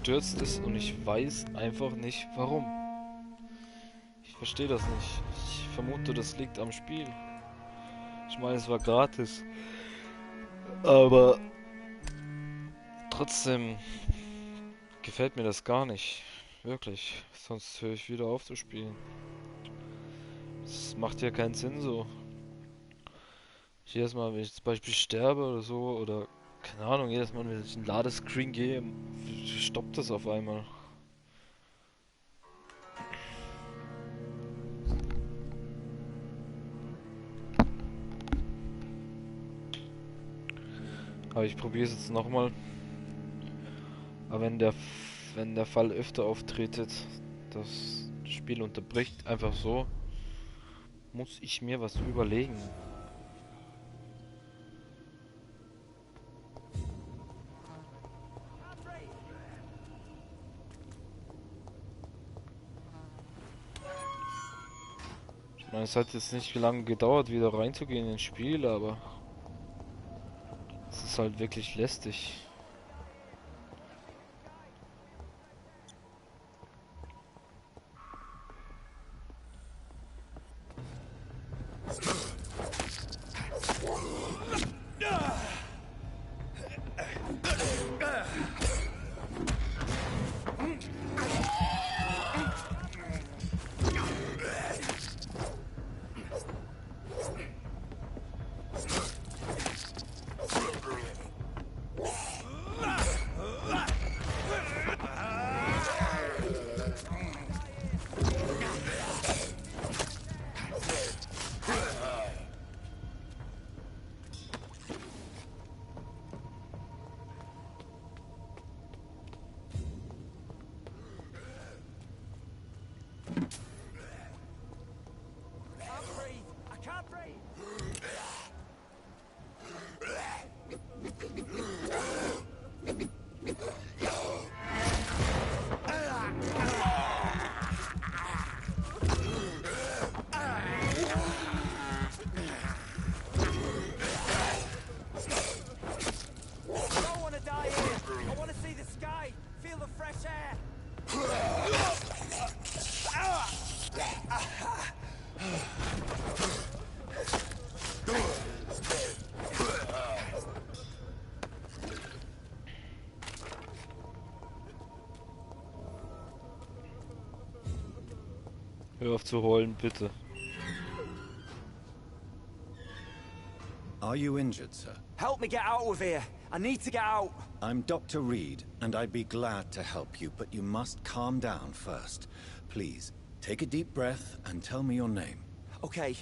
gestürzt ist und ich weiß einfach nicht warum. Ich verstehe das nicht. Ich vermute, das liegt am Spiel. Ich meine, es war gratis. Aber trotzdem gefällt mir das gar nicht. Wirklich. Sonst höre ich wieder auf zu spielen. Das macht ja keinen Sinn so. Jedes Mal, wenn ich zum Beispiel sterbe oder so, oder keine Ahnung, jedes Mal, wenn ich in den Ladescreen gehe, stoppt das auf einmal. Aber ich probiere es jetzt nochmal. Aber wenn der Fall öfter auftretet, das Spiel unterbricht einfach so, muss ich mir was überlegen. Ich meine, es hat jetzt nicht lange gedauert, wieder reinzugehen ins Spiel, aber es ist halt wirklich lästig. Hör auf zu heulen, bitte. Are you injured, sir? Help me get out of here. I need to get out. I'm Dr. Reed, and I'd be glad to help you, but you must calm down first. Please, take a deep breath and tell me your name. Okay.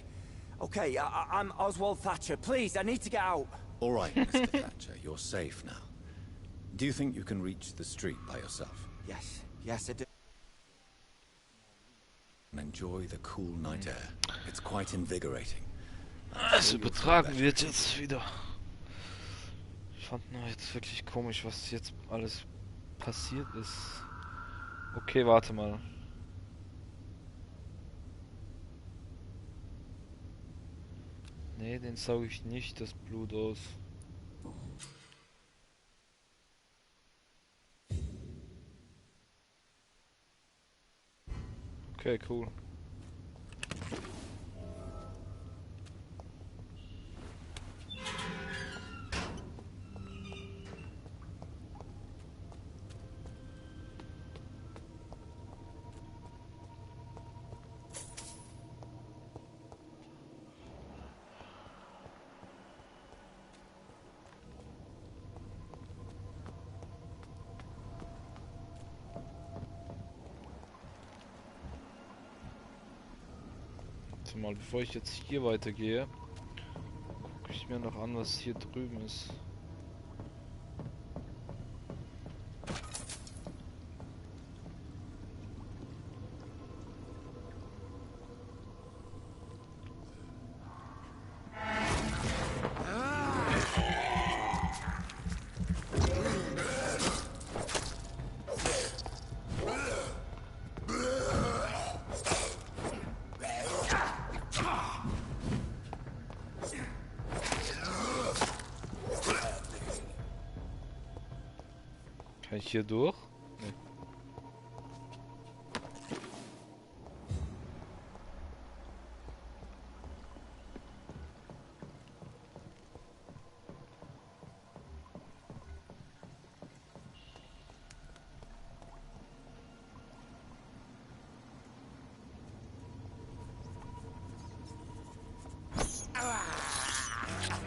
I'm Oswald Thatcher. Please, I need to get out. All right, Mr. Thatcher, you're safe now. Do you think you can reach the street by yourself? Yes, I do. And enjoy the cool night air. It's quite invigorating. Es übertragen wird jetzt wieder. Ich fand nur jetzt wirklich komisch, was jetzt alles passiert ist. Okay, warte mal. Nee, den sauge ich nicht das Blut aus. Okay, cool. Mal, bevor ich jetzt hier weitergehe, gucke ich mir noch an, was hier drüben ist. Kann ich hier durch? Nee.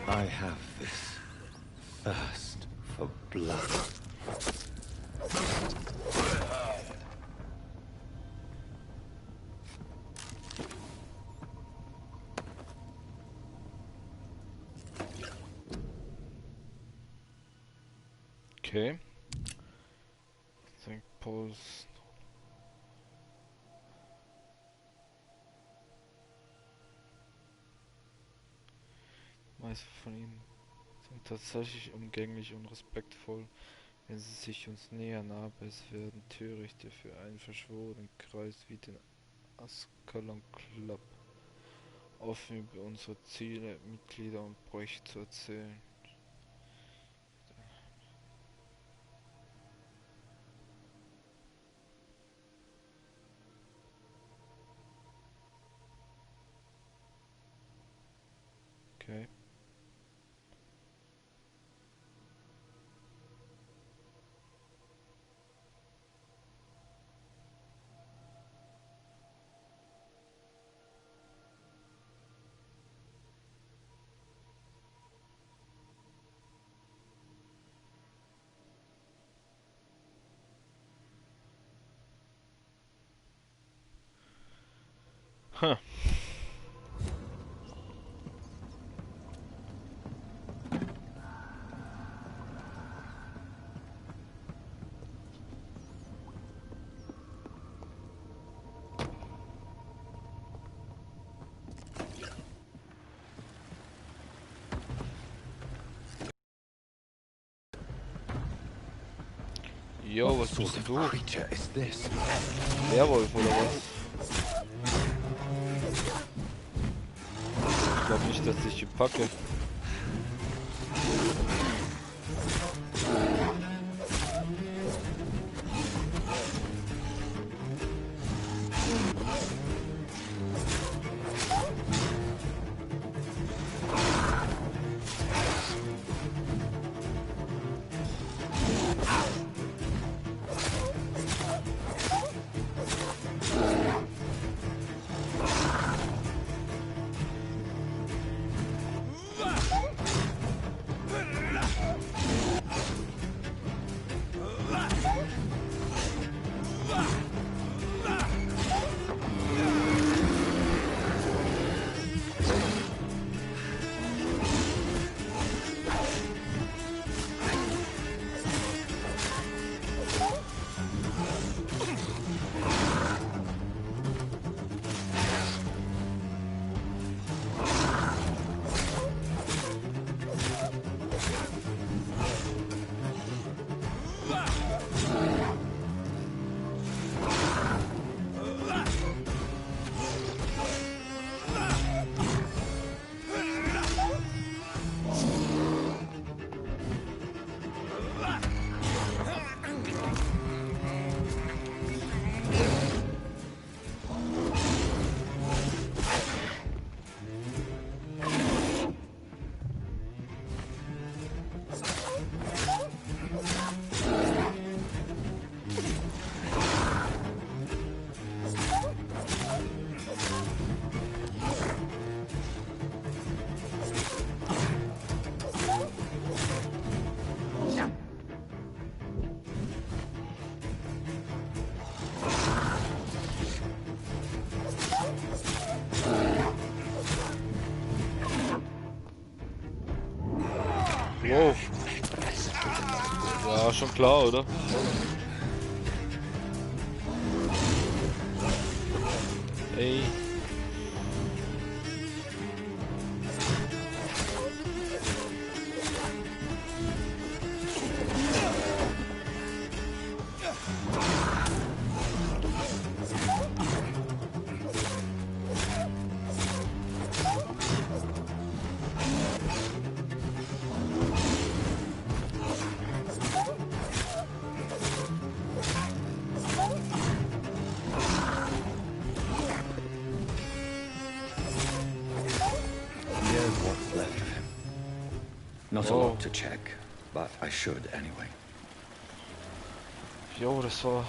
I have this thirst for blood. Okay. Think pause. Meiste von ihnen sind tatsächlich umgänglich und respektvoll, wenn sie sich uns nähern, aber es werden Törichte für einen verschworenen Kreis wie den Ascalon Club offen über unsere Ziele, Mitglieder und Projekte zu erzählen. Okay. Huh. Jo, was bist denn du? Creature is this? Werwolf oder was? Ich glaube nicht, dass ich die packe. Wow. Ja, schon klar, oder? Ey. Not a lot to check, but I should anyway. Jo, das war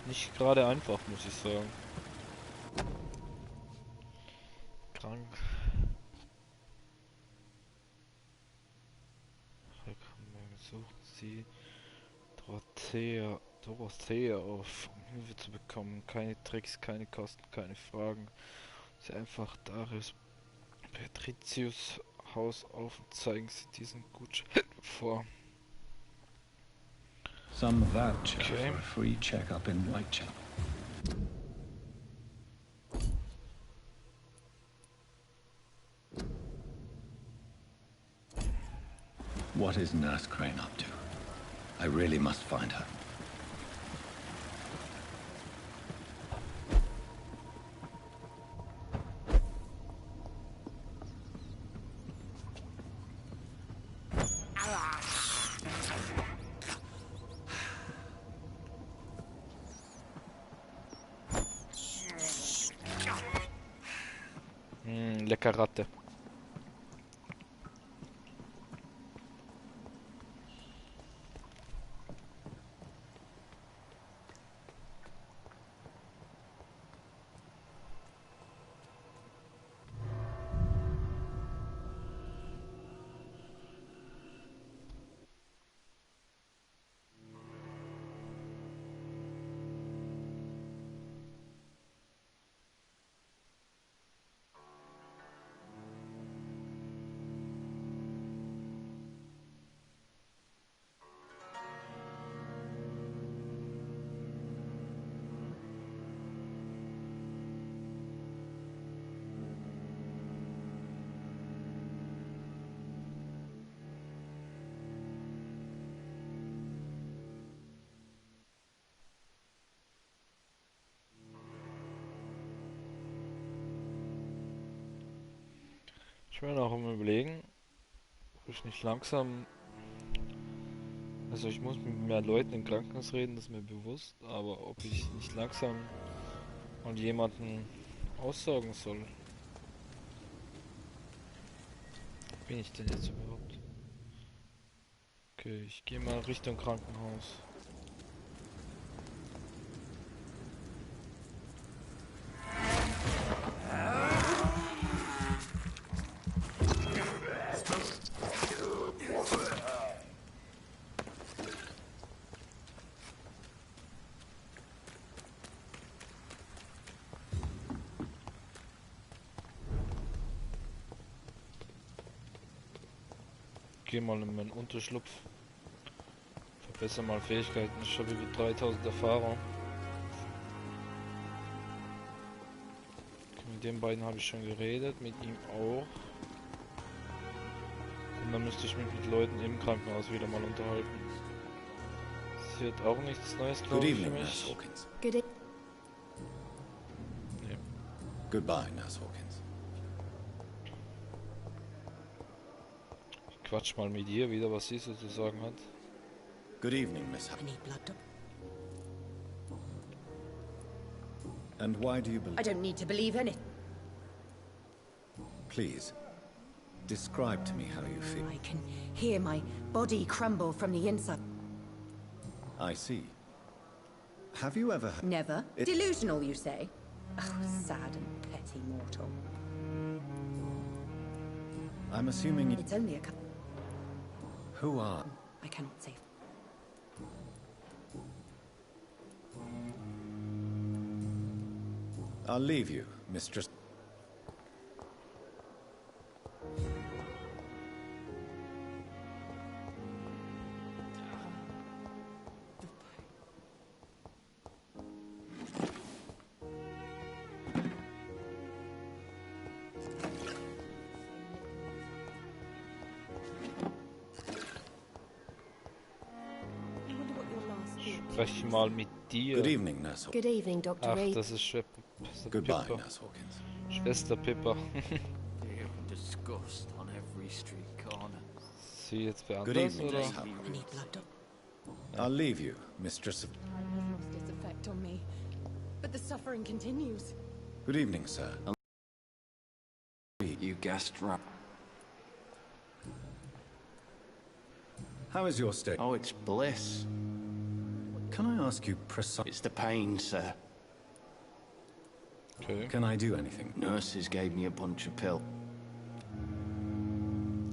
nicht gerade einfach, muss ich sagen. Krank. Suchen Sie Dorothea auf, um Hilfe zu bekommen. Keine Tricks, keine Kosten, keine Fragen. Sie einfach Darius Patricius Haus auf und zeigen Sie diesen Gutschein vor. Some voucher for a free checkup in Whitechapel. What is Nurse Crane up to? I really must find her. Lecker Ratte. Ich bin auch am Überlegen, ob ich nicht langsam. Also ich muss mit mehr Leuten im Krankenhaus reden, das ist mir bewusst, aber ob ich nicht langsam mal jemanden aussaugen soll. Wo bin ich denn jetzt überhaupt? Okay, ich gehe mal Richtung Krankenhaus. Geh mal in meinen Unterschlupf. Verbessere mal Fähigkeiten. Ich habe über 3000 Erfahrung. Mit den beiden habe ich schon geredet, mit ihm auch. Und dann müsste ich mich mit Leuten im Krankenhaus wieder mal unterhalten. Das wird auch nichts Neues, glaube ich, für mich. Nee. Goodbye, Nurse Hawkins. Ich quatsch mal mit ihr wieder, was sie so zu sagen hat. Good evening, Miss And why do you believe? I don't need to believe anything. Please, describe to me how you feel. I can hear my body crumble from the inside. I see. Have you ever heard? Never. Delusional, you say? Oh, sad and petty mortal. I'm assuming It's only a couple. Who are? I cannot say. I'll leave you, Mistress. Sprech mal mit dir. Good evening, Nurse Hawkins. Good evening, Dr. Ach, Reed. das ist Goodbye, Pippa. Nurse Hawkins. Schwester Pippa. Disgust on every street corner. Sie jetzt wer Good anders, evening, oder? Miss I need blood, Doctor. I'll leave you, Mistress of... Lost its effect on me, but the suffering continues. Good evening, sir. You guessed right. How is your state? Oh, it's bliss. Can I ask you precisely? It's the pain, sir. Okay. Can I do anything? Nurses gave me a bunch of pills.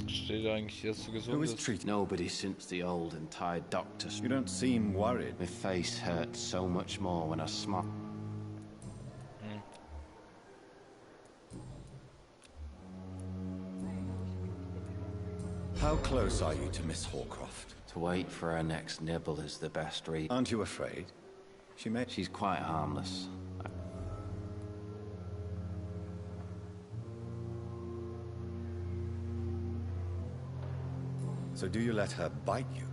Steht eigentlich jetzt so Who gesund is ist? treating? Nobody since the old and tired doctor. You don't seem worried. My face hurts so much more when I smile. How close are you to Miss Horcroft? To wait for her next nibble is the best read. Aren't you afraid? She may... She's quite harmless. So do you let her bite you?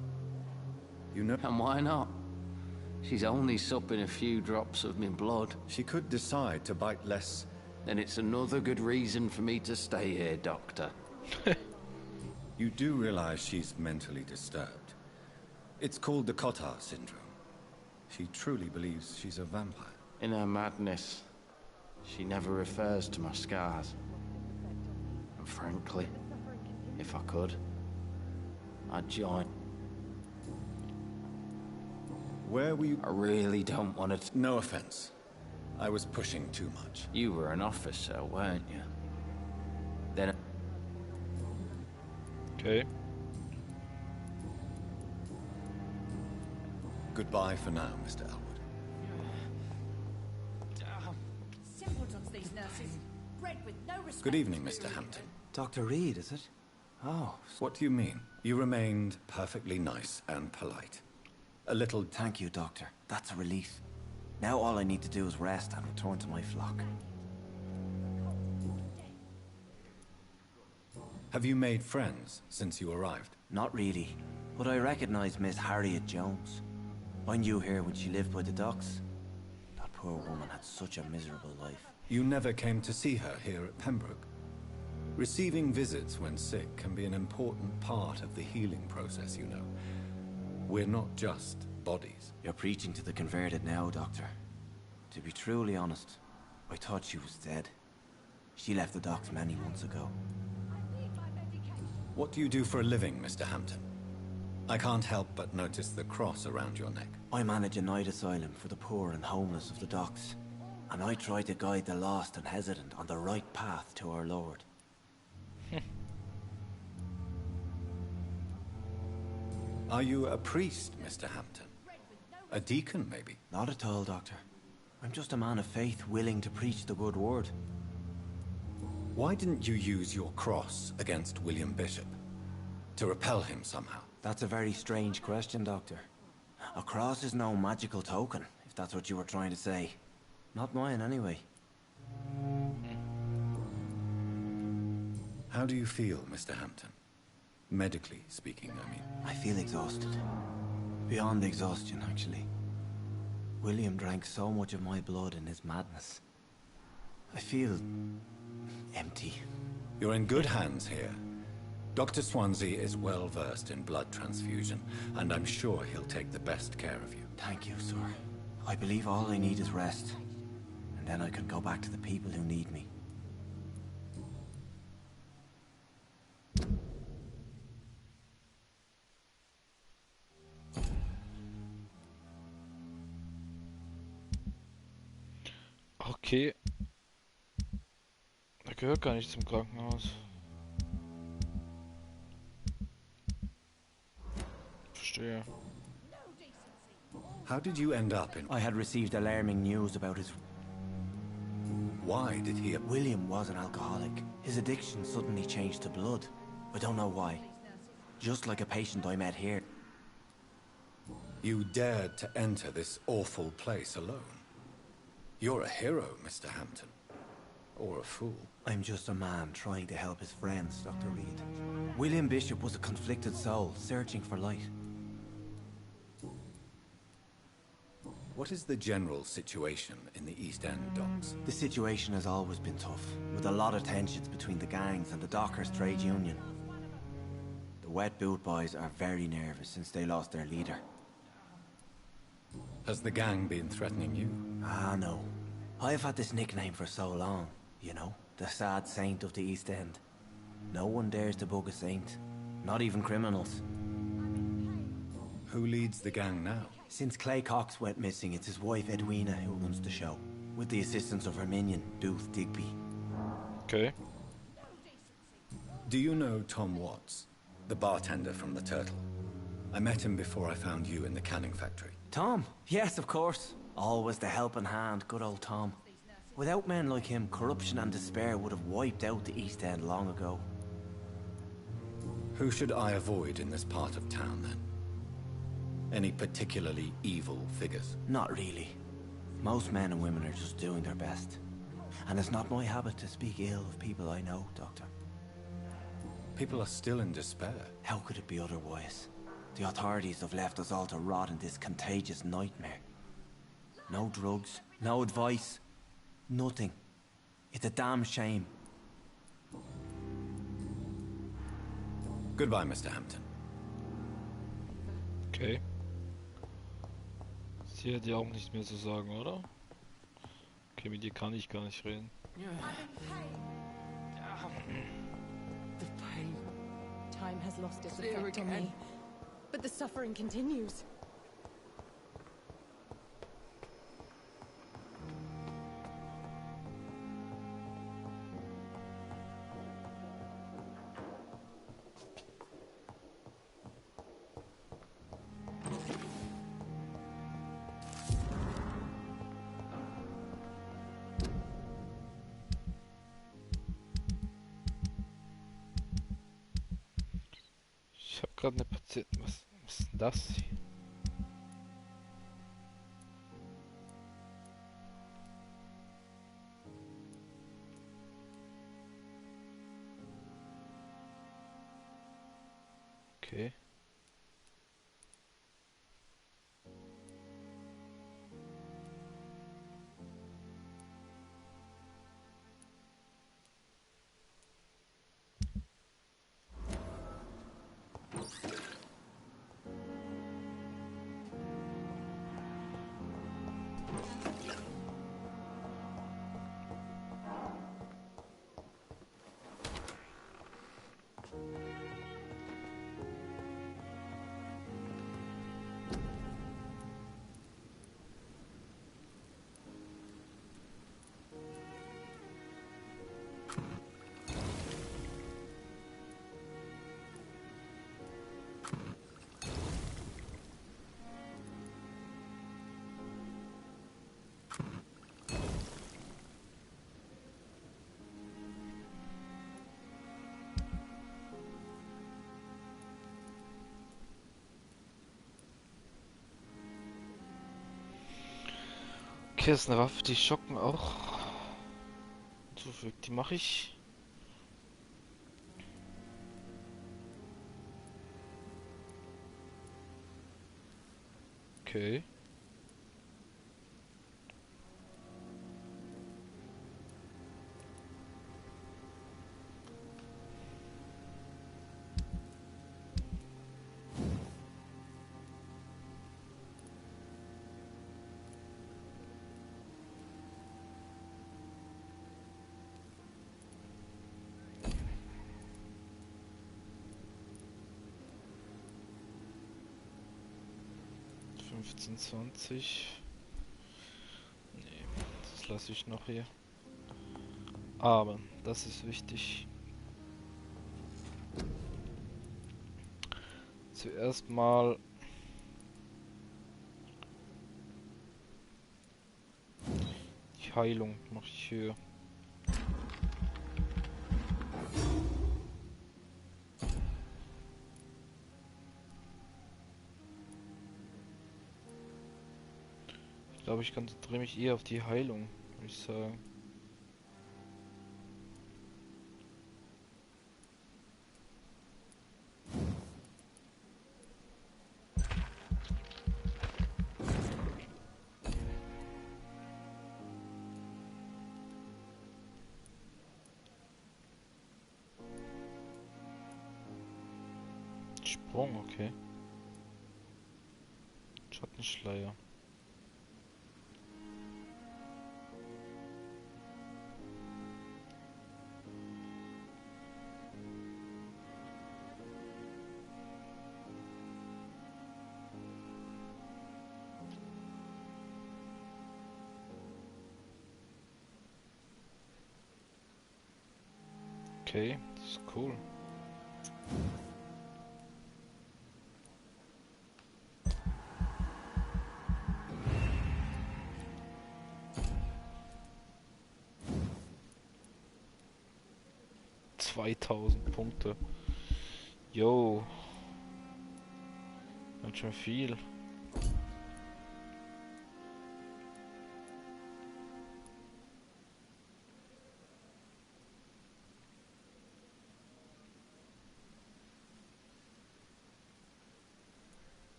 You know... And why not? She's only supping a few drops of my blood. She could decide to bite less. Then it's another good reason for me to stay here, Doctor. You do realize she's mentally disturbed. It's called the Cotard syndrome. She truly believes she's a vampire. In her madness, she never refers to my scars. And frankly, if I could, I'd join. Where were you? I really don't want to... No offense. I was pushing too much. You were an officer, weren't you? Then... Okay. Goodbye for now, Mr. Elwood. Simpletons, these nurses. Bred with no respect. Good evening, Mr. Hampton. Dr. Reed, is it? Oh, What do you mean? You remained perfectly nice and polite. A little... thank you, Doctor. That's a relief. Now all I need to do is rest and return to my flock. Have you made friends since you arrived? Not really, but I recognize Miss Harriet Jones. I knew her when she lived by the docks. That poor woman had such a miserable life. You never came to see her here at Pembroke. Receiving visits when sick can be an important part of the healing process, you know. We're not just bodies. You're preaching to the converted now, Doctor. To be truly honest, I thought she was dead. She left the docks many months ago. What do you do for a living, Mr. Hampton? I can't help but notice the cross around your neck. I manage a night asylum for the poor and homeless of the docks. And I try to guide the lost and hesitant on the right path to our Lord. Are you a priest, Mr. Hampton? A deacon, maybe? Not at all, Doctor. I'm just a man of faith willing to preach the good word. Why didn't you use your cross against William Bishop? To repel him somehow? That's a very strange question, Doctor. A cross is no magical token, if that's what you were trying to say. Not mine, anyway. How do you feel, Mr. Hampton? Medically speaking, I mean. I feel exhausted. Beyond exhaustion, actually. William drank so much of my blood in his madness. I feel... empty. You're in good hands here. Dr. Swansea is well versed in blood transfusion, and I'm sure he'll take the best care of you. Thank you, sir. I believe all I need is rest. And then I can go back to the people who need me. Okay. Er gehört gar nicht zum Krankenhaus. Verstehe. How did you end up in... I had received alarming news about his... Why did he... William was an alcoholic. His addiction suddenly changed to blood. I don't know why. Just like a patient I met here. You dared to enter this awful place alone. You're a hero, Mr. Hampton. Or a fool. I'm just a man trying to help his friends, Dr. Reed. William Bishop was a conflicted soul, searching for light. What is the general situation in the East End docks? The situation has always been tough, with a lot of tensions between the gangs and the dockers' trade union. The Wet Boot Boys are very nervous since they lost their leader. Has the gang been threatening you? Ah, no. I've had this nickname for so long, you know, the sad saint of the East End. No one dares to bug a saint, not even criminals. Who leads the gang now? Since Clay Cox went missing, it's his wife Edwina who runs the show, with the assistance of her minion, Booth Digby. Okay. Do you know Tom Watts, the bartender from the Turtle? I met him before I found you in the canning factory. Tom? Yes, of course. Always the helping hand, good old Tom. Without men like him, corruption and despair would have wiped out the East End long ago. Who should I avoid in this part of town, then? Any particularly evil figures? Not really. Most men and women are just doing their best. And it's not my habit to speak ill of people I know, Doctor. People are still in despair. How could it be otherwise? The authorities have left us all to rot in this contagious nightmare. No drugs, no advice, nothing. It's a damn shame. Goodbye, Mr. Hampton. Okay. Sie hat ja auch nichts mehr zu sagen, oder? Okay, mit dir kann ich gar nicht reden. The pain. Time has lost its effect on me. But the suffering continues. Ich habe gerade eine Patientin. Was ist denn das? Okay. Okay, das ist eine Waffe, die schocken auch. Zufügt, die mache ich. Okay. Fünfzehn, 20. Nee, das lasse ich noch hier. Aber das ist wichtig. Zuerst mal die Heilung mache ich hier. Ich glaube, ich konzentriere mich eher auf die Heilung, würde ich sagen. Sprung, okay. Schattenschleier. Okay, das ist cool. Punkte. Yo. Ganz schön viel.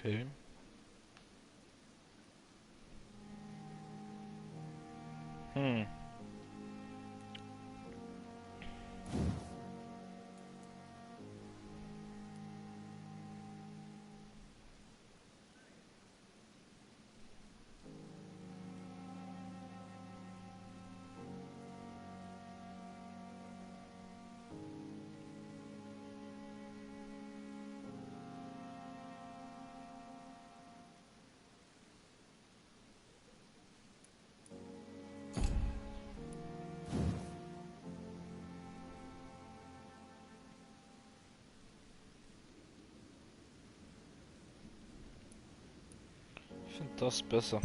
Okay. Hm. Ich finde das besser.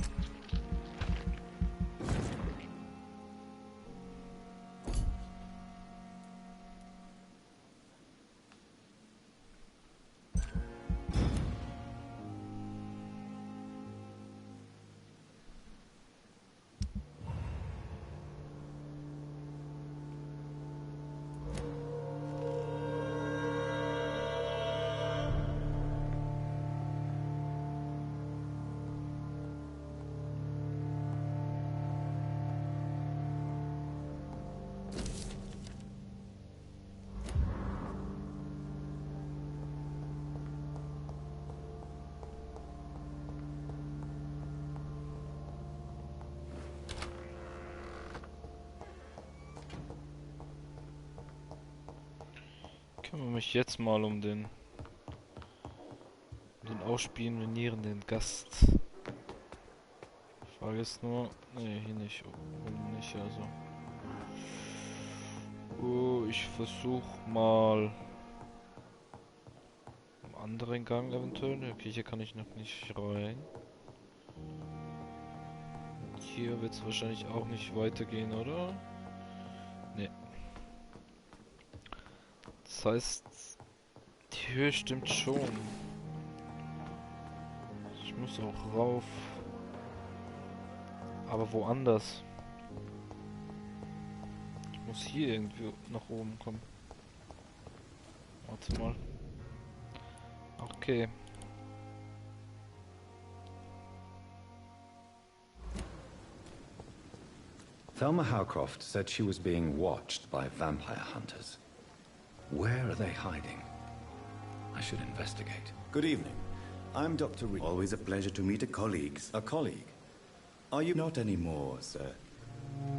Kümmere mich jetzt mal um den ausspionierenden Gast. Frage ist nur, nee, hier nicht, oben nicht, also. Oh, ich versuch mal einen anderen Gang eventuell. Okay, hier kann ich noch nicht rein. Hier wird es wahrscheinlich auch nicht weitergehen, oder? Nee. Das heißt, die Höhe stimmt schon. Ich muss auch rauf. Aber woanders. Ich muss hier irgendwie nach oben kommen. Warte mal. Okay. Thelma Howcroft said she was being watched by vampire hunters. Where are they hiding? I should investigate. Good evening. I'm Dr. Reed. Always a pleasure to meet a colleague. A colleague? Are you... Not anymore, sir.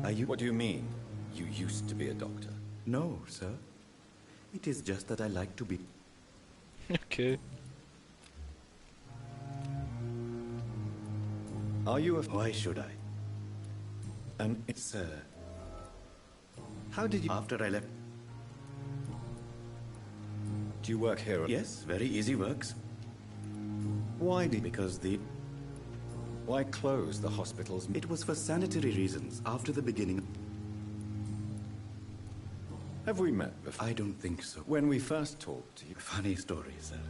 Are you... What do you mean? You used to be a doctor. No, sir. It is just that I like to be... Okay. Are you a... Why should I? And Sir. how did you... After I left... Do you work here? Yes, very easy works. Why did... Because the... Why close the hospitals? It was for sanitary reasons after the beginning. Have we met before? I don't think so. When we first talked, you... Funny story, sir.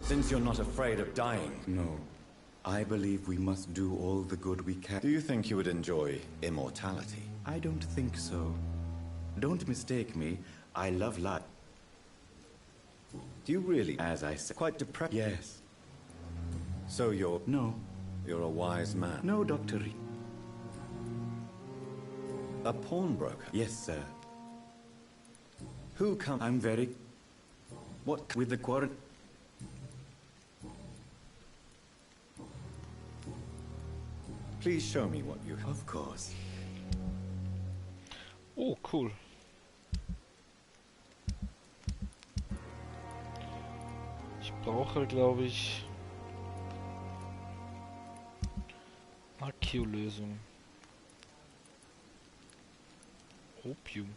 Since you're not afraid of dying, No. I believe we must do all the good we can. do you think you would enjoy immortality? I don't think so. Don't mistake me. I love life. Do you really? As I said. Quite depressed. Yes. So you're No. a wise man. No, Dr. Reed. A pawnbroker. Yes, sir. Who come? I'm very... What with the quarantine? Please show me what you have. Of course. Oh, cool. Ich brauche, glaube ich, Akku-Lösung. Opium.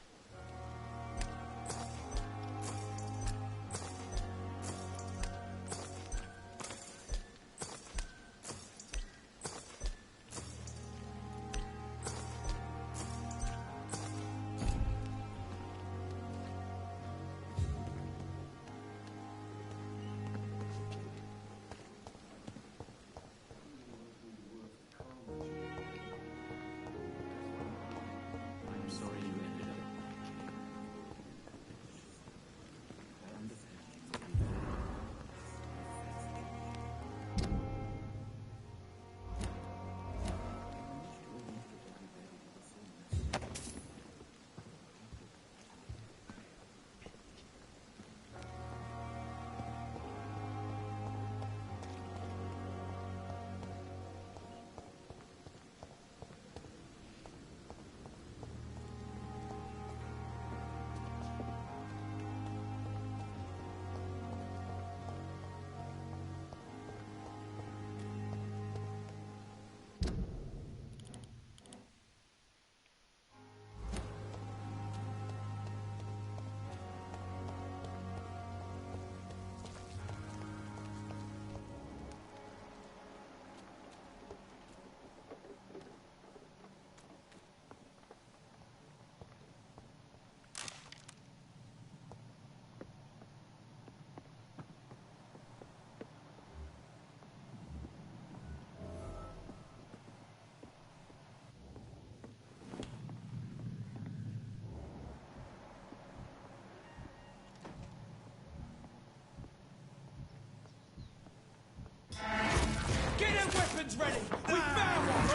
Get your weapons ready! We found one!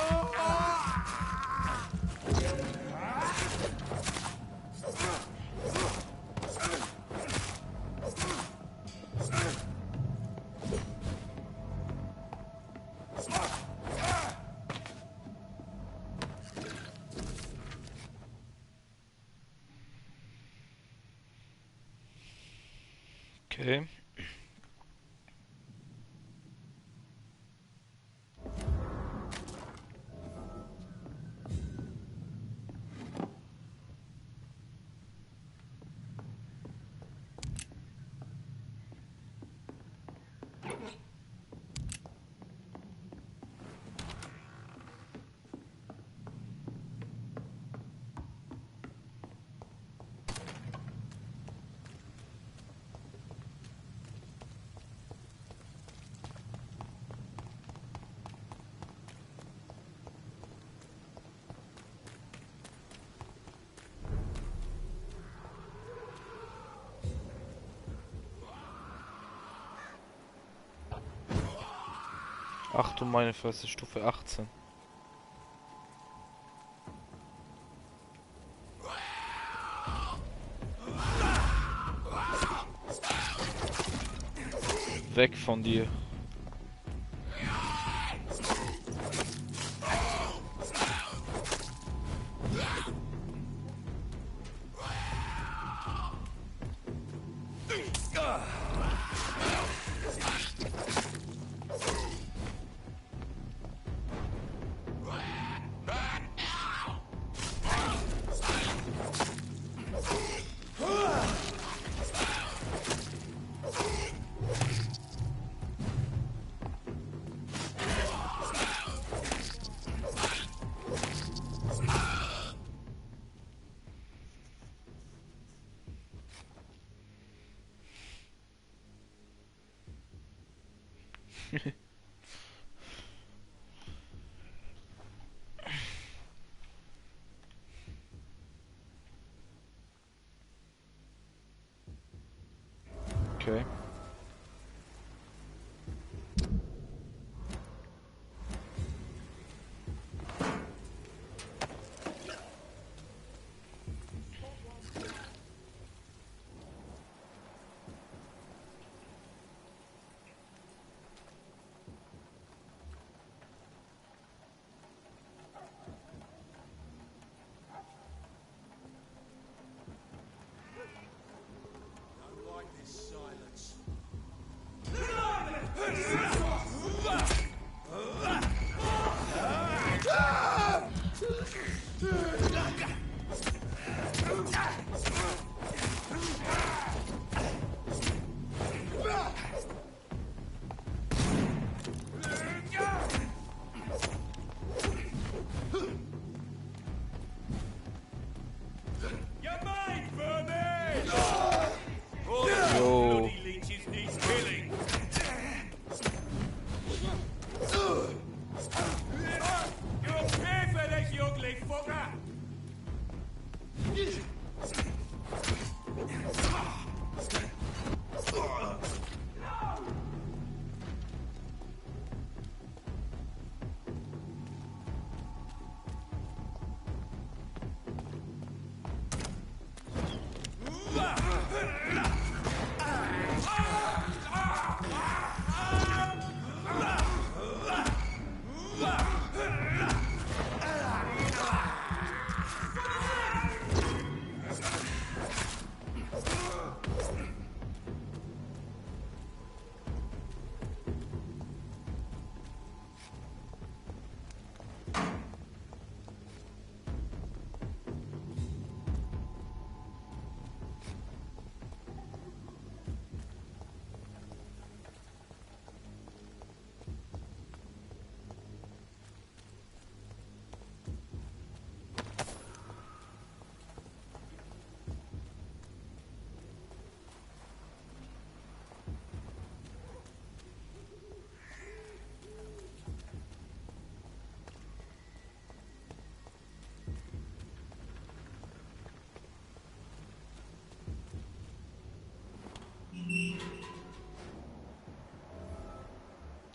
Okay. Ach du meine Fresse, Stufe 18. Weg von dir. Okay.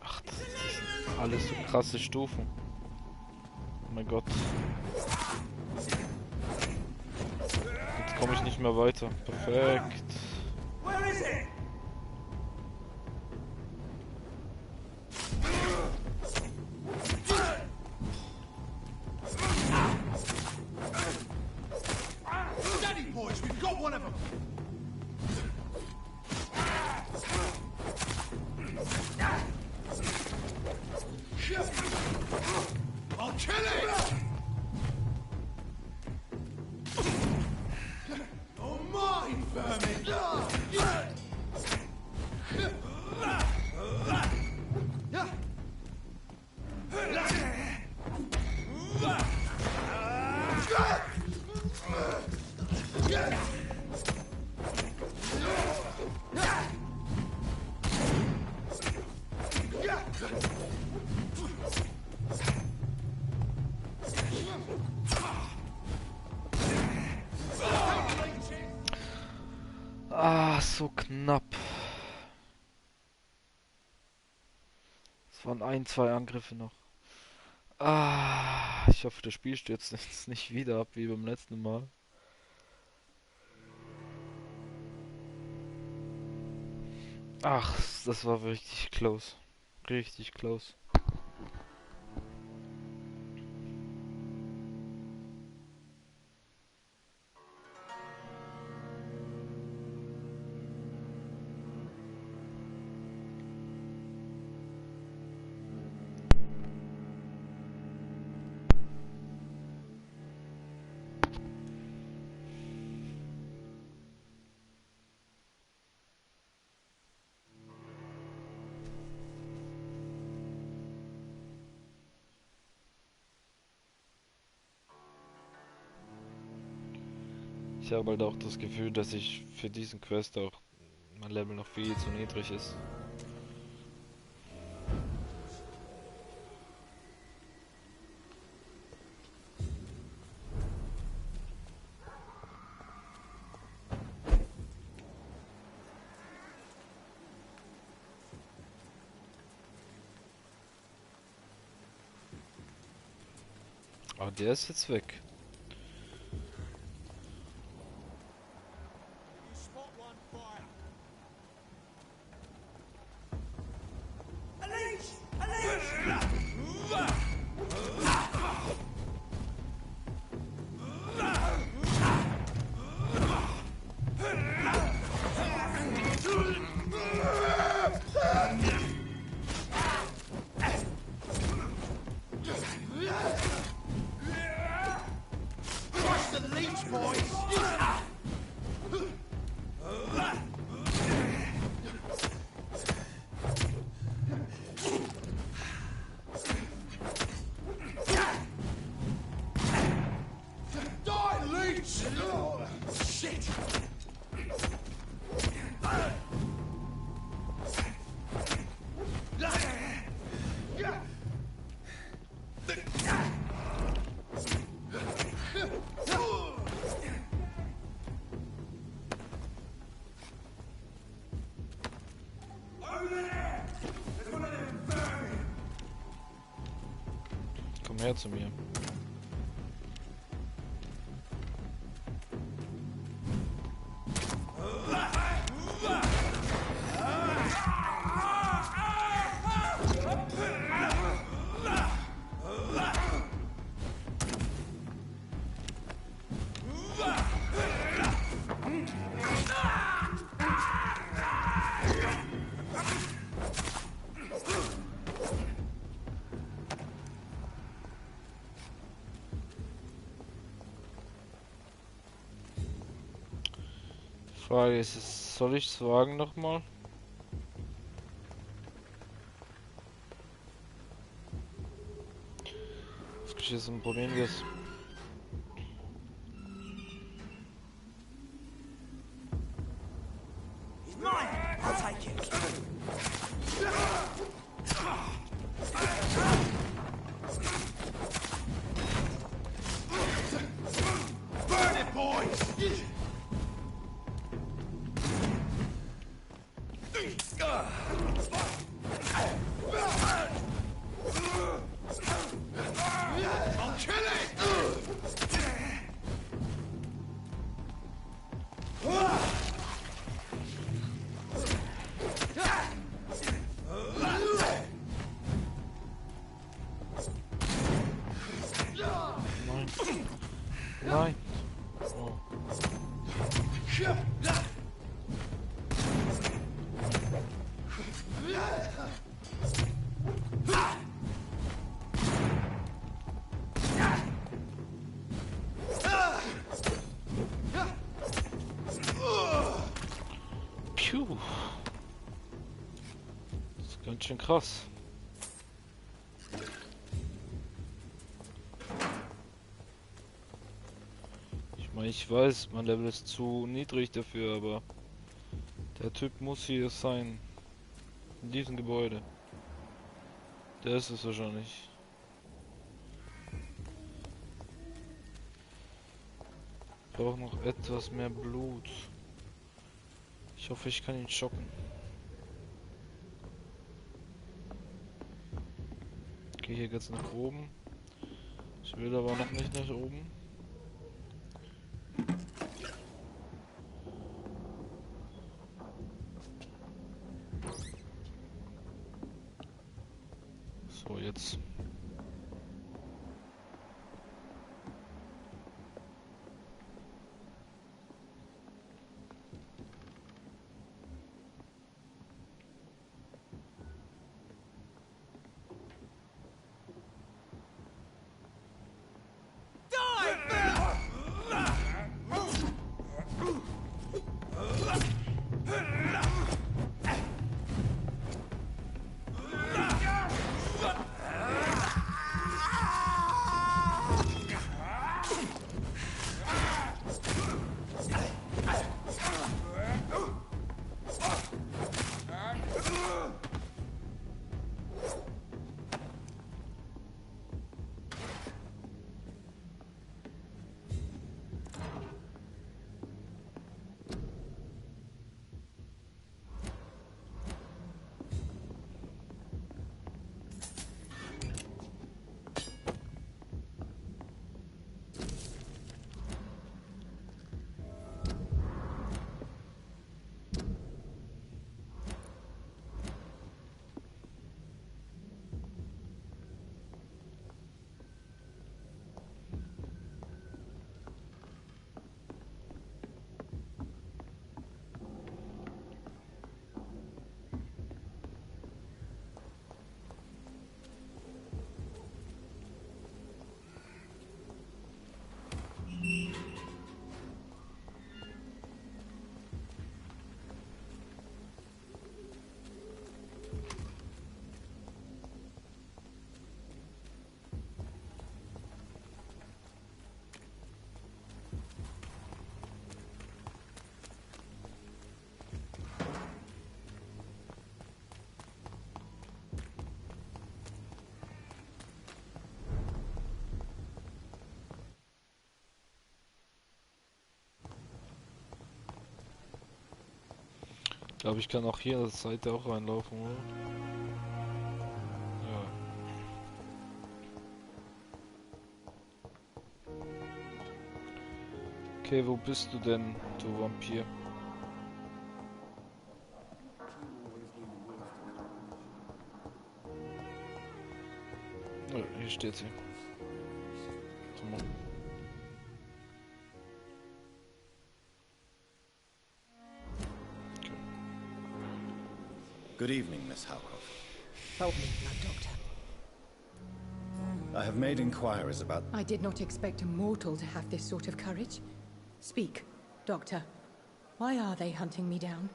Ach, das ist alles so krasse Stufen. Oh mein Gott. Jetzt komme ich nicht mehr weiter. Perfekt. Ah, so knapp. Es waren ein, zwei Angriffe noch. Ah, ich hoffe, das Spiel stürzt jetzt nicht wieder ab wie beim letzten Mal. Ach, das war richtig close. Richtig close. Ich habe halt auch das Gefühl, dass ich für diesen Quest auch mein Level noch viel zu niedrig ist. Aber der ist jetzt weg. Komm her zu mir. Frage ist es, soll ich es wagen nochmal? Das geschissen, probieren wir es. Nein. Oh. Puh. Das ist ganz schön krass. Ich weiß, mein Level ist zu niedrig dafür, aber der Typ muss hier sein. In diesem Gebäude. Der ist es wahrscheinlich. Ich brauche noch etwas mehr Blut. Ich hoffe, ich kann ihn schocken. Okay, hier geht's nach oben. Ich will aber noch nicht nach oben. So, jetzt. glaube, ich kann auch hier an der Seite auch reinlaufen, oder? Ja. Okay, wo bist du denn, du Vampir? Ja, hier steht sie. Warte mal. Good evening, Miss Howcroft. Help me, Blood Doctor. I have made inquiries about... I did not expect a mortal to have this sort of courage. Speak, Doctor. Why are they hunting me down?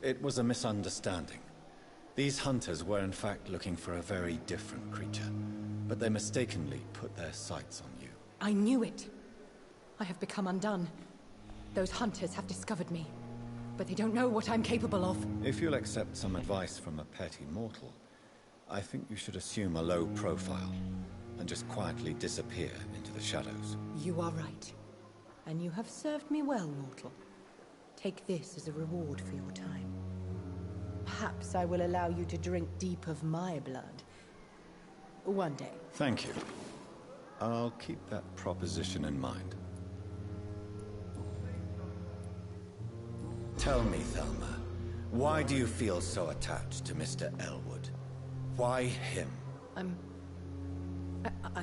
It was a misunderstanding. These hunters were in fact looking for a very different creature, but they mistakenly put their sights on you. I knew it. I have become undone. Those hunters have discovered me, but they don't know what I'm capable of. If you'll accept some advice from a petty mortal, I think you should assume a low profile and just quietly disappear into the shadows. You are right. And you have served me well, mortal. Take this as a reward for your time. Perhaps I will allow you to drink deep of my blood. One day. Thank you. I'll keep that proposition in mind. Tell me, Thelma, why do you feel so attached to Mr. Elwood? Why him? I'm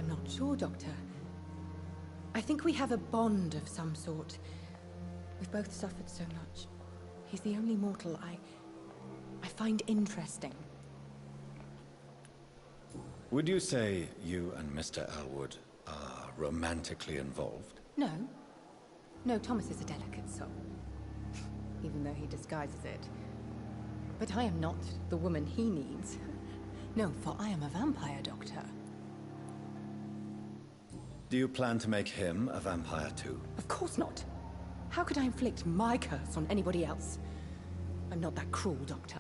not sure, Doctor. I think we have a bond of some sort. We've both suffered so much. He's the only mortal I find interesting. Would you say you and Mr. Elwood are romantically involved? No. No, Thomas is a delicate soul. Even though he disguises it. But I am not the woman he needs. No, for I am a vampire, Doctor. Do you plan to make him a vampire too? Of course not. How could I inflict my curse on anybody else? I'm not that cruel, Doctor.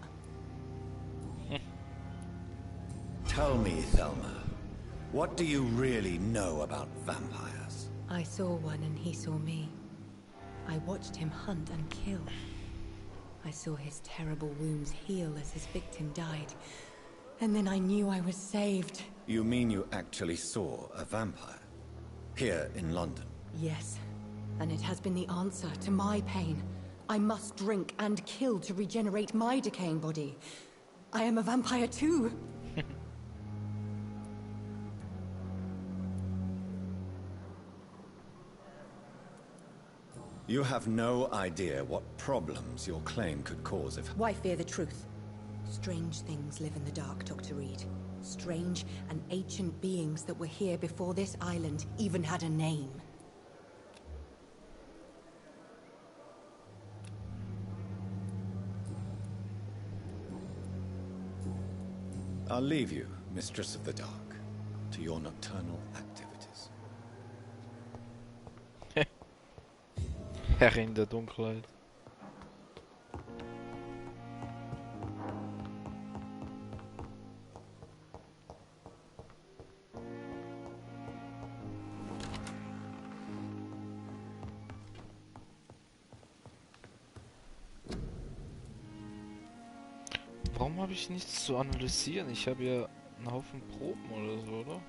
Tell me, Thelma, what do you really know about vampires? I saw one and he saw me. I watched him hunt and kill. I saw his terrible wounds heal as his victim died. And then I knew I was saved. You mean you actually saw a vampire? Here in London? Yes. And it has been the answer to my pain. I must drink and kill to regenerate my decaying body. I am a vampire too. You have no idea what problems your claim could cause if... Why fear the truth? Strange things live in the dark, Dr. Reed. Strange and ancient beings that were here before this island even had a name. I'll leave you, Mistress of the Dark, to your nocturnal activities. Herrin der Dunkelheit. Warum habe ich nichts zu analysieren? Ich habe ja einen Haufen Proben oder so, oder?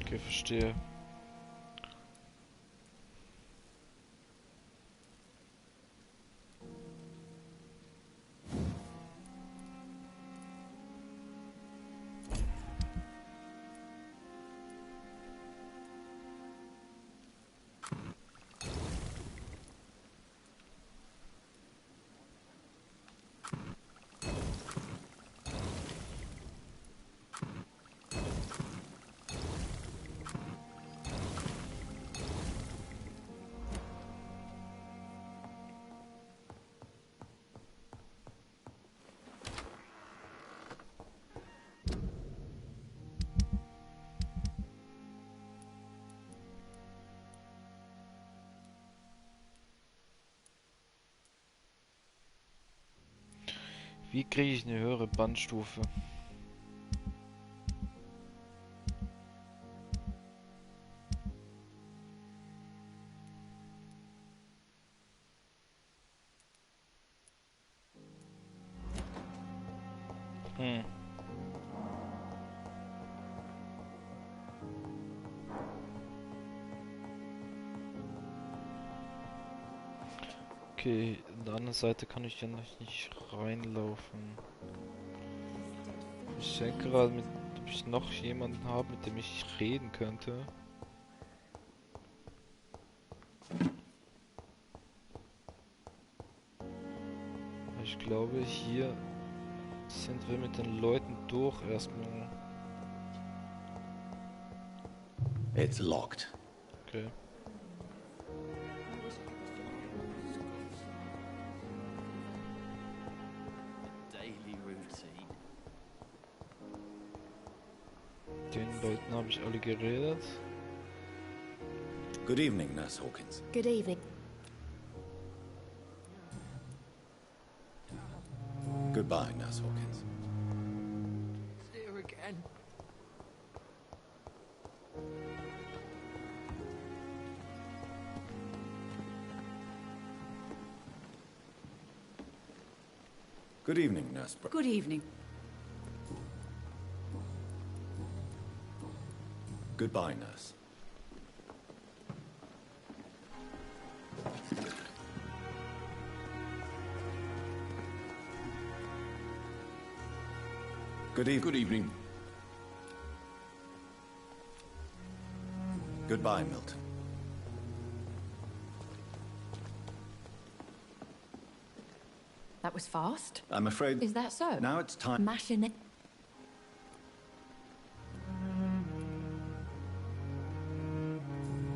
Okay, verstehe. Wie kriege ich eine höhere Bandstufe? Hm. Okay, an der anderen Seite kann ich ja noch nicht reinlaufen. Ich denke gerade, ob ich noch jemanden habe, mit dem ich reden könnte. Ich glaube, hier sind wir mit den Leuten durch erstmal. It's locked. Okay. Daily routine. Den Leuten habe ich alle geredet. Good evening, Nurse Hawkins. Good evening. Goodbye, Nurse Hawkins. Here again. Good evening, Nurse Good evening. Goodbye, Nurse. Good evening. Good evening. Goodbye, Milton. That was fast. I'm afraid... Is that so? Now it's time... Machine.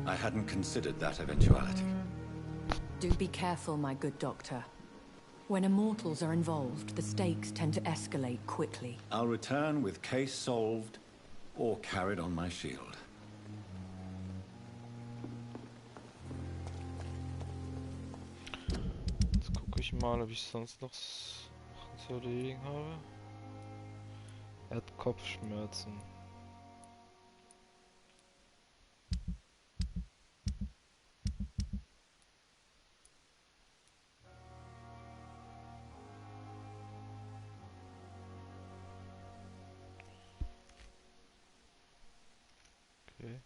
I hadn't considered that eventuality. Do be careful, my good doctor. When immortals are involved, the stakes tend to escalate quickly. I'll return with case solved or carried on my shield. Jetzt gucke ich mal, ob ich sonst noch Sachen zu erledigen habe. Er hat Kopfschmerzen. Okay.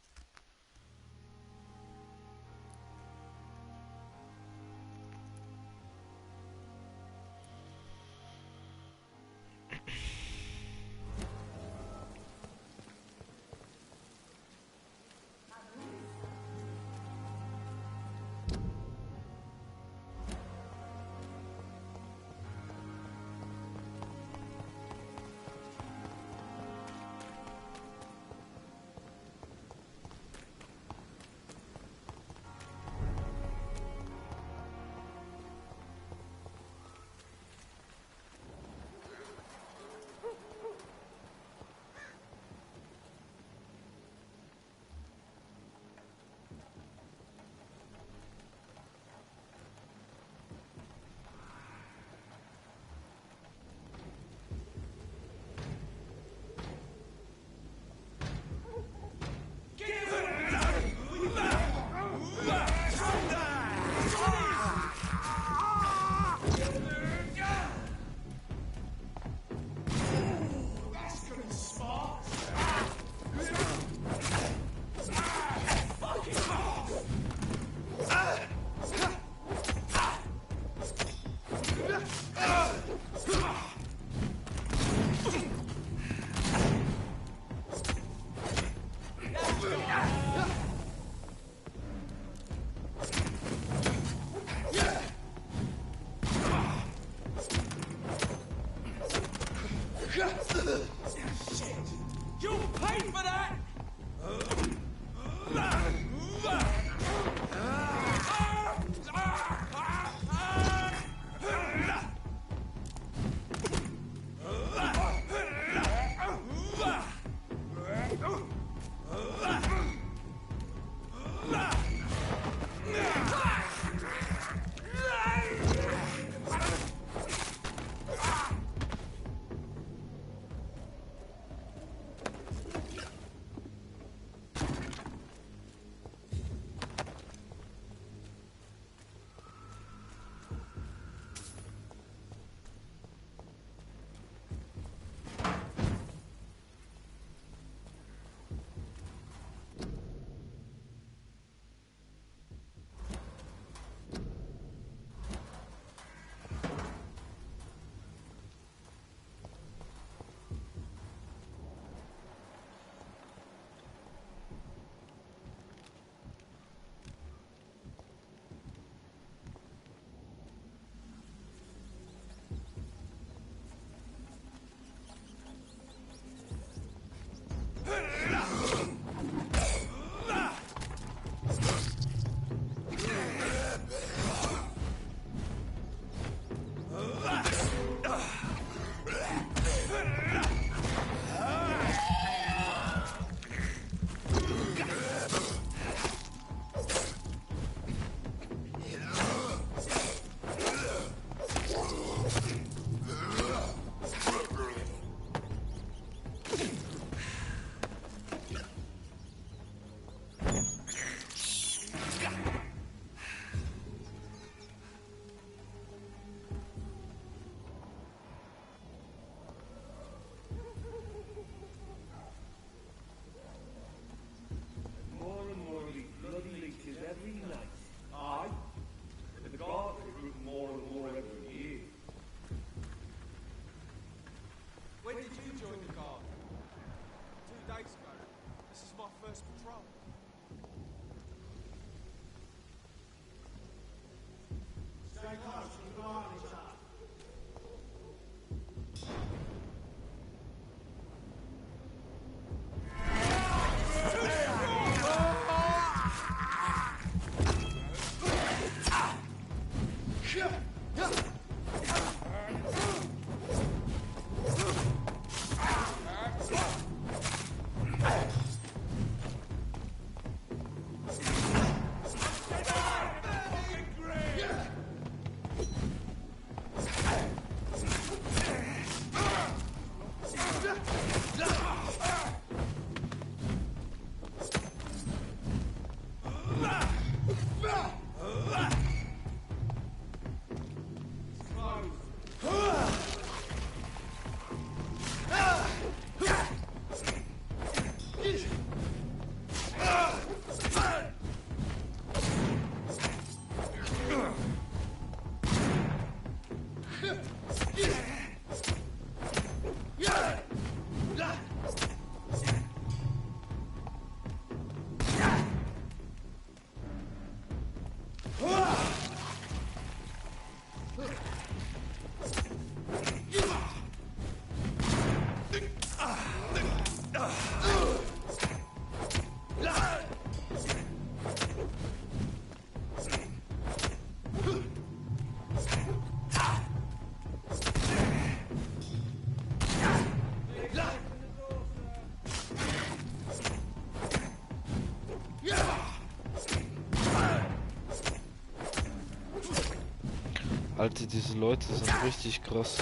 Alter, diese Leute sind richtig krass.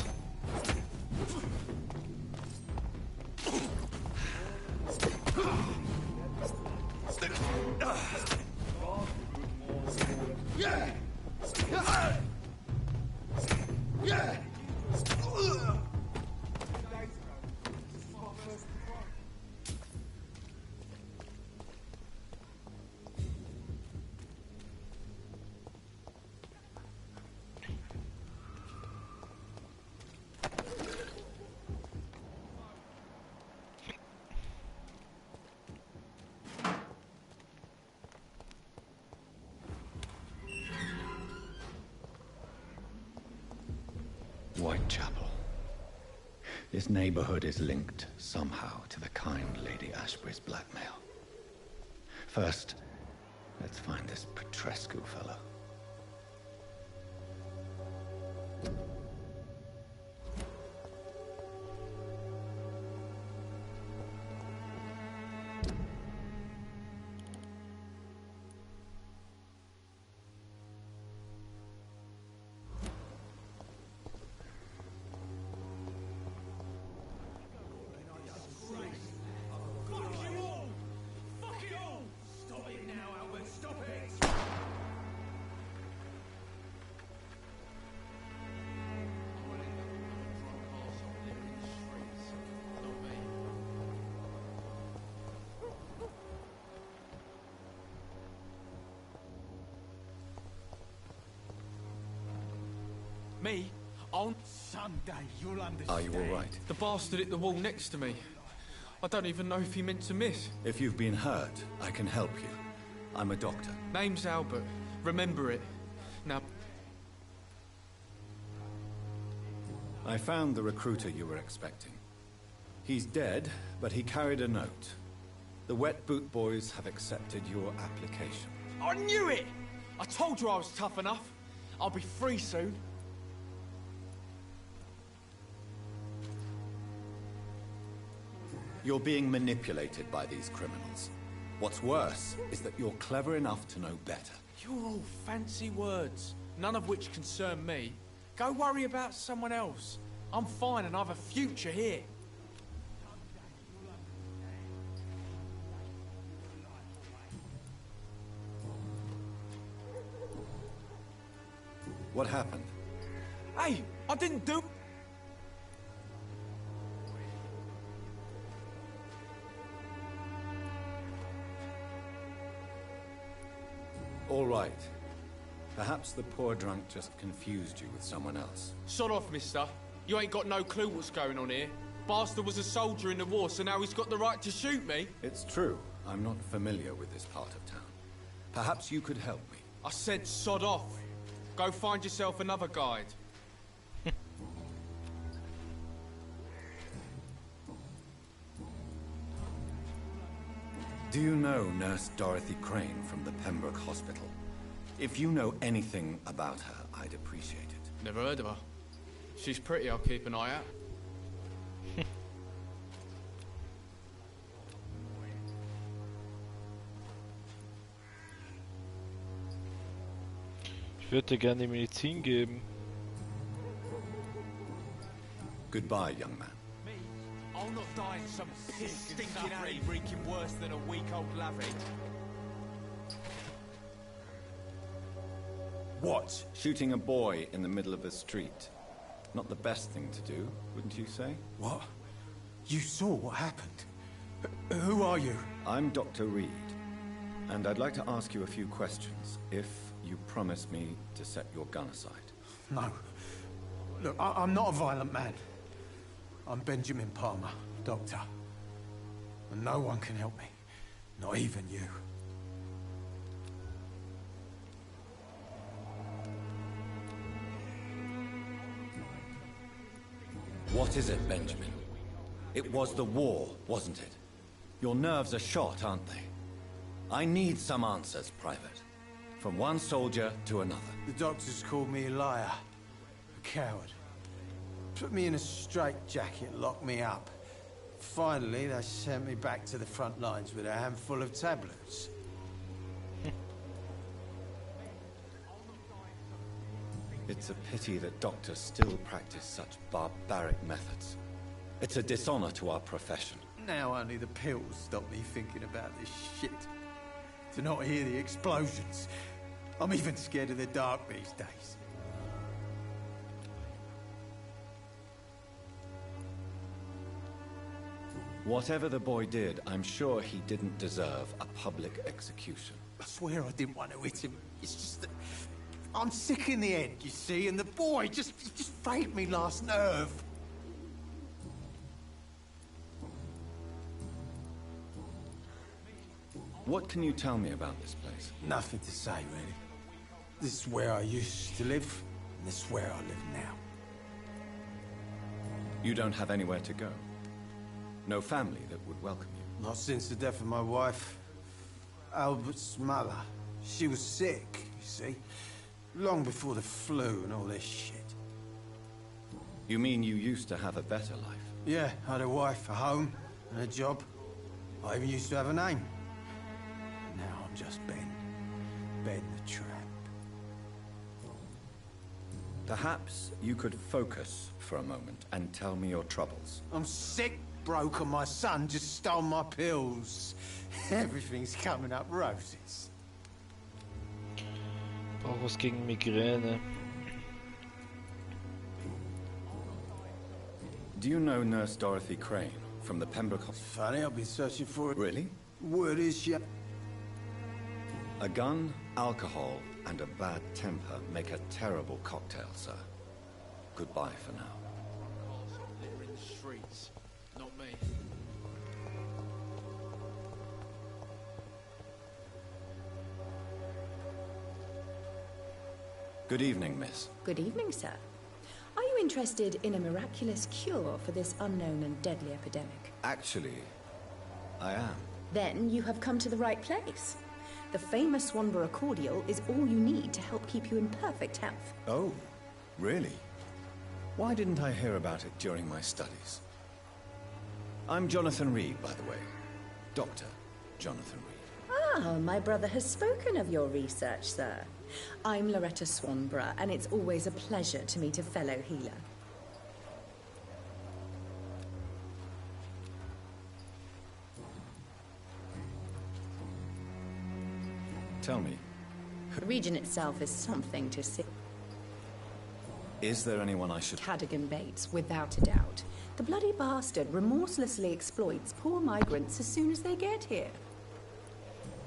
Whitechapel. This neighborhood is linked somehow to the kind Lady Ashbury's blackmail. First, let's find this Petrescu fellow. Me? On Sunday, you'll understand. Are you all right? The bastard hit the wall next to me. I don't even know if he meant to miss. If you've been hurt, I can help you. I'm a doctor. Name's Albert. Remember it. Now... I found the recruiter you were expecting. He's dead, but he carried a note. The Wet Boot Boys have accepted your application. I knew it! I told you I was tough enough. I'll be free soon. You're being manipulated by these criminals. What's worse is that you're clever enough to know better. You're all fancy words, none of which concern me. Go worry about someone else. I'm fine and I have a future here. What happened? Hey, I didn't do... All right. Perhaps the poor drunk just confused you with someone else. Sod off, mister. You ain't got no clue what's going on here. Bastard was a soldier in the war, so now he's got the right to shoot me. It's true. I'm not familiar with this part of town. Perhaps you could help me. I said sod off. Go find yourself another guide. Do you know Nurse Dorothy Crane from the Pembroke Hospital? If you know anything about her, I'd appreciate it. Never heard of her. She's pretty, I'll keep an eye out. Ich würde dir gerne die Medizin geben. Goodbye, young man. I'll not die in some pig stinking alley reeking worse than a week-old lavvy. What? Shooting a boy in the middle of the street. Not the best thing to do, wouldn't you say? What? You saw what happened? Who are you? I'm Dr. Reed, and I'd like to ask you a few questions, if you promise me to set your gun aside. No. Look, I'm not a violent man. I'm Benjamin Palmer, doctor. And no one can help me. Not even you. What is it, Benjamin? It was the war, wasn't it? Your nerves are shot, aren't they? I need some answers, Private. From one soldier to another. The doctors called me a liar. A coward. Put me in a straitjacket, locked me up. Finally, they sent me back to the front lines with a handful of tablets. It's a pity that doctors still practice such barbaric methods. It's a dishonor to our profession. Now only the pills stop me thinking about this shit. To not hear the explosions. I'm even scared of the dark these days. Whatever the boy did, I'm sure he didn't deserve a public execution. I swear I didn't want to hit him. It's just that I'm sick in the head, you see, and the boy just frayed me last nerve. What can you tell me about this place? Nothing to say, really. This is where I used to live, and this is where I live now. You don't have anywhere to go? No family that would welcome you? Not since the death of my wife, Albert's mother. She was sick, you see. Long before the flu and all this shit. You mean you used to have a better life? Yeah, I had a wife, a home, and a job. I even used to have a name. Now I'm just Ben. Ben the Tramp. Perhaps you could focus for a moment and tell me your troubles. I'm sick, broke, and my son just stole my pills. Everything's coming up roses. Brauch was gegen Migräne. Do you know Nurse Dorothy Crane from the Pembroke Hospital? Funny, I've been searching for it. Really? Word is, yeah. A gun, alcohol, and a bad temper make a terrible cocktail, sir. Goodbye for now. Litter in the streets, not me. Good evening, miss. Good evening, sir. Are you interested in a miraculous cure for this unknown and deadly epidemic? Actually, I am. Then you have come to the right place. The famous Swanborough cordial is all you need to help keep you in perfect health. Oh, really? Why didn't I hear about it during my studies? I'm Jonathan Reed, by the way. Dr. Jonathan Reed. Ah, my brother has spoken of your research, sir. I'm Loretta Swanborough, and it's always a pleasure to meet a fellow healer. Tell me, The region itself is something to see. is there anyone I should... Cadogan Bates, without a doubt. The bloody bastard remorselessly exploits poor migrants as soon as they get here.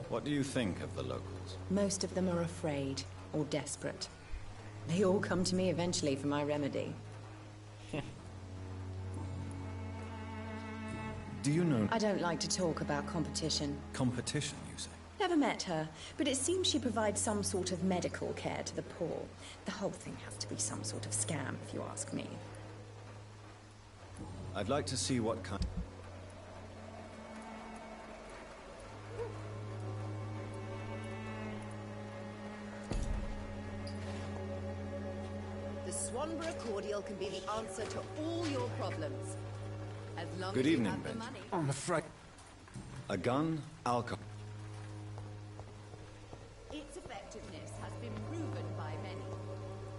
What do you think of the locals? Most of them are afraid or desperate. They all come to me eventually for my remedy. Do you know... I don't like to talk about competition. Competition, you say? Never met her, but it seems she provides some sort of medical care to the poor. The whole thing has to be some sort of scam, if you ask me. I'd like to see what kind... The Swanborough cordial can be the answer to all your problems. As long Good as evening, you have the Benjamin. money. I'm afraid... A gun, alcohol... Its effectiveness has been proven by many.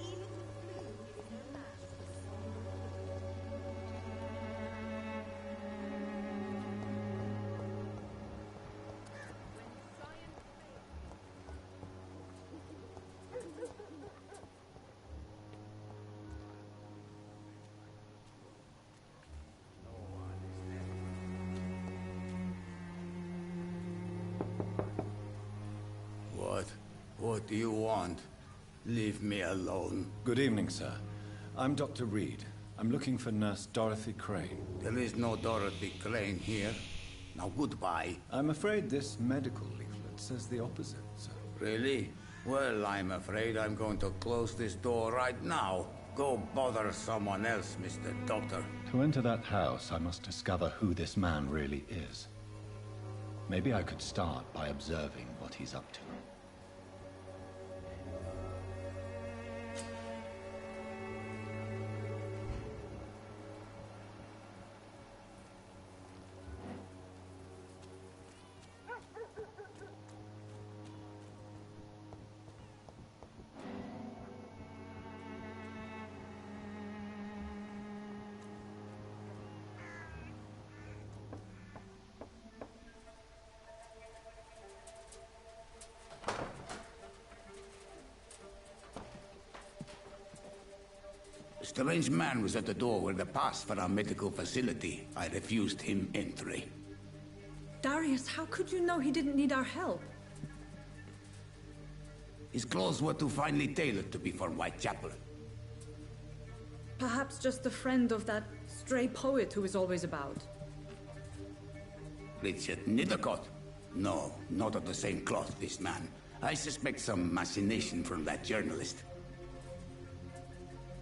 Even the flu is no match for What do you want? Leave me alone. Good evening, sir. I'm Dr. Reed. I'm looking for Nurse Dorothy Crane. There is no Dorothy Crane here. Now goodbye. I'm afraid this medical leaflet says the opposite, sir. Really? Well, I'm afraid I'm going to close this door right now. Go bother someone else, Mr. Doctor. To enter that house, I must discover who this man really is. Maybe I could start by observing what he's up to. strange man was at the door with a pass for our medical facility. I refused him entry. Darius, how could you know he didn't need our help? His clothes were too finely tailored to be for Whitechapel. Perhaps just a friend of that stray poet who is always about. Richard Nethercott? No, not of the same cloth, this man. I suspect some machination from that journalist.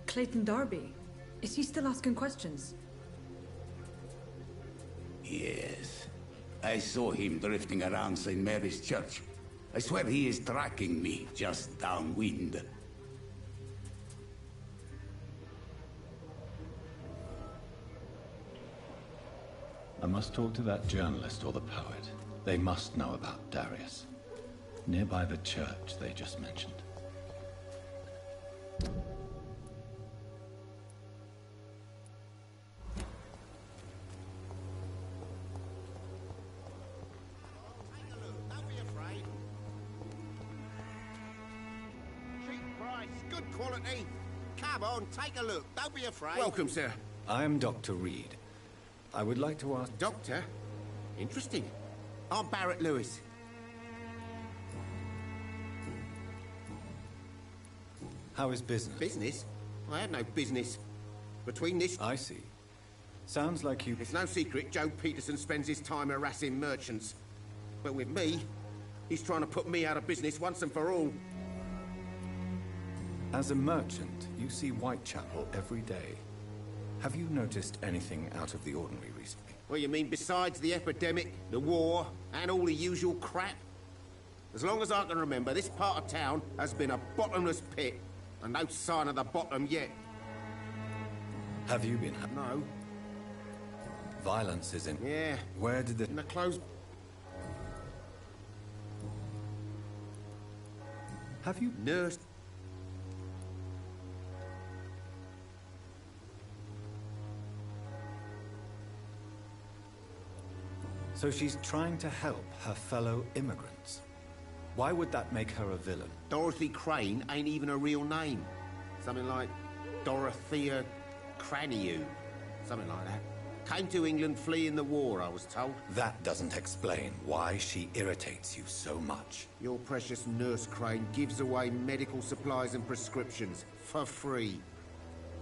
Clayton Darby. Is he still asking questions? Yes. I saw him drifting around St. Mary's Church. I swear he is tracking me just downwind. I must talk to that journalist or the poet. They must know about Darius. Nearby the church they just mentioned. Good quality. Come on, take a look. Don't be afraid. Welcome, sir. I am Dr. Reed. I would like to ask... Doctor? Interesting. I'm Barrett Lewis. How is business? Business? I have no business. Between this... I see. Sounds like you... It's no secret Joe Peterson spends his time harassing merchants. But with me, he's trying to put me out of business once and for all. As a merchant, you see Whitechapel every day. Have you noticed anything out of the ordinary recently? Well, you mean besides the epidemic, the war, and all the usual crap? As long as I can remember, this part of town has been a bottomless pit, and no sign of the bottom yet. Have you been? No. Violence is in... Yeah. Where did the... In the closed... Have you... Nursed... So she's trying to help her fellow immigrants. Why would that make her a villain? Dorothy Crane ain't even a real name. Something like Dorothea Craniu. Something like that. Came to England fleeing the war, I was told. That doesn't explain why she irritates you so much. Your precious Nurse Crane gives away medical supplies and prescriptions for free.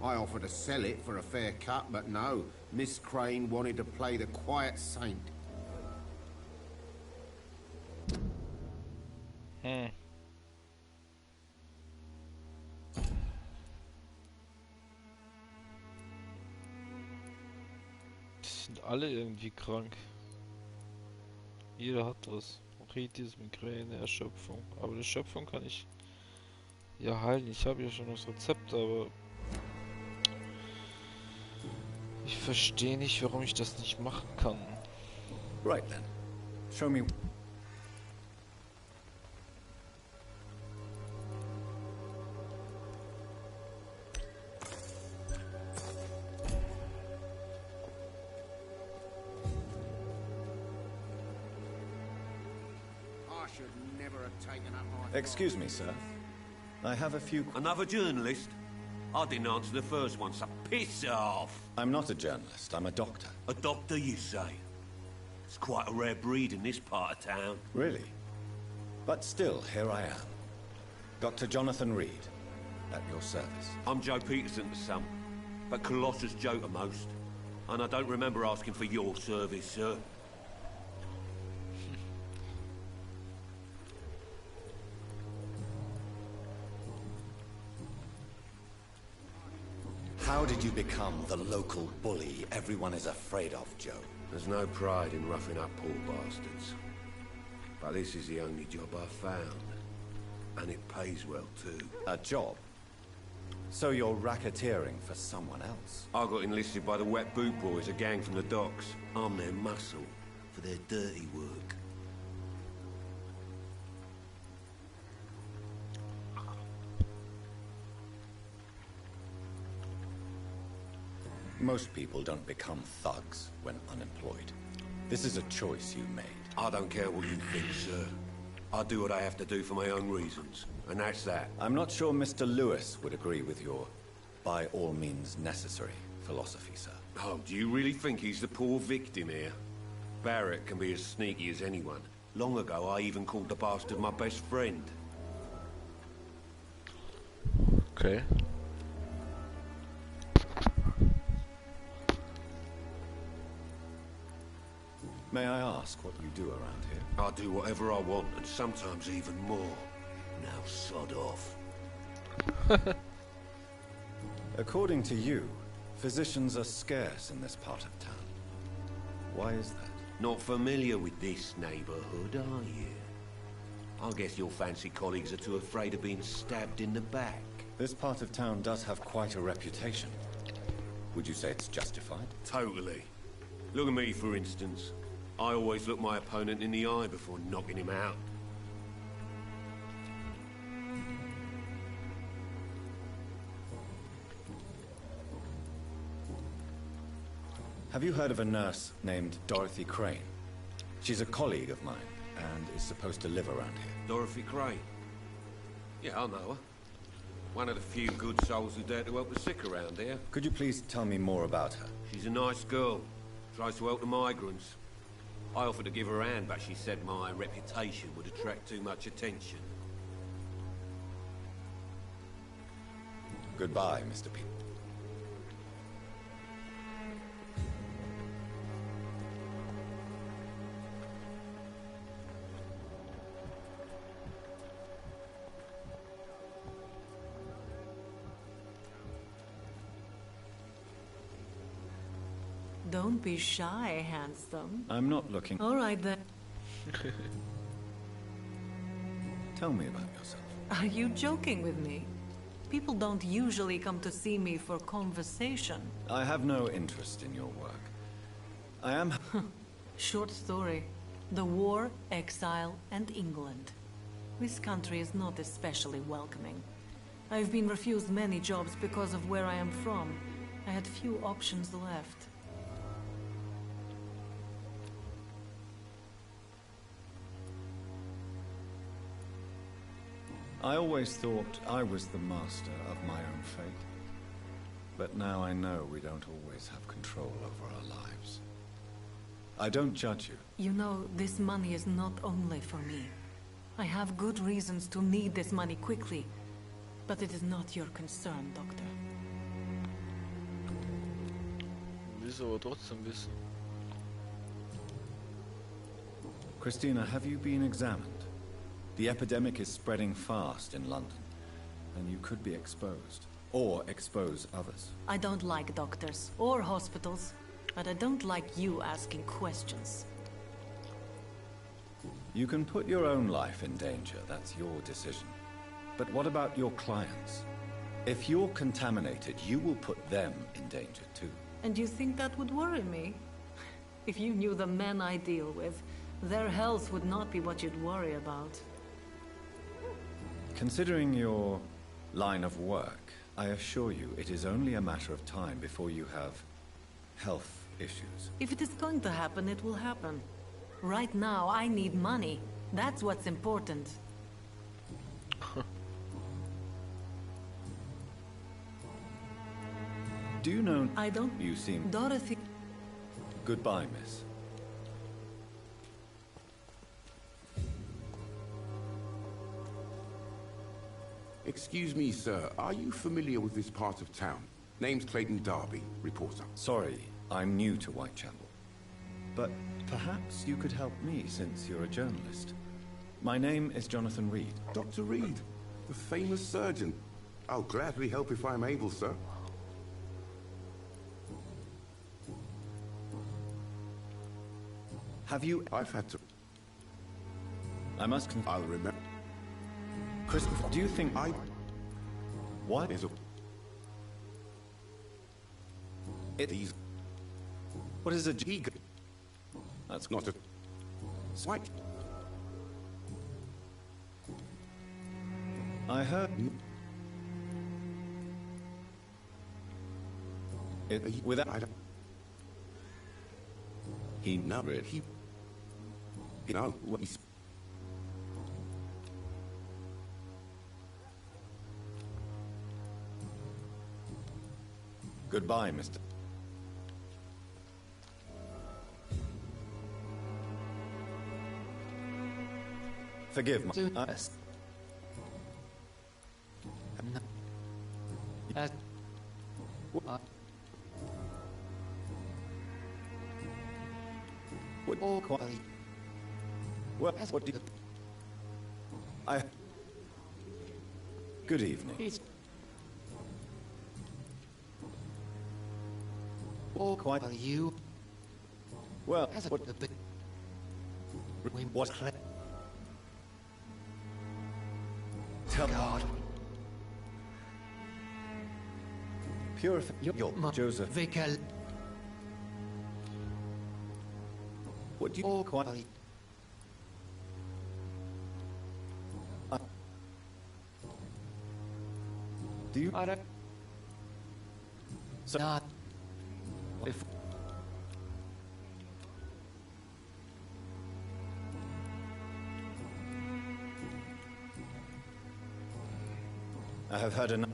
I offered to sell it for a fair cut, but no. Miss Crane wanted to play the quiet saint. Die sind alle irgendwie krank. Jeder hat was. Arthritis, Migräne, Erschöpfung. Aber die Erschöpfung kann ich ja heilen. Ich habe ja schon das Rezept, aber ich verstehe nicht, warum ich das nicht machen kann. Right then. Show me... Excuse me, sir. I have a few... Another journalist? I didn't answer the first one, so piss off! I'm not a journalist, I'm a doctor. A doctor, you say? It's quite a rare breed in this part of town. Really? But still, here I am. Dr. Jonathan Reed, at your service. I'm Joe Peterson to some, but Colossus Joe to most. And I don't remember asking for your service, sir. How did you become the local bully everyone is afraid of, Joe? There's no pride in roughing up poor bastards. But this is the only job I've found. And it pays well, too. A job? So you're racketeering for someone else? I got enlisted by the Wet Boot Boys, a gang from the docks. I'm their muscle for their dirty work. Most people don't become thugs when unemployed. This is a choice you made. I don't care what you think, sir. I do what I have to do for my own reasons, and that's that. I'm not sure Mr. Lewis would agree with your by all means necessary philosophy, sir. Oh, do you really think he's the poor victim here? Barrett can be as sneaky as anyone. Long ago, I even called the bastard my best friend. Okay. May I ask what you do around here? I do whatever I want, and sometimes even more. Now sod off. According to you, physicians are scarce in this part of town. Why is that? Not familiar with this neighborhood, are you? I guess your fancy colleagues are too afraid of being stabbed in the back. This part of town does have quite a reputation. Would you say it's justified? Totally. Look at me, for instance. I always look my opponent in the eye before knocking him out. Have you heard of a nurse named Dorothy Crane? She's a colleague of mine, and is supposed to live around here. Dorothy Crane? Yeah, I know her. One of the few good souls who dare to help the sick around here. Could you please tell me more about her? She's a nice girl. Tries to help the migrants. I offered to give her a hand, but she said my reputation would attract too much attention. Goodbye, Mr. Pete. Don't be shy, handsome. I'm not looking... All right, then. Tell me about yourself. Are you joking with me? People don't usually come to see me for conversation. I have no interest in your work. I am... Short story. The war, exile, and England. This country is not especially welcoming. I've been refused many jobs because of where I am from. I had few options left. I always thought I was the master of my own fate. But now I know we don't always have control over our lives. I don't judge you. You know, this money is not only for me. I have good reasons to need this money quickly. But it is not your concern, Doctor. Willst aber trotzdem wissen. Christina, have you been examined? The epidemic is spreading fast in London, and you could be exposed, or expose others. I don't like doctors or hospitals, but I don't like you asking questions. You can put your own life in danger, that's your decision. But what about your clients? If you're contaminated, you will put them in danger too. And you think that would worry me? If you knew the men I deal with, their health would not be what you'd worry about. Considering your line of work, I assure you it is only a matter of time before you have health issues. If it is going to happen, it will happen. Right now, I need money. That's what's important. Do you know... I don't... You seem... Dorothy... Goodbye, miss. Excuse me, sir. Are you familiar with this part of town? Name's Clayton Darby, reporter. Sorry, I'm new to Whitechapel. But perhaps you could help me since you're a journalist. My name is Jonathan Reed. Dr. Reed, the famous surgeon. I'll gladly help if I'm able, sir. Have you... I've had to... I must... I'll remember... Christopher, do you think... What? There's a... These... What is a... Eager. That's not a... Swipe. I heard... Without... I don't... He... No, he... You know, what he's... Goodbye, Mr. Forgive my... What do you... Good evening. Quite you. Well, what? Tell God. Purify your Joseph. Vical. What do you quite? Do you? I don't. So not. If I have heard enough.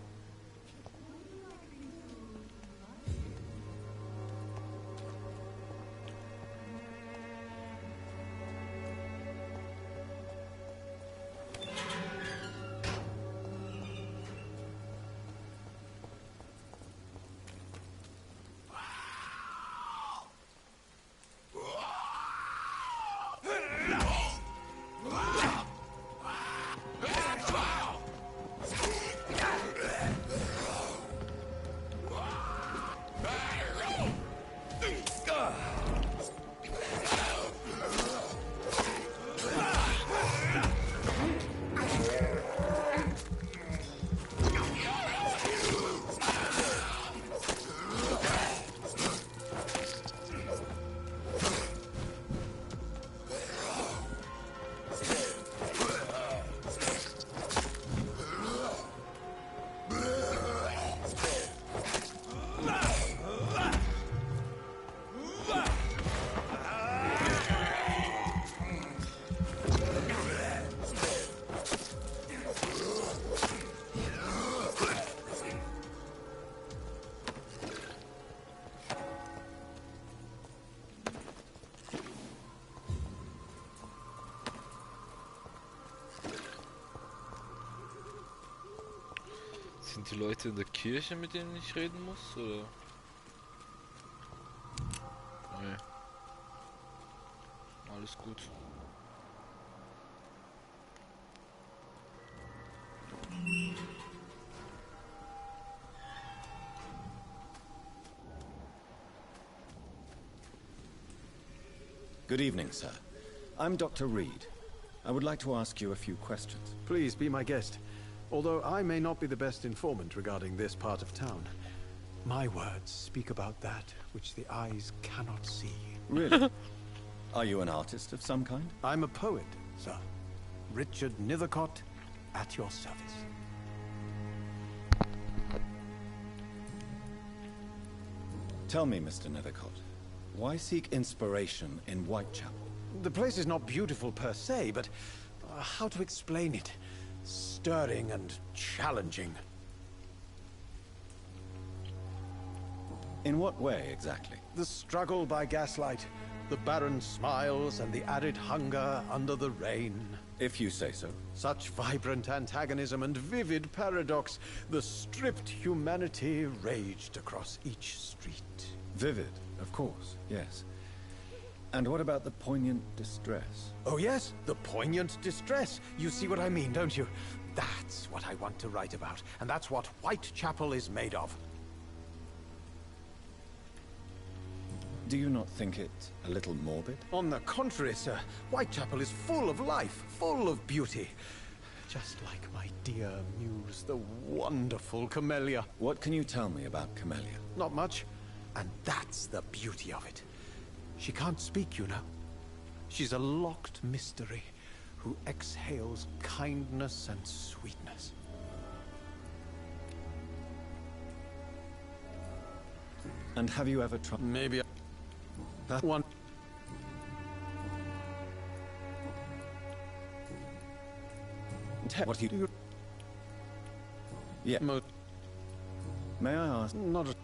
Sind die Leute in der Kirche, mit denen ich reden muss, oder? Nee. Alles gut. Good evening, sir. I'm Dr. Reed. I would like to ask you a few questions. Please be my guest. Although I may not be the best informant regarding this part of town, my words speak about that which the eyes cannot see. Really? Are you an artist of some kind? I'm a poet, sir. Richard Nethercott, at your service. Tell me, Mr. Nethercott, why seek inspiration in Whitechapel? The place is not beautiful per se, but how to explain it? Stirring and challenging. In what way, exactly? The struggle by gaslight, the barren smiles and the arid hunger under the rain. If you say so. Such vibrant antagonism and vivid paradox, the stripped humanity raged across each street. Vivid, of course, yes. And what about the poignant distress? Oh yes, the poignant distress. You see what I mean, don't you? That's what I want to write about, and that's what Whitechapel is made of. Do you not think it a little morbid? On the contrary, sir. Whitechapel is full of life, full of beauty. Just like my dear muse, the wonderful Camellia. What can you tell me about Camellia? Not much. And that's the beauty of it. She can't speak, you know. She's a locked mystery who exhales kindness and sweetness. And have you ever tried? Maybe that one. What do you do? Yeah. May I ask? Not a...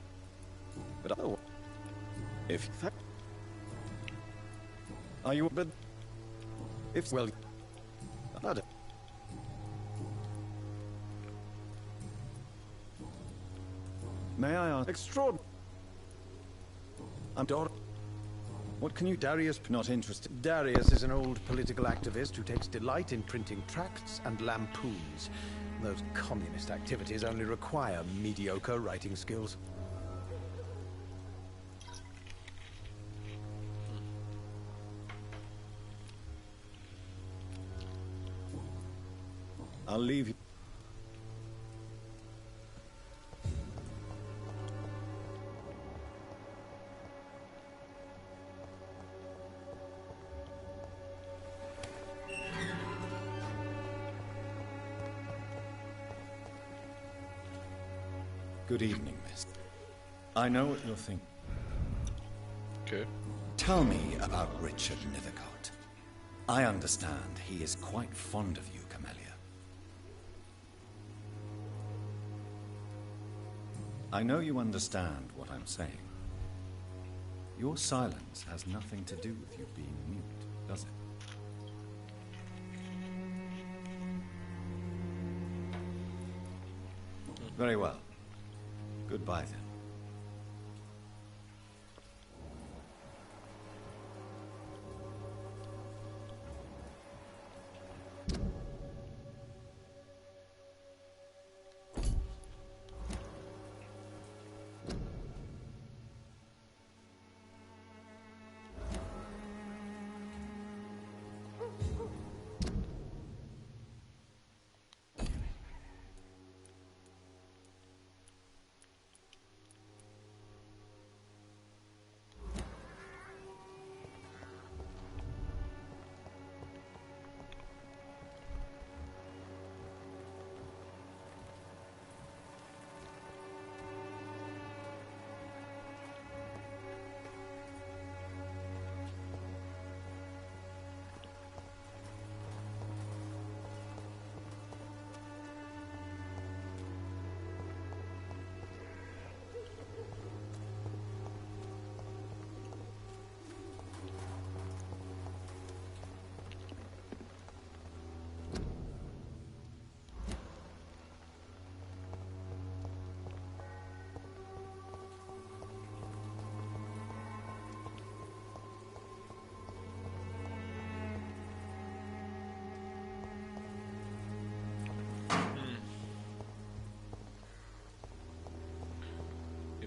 But otherwise, if are you? But if well, I don't. May I ask? Extraordinary. I'm Dor. What can you... Darius, not interested. Darius is an old political activist who takes delight in printing tracts and lampoons. Those communist activities only require mediocre writing skills. I'll leave you. Good evening, miss. I know what you're thinking. Okay. Tell me about Richard Nethercott. I understand he is quite fond of you, Camellia. I know you understand what I'm saying. Your silence has nothing to do with you being mute, does it? Very well. Goodbye, then.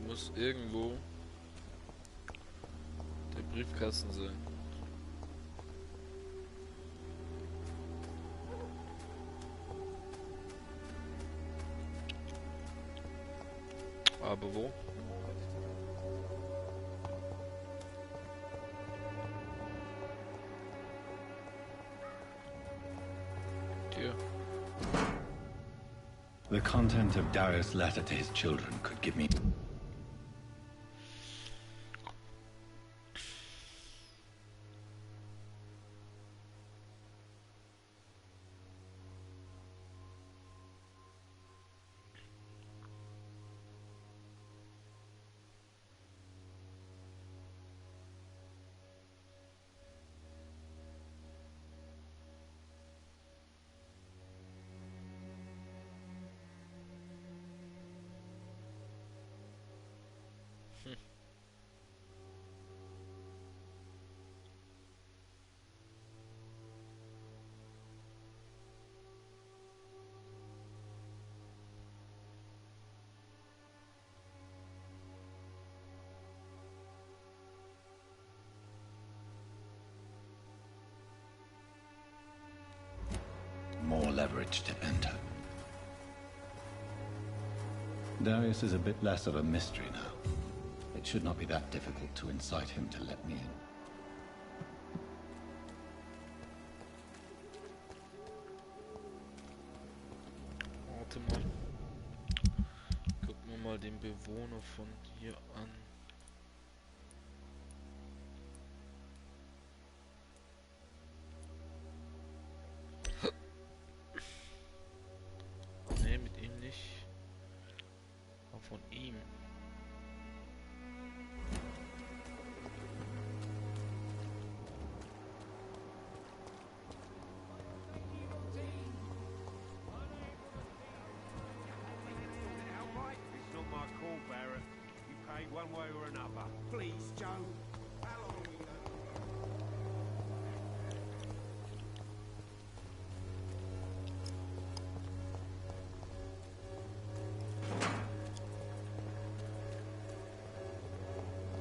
Muss irgendwo der Briefkasten sein. Aber wo? Hier. The content of Darius' letter to his children could give me... More leverage to enter. Darius is a bit less of a mystery now. It should not be that difficult to incite him to let me in. Warte mal. Gucken wir mal den Bewohner von hier an. Nee, mit ihm nicht. Aber von ihm. one way or another. Please, Joe. How long are we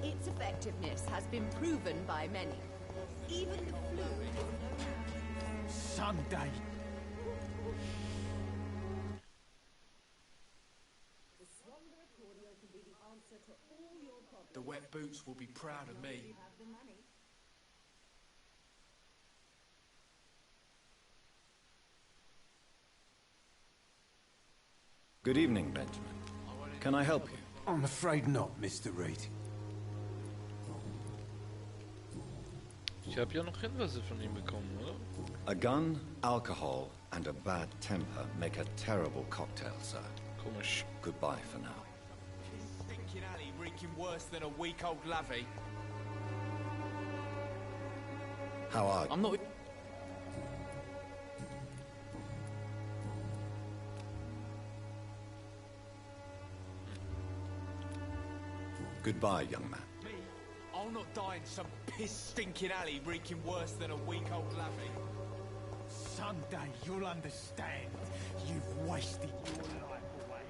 Its effectiveness has been proven by many. Even the flu is no match. Sunday. The wet boots will be proud of me. Good evening, Benjamin. Can I help you? I'm afraid not, Mr. Reed. Ich habe ja noch Hinweise von ihm bekommen, oder? A gun, alcohol, and a bad temper make a terrible cocktail, sir. Komisch. Goodbye for now. Stinking alley reeking worse than a week-old lavvy. How are you? I'm not... Goodbye, young man. Me? I'll not die in some piss-stinking alley reeking worse than a week-old lavvy. Sunday, you'll understand. You've wasted your life away.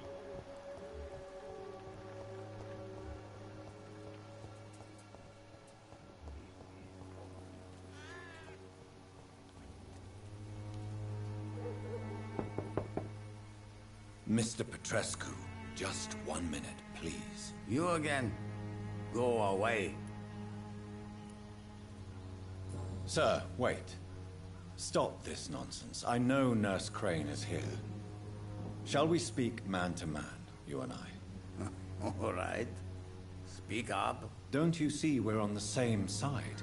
Mr. Petrescu, just 1 minute, please. You again? Go away. Sir, wait. Stop this nonsense. I know Nurse Crane is here. Shall we speak man to man, you and I? All right. Speak up. Don't you see we're on the same side?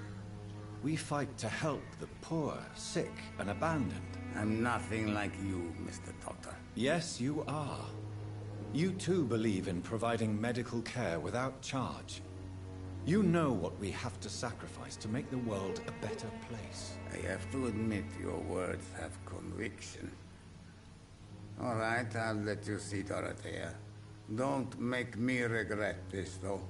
We fight to help the poor, sick, and abandoned. I'm nothing like you, Mr. Doctor. Yes, you are. You too believe in providing medical care without charge. You know what we have to sacrifice to make the world a better place. I have to admit your words have conviction. All right, I'll let you see Dorothea. Don't make me regret this, though.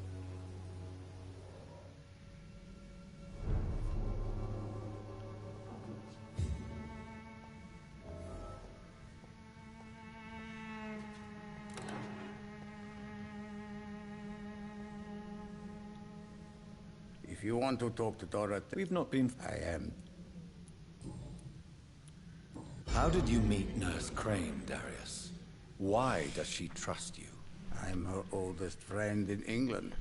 If you want to talk to Dorothea... We've not been... I am. How did you meet Nurse Crane, Darius? Why does she trust you? I'm her oldest friend in England.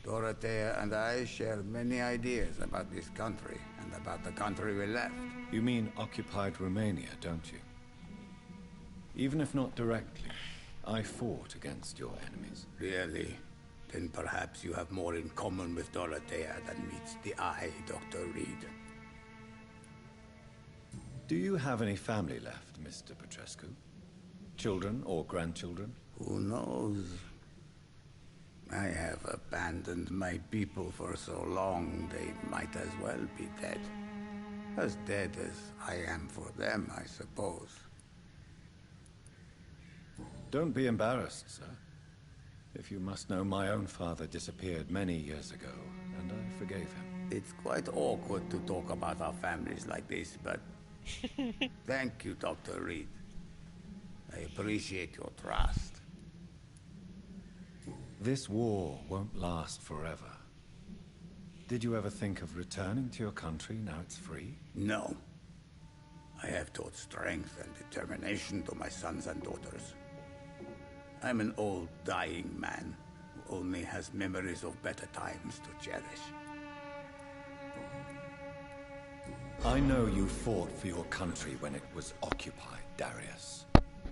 Dorothea and I share many ideas about this country and about the country we left. You mean occupied Romania, don't you? Even if not directly, I fought against your enemies. Really? Then perhaps you have more in common with Dorothea than meets the eye, Dr. Reed. Do you have any family left, Mr. Petrescu? Children or grandchildren? Who knows? I have abandoned my people for so long, they might as well be dead. As dead as I am for them, I suppose. Don't be embarrassed, sir. If you must know, my own father disappeared many years ago, and I forgave him. It's quite awkward to talk about our families like this, but... Thank you, Dr. Reed. I appreciate your trust. This war won't last forever. Did you ever think of returning to your country now it's free? No. I have taught strength and determination to my sons and daughters. I'm an old, dying man who only has memories of better times to cherish. I know you fought for your country when it was occupied, Darius.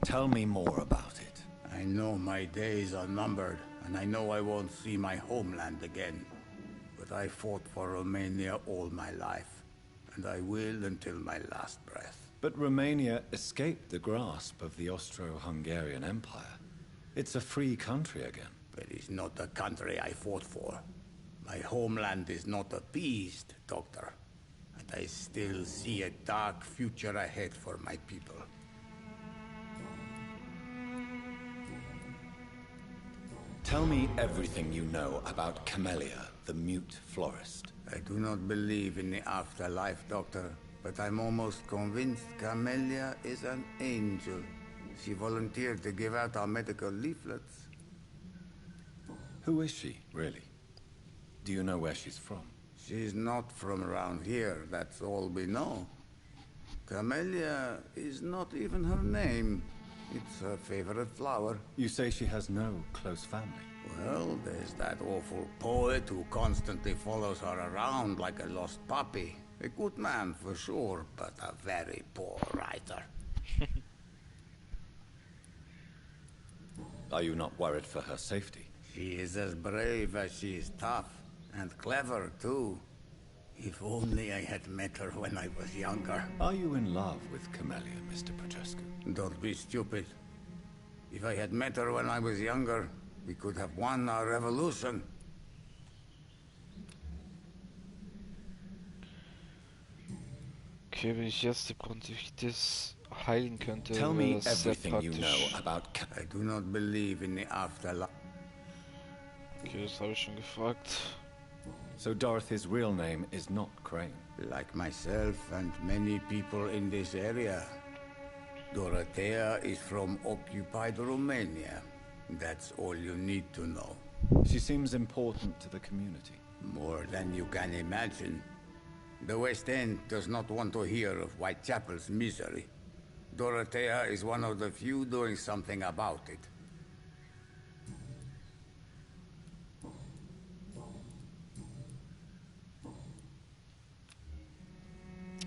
Tell me more about it. I know my days are numbered, and I know I won't see my homeland again. But I fought for Romania all my life, and I will until my last breath. But Romania escaped the grasp of the Austro-Hungarian Empire. It's a free country again. But it's not the country I fought for. My homeland is not appeased, Doctor. And I still see a dark future ahead for my people. Tell me everything you know about Camellia, the mute florist. I do not believe in the afterlife, Doctor, but I'm almost convinced Camellia is an angel. She volunteered to give out our medical leaflets. Who is she, really? Do you know where she's from? She's not from around here, that's all we know. Camellia is not even her name. It's her favorite flower. You say she has no close family? Well, there's that awful poet who constantly follows her around like a lost puppy. A good man for sure, but a very poor writer. Are you not worried for her safety? She is as brave as she is tough, and clever too. If only I had met her when I was younger. Are you in love with Camellia, Mr. Petrescu? Don't be stupid. If I had met her when I was younger, we could have won our revolution. Okay, wenn ich jetzt prinzip das heilen könnte, Tell me wäre das sehr everything you praktisch. know about I do not believe in the afterlife. Okay, das habe ich schon gefragt. So Dorothy's real name is not Crane? Like myself and many people in this area. Dorothea is from occupied Romania. That's all you need to know. She seems important to the community. More than you can imagine. The West End does not want to hear of Whitechapel's misery. Dorothea is one of the few doing something about it.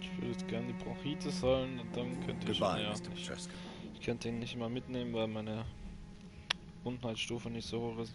Ich würde jetzt gerne die Bronchitis heilen und dann könnte ich Goodbye, ja, Mr. Petrescu. ich könnte ihn nicht mal mitnehmen, weil meine Wundheitsstufe nicht so hoch ist.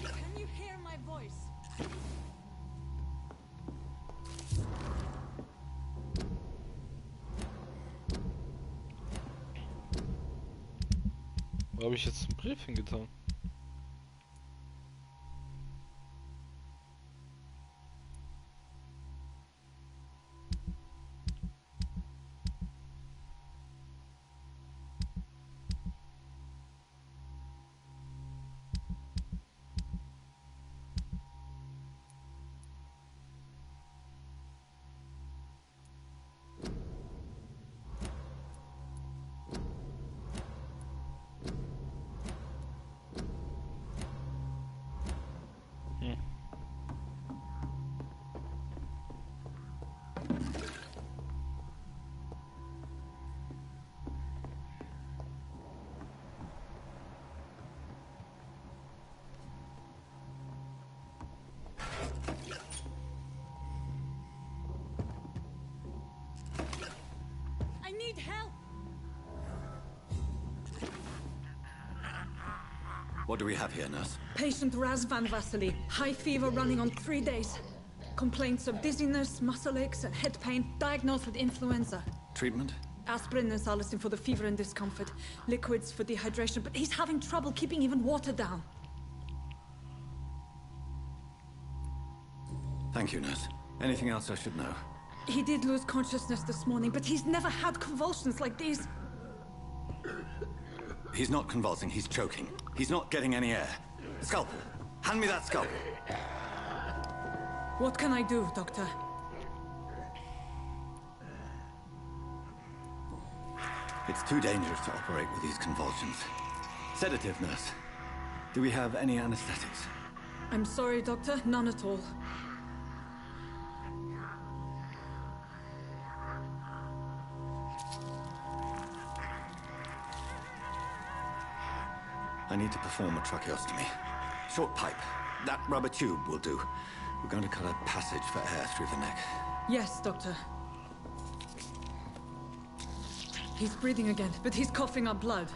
Can you hear my voice? Wo habe ich jetzt einen Brief hingetan? I need help! What do we have here, nurse? Patient Raz Van Vasily. High fever running on 3 days. Complaints of dizziness, muscle aches, and head pain. Diagnosed with influenza. Treatment? Aspirin and salicin for the fever and discomfort. Liquids for dehydration, but he's having trouble keeping even water down. Thank you, nurse. Anything else I should know? He did lose consciousness this morning, but he's never had convulsions like these. He's not convulsing, he's choking. He's not getting any air. Scalpel! Hand me that scalpel! What can I do, Doctor? It's too dangerous to operate with these convulsions. Sedative, nurse. Do we have any anesthetics? I'm sorry, Doctor. None at all. I need to perform a tracheostomy. Short pipe. That rubber tube will do. We're going to cut a passage for air through the neck. Yes, Doctor. He's breathing again, but he's coughing up blood.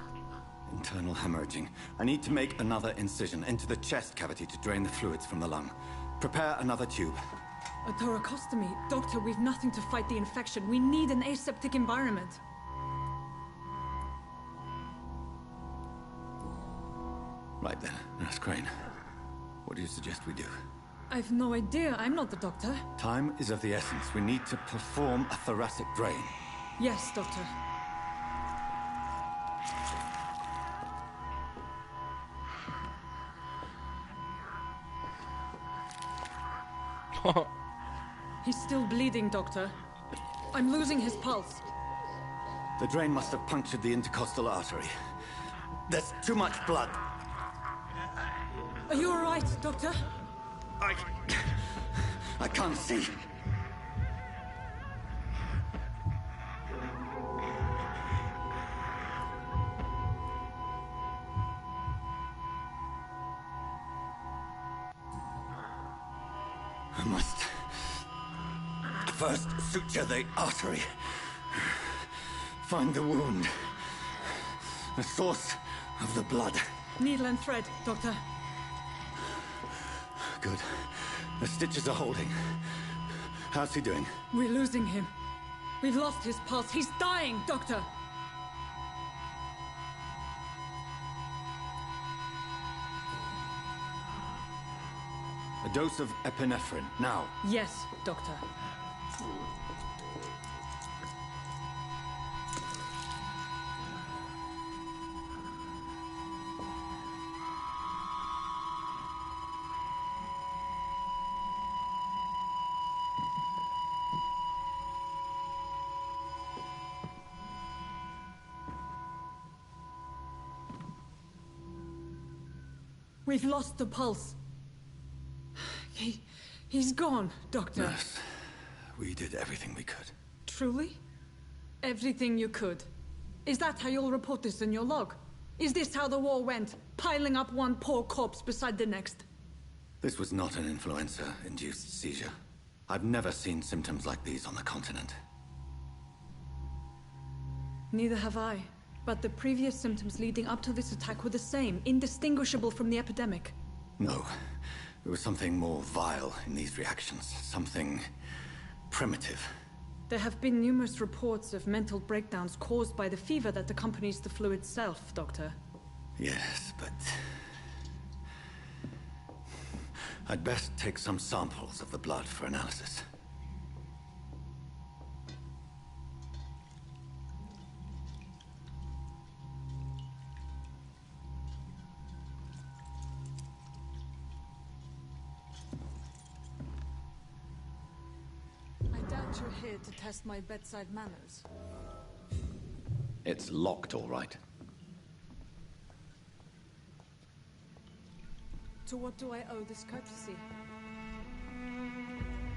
Internal hemorrhaging. I need to make another incision into the chest cavity to drain the fluids from the lung. Prepare another tube. A thoracostomy? Doctor, we've nothing to fight the infection. We need an aseptic environment. Right then, Nurse Crane. What do you suggest we do? I've no idea. I'm not the doctor. Time is of the essence. We need to perform a thoracic drain. Yes, Doctor. He's still bleeding, Doctor. I'm losing his pulse. The drain must have punctured the intercostal artery. There's too much blood. Are you all right, Doctor? I can't see. I must first suture the artery. Find the wound. The source of the blood. Needle and thread, Doctor. Good. The stitches are holding. How's he doing? We're losing him. We've lost his pulse. He's dying, Doctor! A dose of epinephrine, now. Yes, Doctor. We've lost the pulse. He's gone, Doctor. Nurse, we did everything we could. Truly? Everything you could? Is that how you'll report this in your log? Is this how the war went? Piling up one poor corpse beside the next? This was not an influenza-induced seizure. I've never seen symptoms like these on the continent. Neither have I. But the previous symptoms leading up to this attack were the same, indistinguishable from the epidemic. No. There was something more vile in these reactions. Something primitive. There have been numerous reports of mental breakdowns caused by the fever that accompanies the flu itself, Doctor. Yes, but... I'd best take some samples of the blood for analysis. You're here to test my bedside manners. It's locked, all right. To what do I owe this courtesy?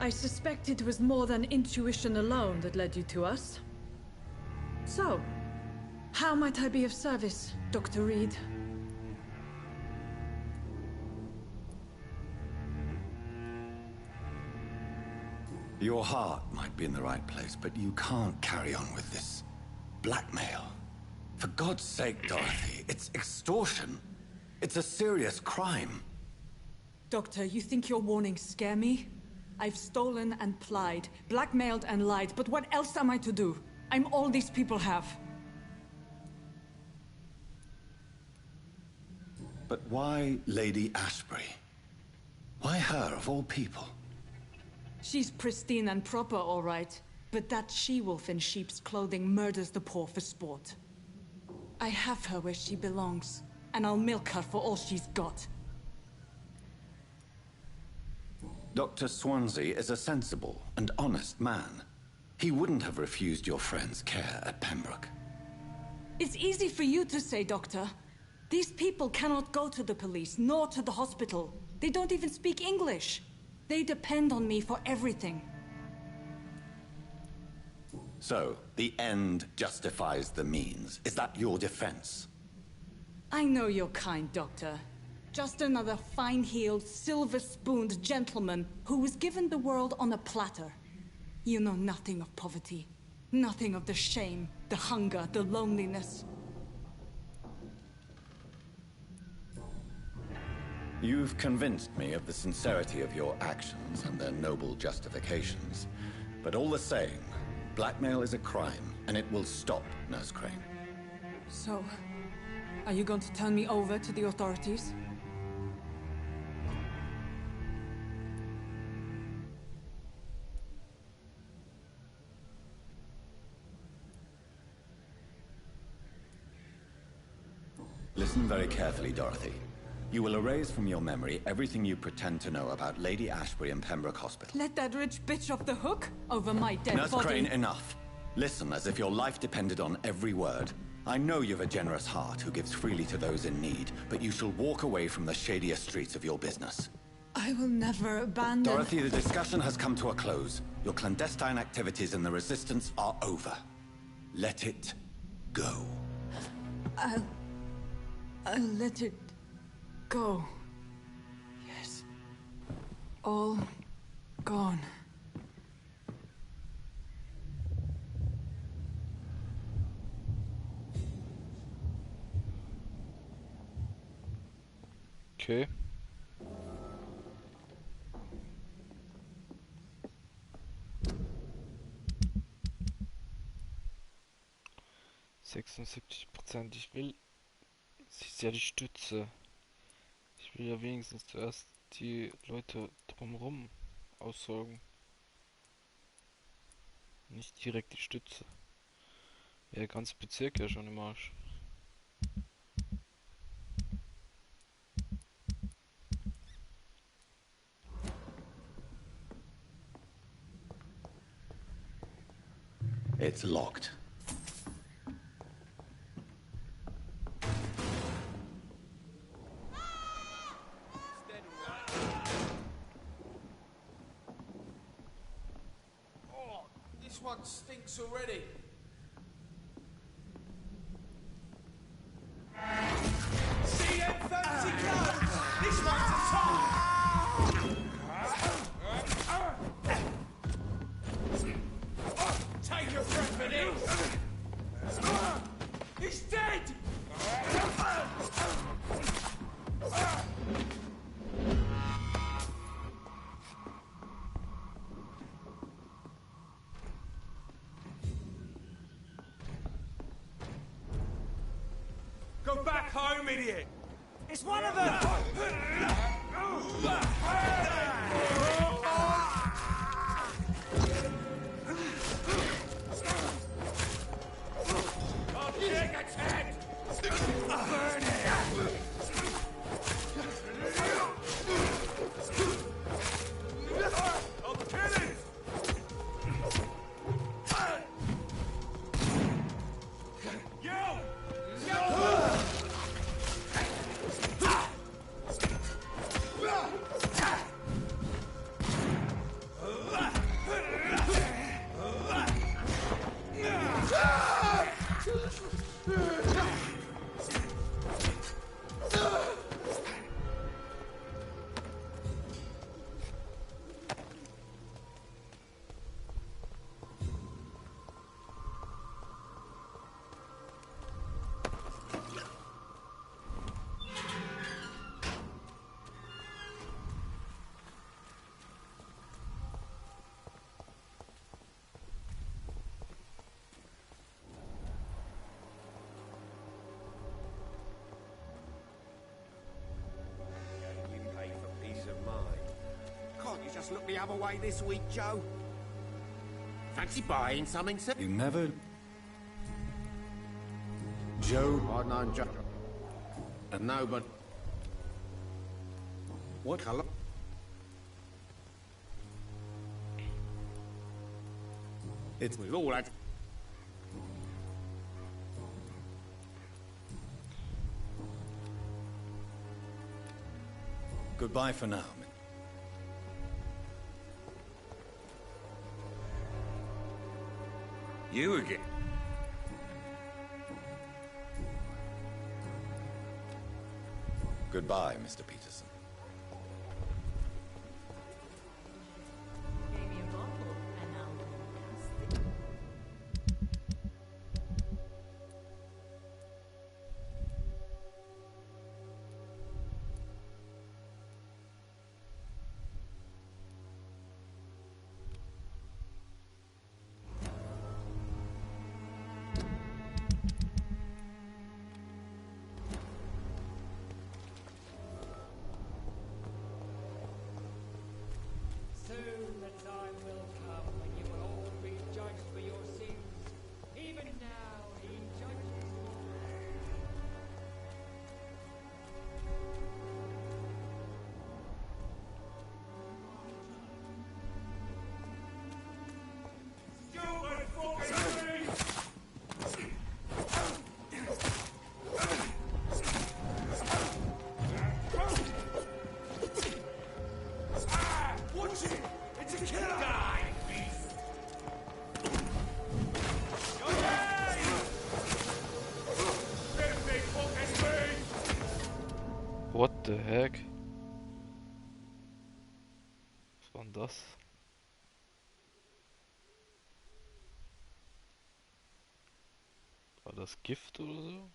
I suspect it was more than intuition alone that led you to us. So, how might I be of service, Dr. Reed? Your heart might be in the right place, but you can't carry on with this blackmail. For God's sake, Dorothy, it's extortion. It's a serious crime. Doctor, you think your warnings scare me? I've stolen and plied, blackmailed and lied, but what else am I to do? I'm all these people have. But why Lady Ashbury? Why her, of all people? She's pristine and proper, all right. But that she-wolf in sheep's clothing murders the poor for sport. I have her where she belongs, and I'll milk her for all she's got. Dr. Swansea is a sensible and honest man. He wouldn't have refused your friend's care at Pembroke. It's easy for you to say, Doctor. These people cannot go to the police, nor to the hospital. They don't even speak English. They depend on me for everything. So, the end justifies the means. Is that your defense? I know you're kind, Doctor. Just another fine-heeled, silver-spooned gentleman who was given the world on a platter. You know nothing of poverty. Nothing of the shame, the hunger, the loneliness. You've convinced me of the sincerity of your actions and their noble justifications. But all the same, blackmail is a crime, and it will stop, Nurse Crane. So, are you going to turn me over to the authorities? Listen very carefully, Dorothy. You will erase from your memory everything you pretend to know about Lady Ashbury and Pembroke Hospital. Let that rich bitch off the hook over my dead Nurse body. Crane, enough. Listen as if your life depended on every word. I know you've a generous heart who gives freely to those in need, but you shall walk away from the shadier streets of your business. I will never abandon... Dorothy, the discussion has come to a close. Your clandestine activities in the Resistance are over. Let it go. I'll let it go. Yes. All gone. Okay. %. Ich will... Sie ist ja die Stütze. Ich will ja wenigstens zuerst die Leute drumherum aussorgen. Nicht direkt die Stütze. Ja, der ganze Bezirk ja schon im Arsch. It's locked. Oh, this one stinks already. See them fancy clothes? This one's a top. Take your breath for this. He's dead. Go back home, idiot! It's one of them! I'll take its head! Burn it! I'll kill it! Just look the other way this week, Joe. Fancy buying something, sir? You never... Joe? I've known Joe. No, but... What colour? It's... We've all had... Goodbye for now. You again? Goodbye, Mr. Peterson. Soon the time will come when you will all be judged for your sins. Even now he judges Stupid fucking Watch it! It's a killer! Die, beast! What the heck? Was war denn das? War das Gift oder so?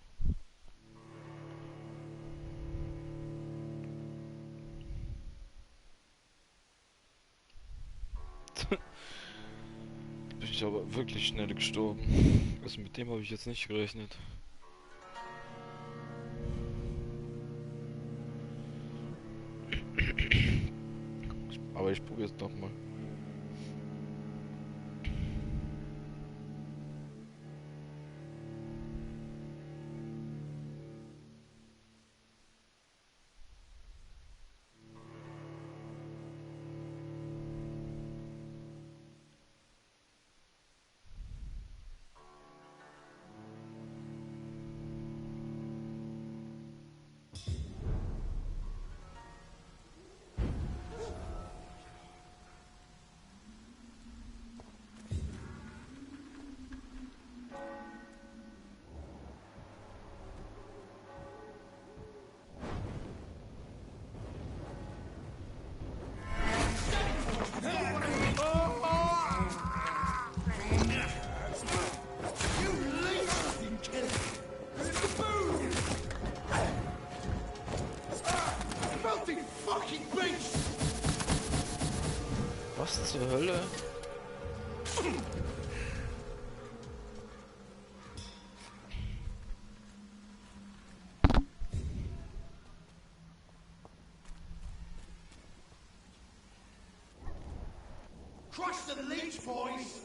Bin ich aber wirklich schnell gestorben. Also mit dem habe ich jetzt nicht gerechnet. Aber ich probiere es doch mal. Was zur Hölle? Crush the leech, boys!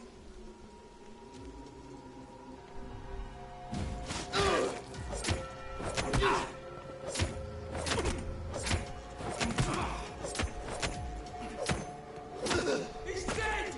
He's dead!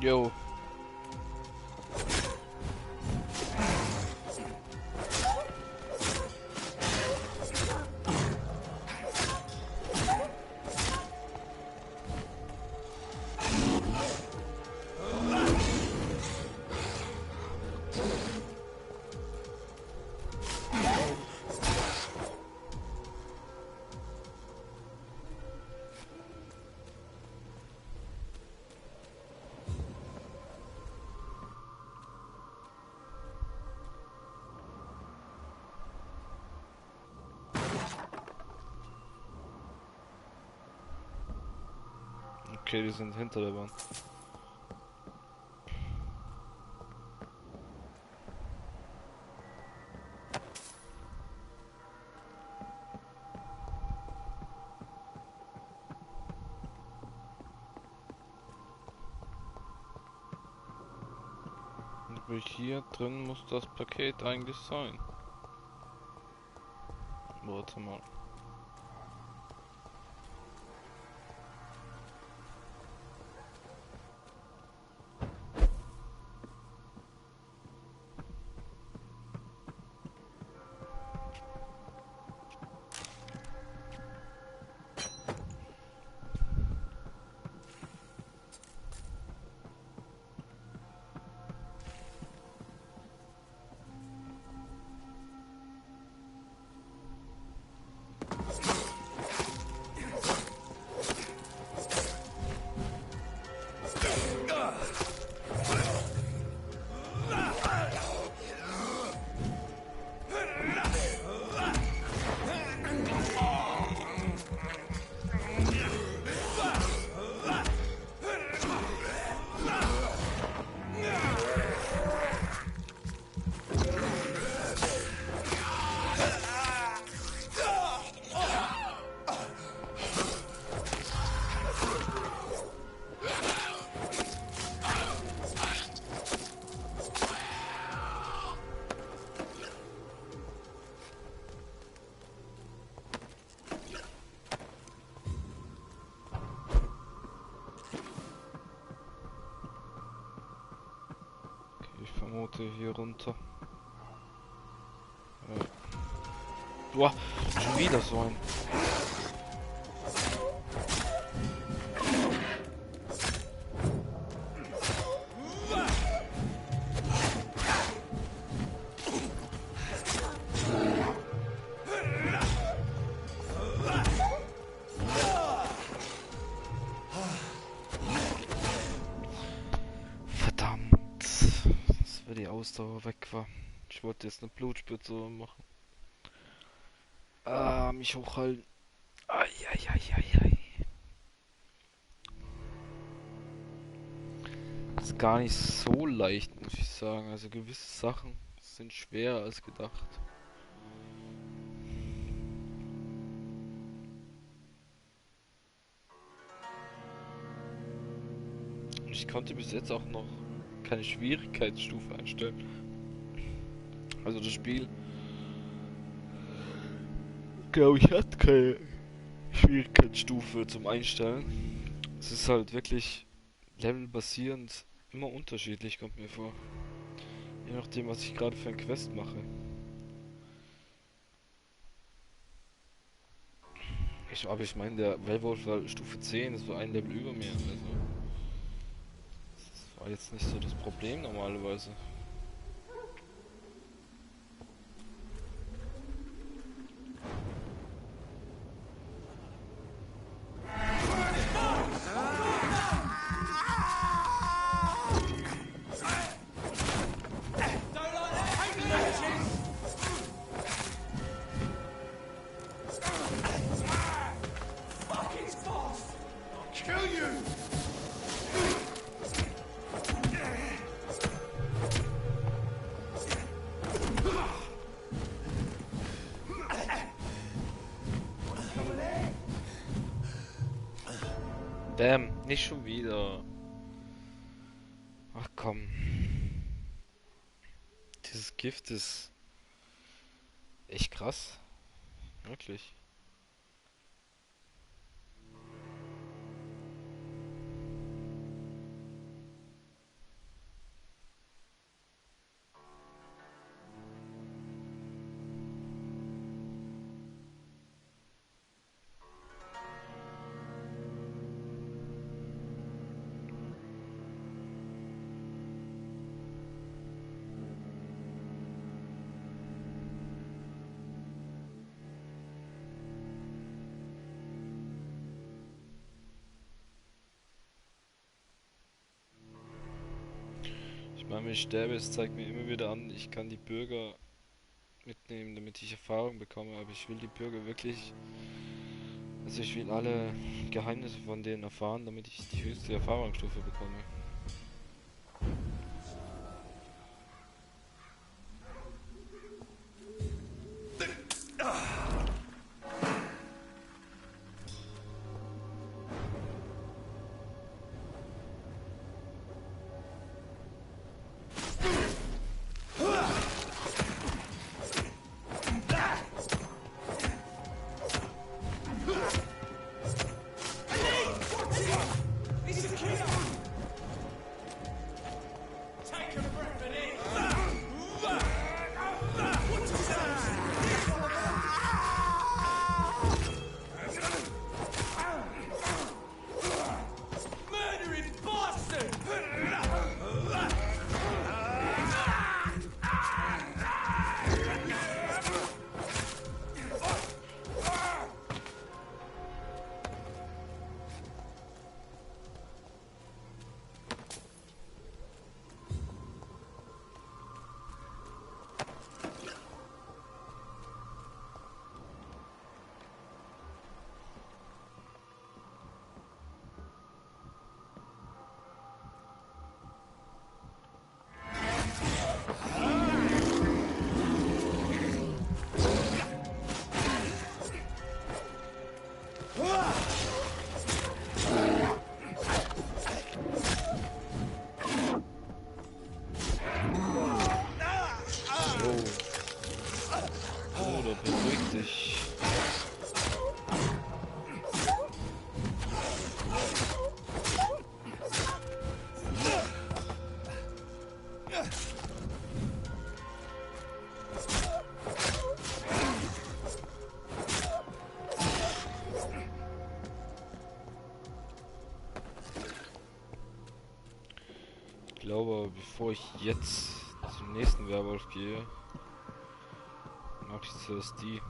Yo. Okay, die sind hinter der Wand. Wie hier drin muss das Paket eigentlich sein. Warte mal. Ich vermute hier runter. Boah, schon wieder so ein. Die Ausdauer weg war. Ich wollte jetzt eine Blutspritze machen. Mich hochhalten. Ai. Ist gar nicht so leicht, muss ich sagen. Also gewisse Sachen sind schwerer als gedacht. Ich konnte bis jetzt auch noch keine Schwierigkeitsstufe einstellen. Also das Spiel, glaube ich, hat keine Schwierigkeitsstufe zum Einstellen. Es ist halt wirklich levelbasierend immer unterschiedlich, kommt mir vor. Je nachdem, was ich gerade für ein Quest mache. Aber ich meine, der Werwolf war Stufe 10, das war ein Level über mir. Also das war jetzt nicht so das Problem normalerweise. Damn, nicht schon wieder. Ach komm. Dieses Gift ist echt krass. Wirklich. Wenn ich sterbe, es zeigt mir immer wieder an, ich kann die Bürger mitnehmen, damit ich Erfahrung bekomme, aber ich will die Bürger wirklich, also ich will alle Geheimnisse von denen erfahren, damit ich die höchste Erfahrungsstufe bekomme. Bruder, beruhig dich. Ich glaube, bevor ich jetzt zum nächsten Werwolf gehe, mache ich zuerst die.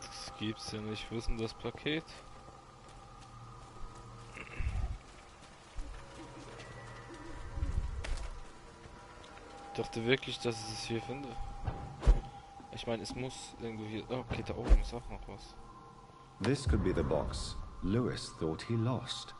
Das gibt's ja nicht. Wo ist denn das Paket? Ich dachte wirklich, dass ich es hier finde. Ich meine, es muss irgendwo hier... Oh, okay, da oben ist auch noch was. This could be the box Lewis thought he lost.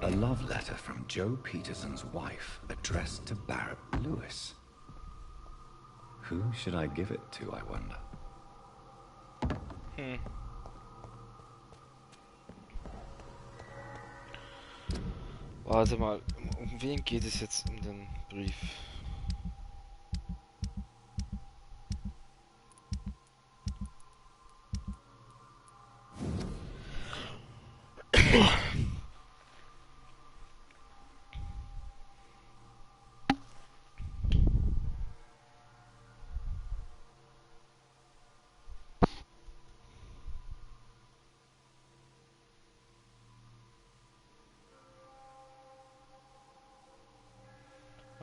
A love letter from Joe Peterson's wife, addressed to Barrett Lewis. Who should I give it to, I wonder? Warte mal, um wen geht es jetzt in den Brief?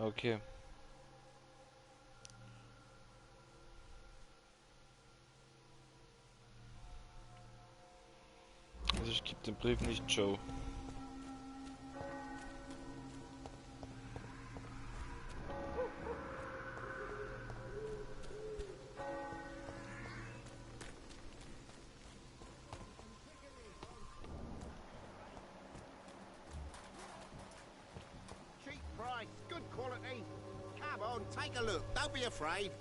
Okay. ich gebe den Brief nicht Joe. Cheap price, good quality. Come on, take a look. Don't be afraid.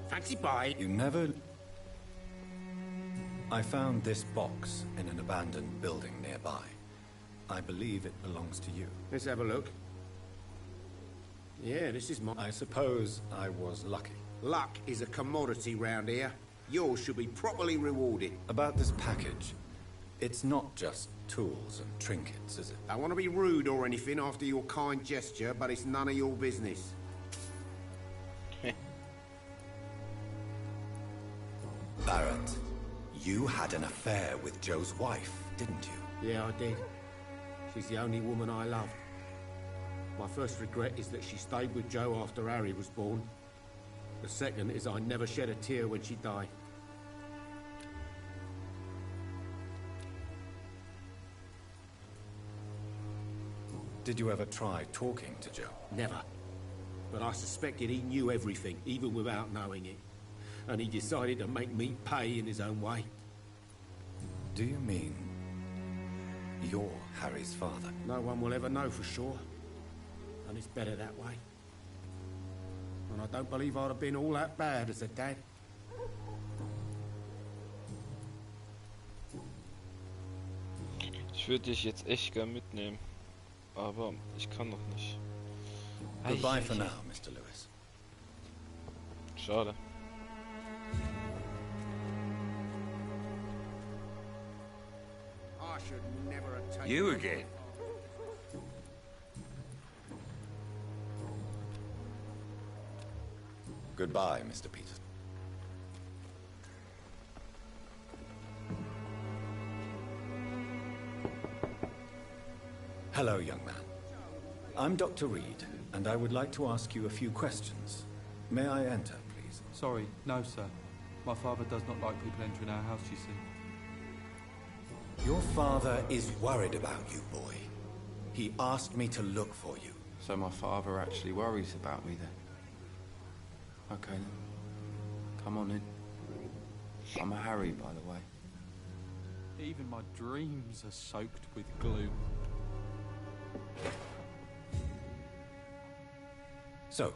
Fancy buy. You never... I found this box in an abandoned building nearby. I believe it belongs to you. Let's have a look. Yeah, this is my... I suppose I was lucky. Luck is a commodity round here. Yours should be properly rewarded. About this package, it's not just tools and trinkets, is it? I want to be rude or anything after your kind gesture, but it's none of your business. Barrett, you had an affair with Joe's wife, didn't you? Yeah, I did. She's the only woman I loved. My first regret is that she stayed with Joe after Harry was born. The second is I never shed a tear when she died. Did you ever try talking to Joe? Never. But I suspected he knew everything, even without knowing it. And he decided to make me pay in his own way. Do you mean you're Harry's father? No one will ever know for sure. And it's better that way. And I don't believe I'd have been all that bad as a dad. Ich würde dich jetzt echt gern mitnehmen, aber ich kann noch nicht. Goodbye for now, Mr. Lewis. Schade. I should never have taken... You again? Goodbye, Mr. Peters. Hello, young man. I'm Dr. Reed, and I would like to ask you a few questions. May I enter, please? Sorry, no, sir. My father does not like people entering our house, you see. Your father is worried about you, boy. He asked me to look for you. So my father actually worries about me then? Okay then. Come on in. I'm a Harry, by the way. Even my dreams are soaked with gloom. So,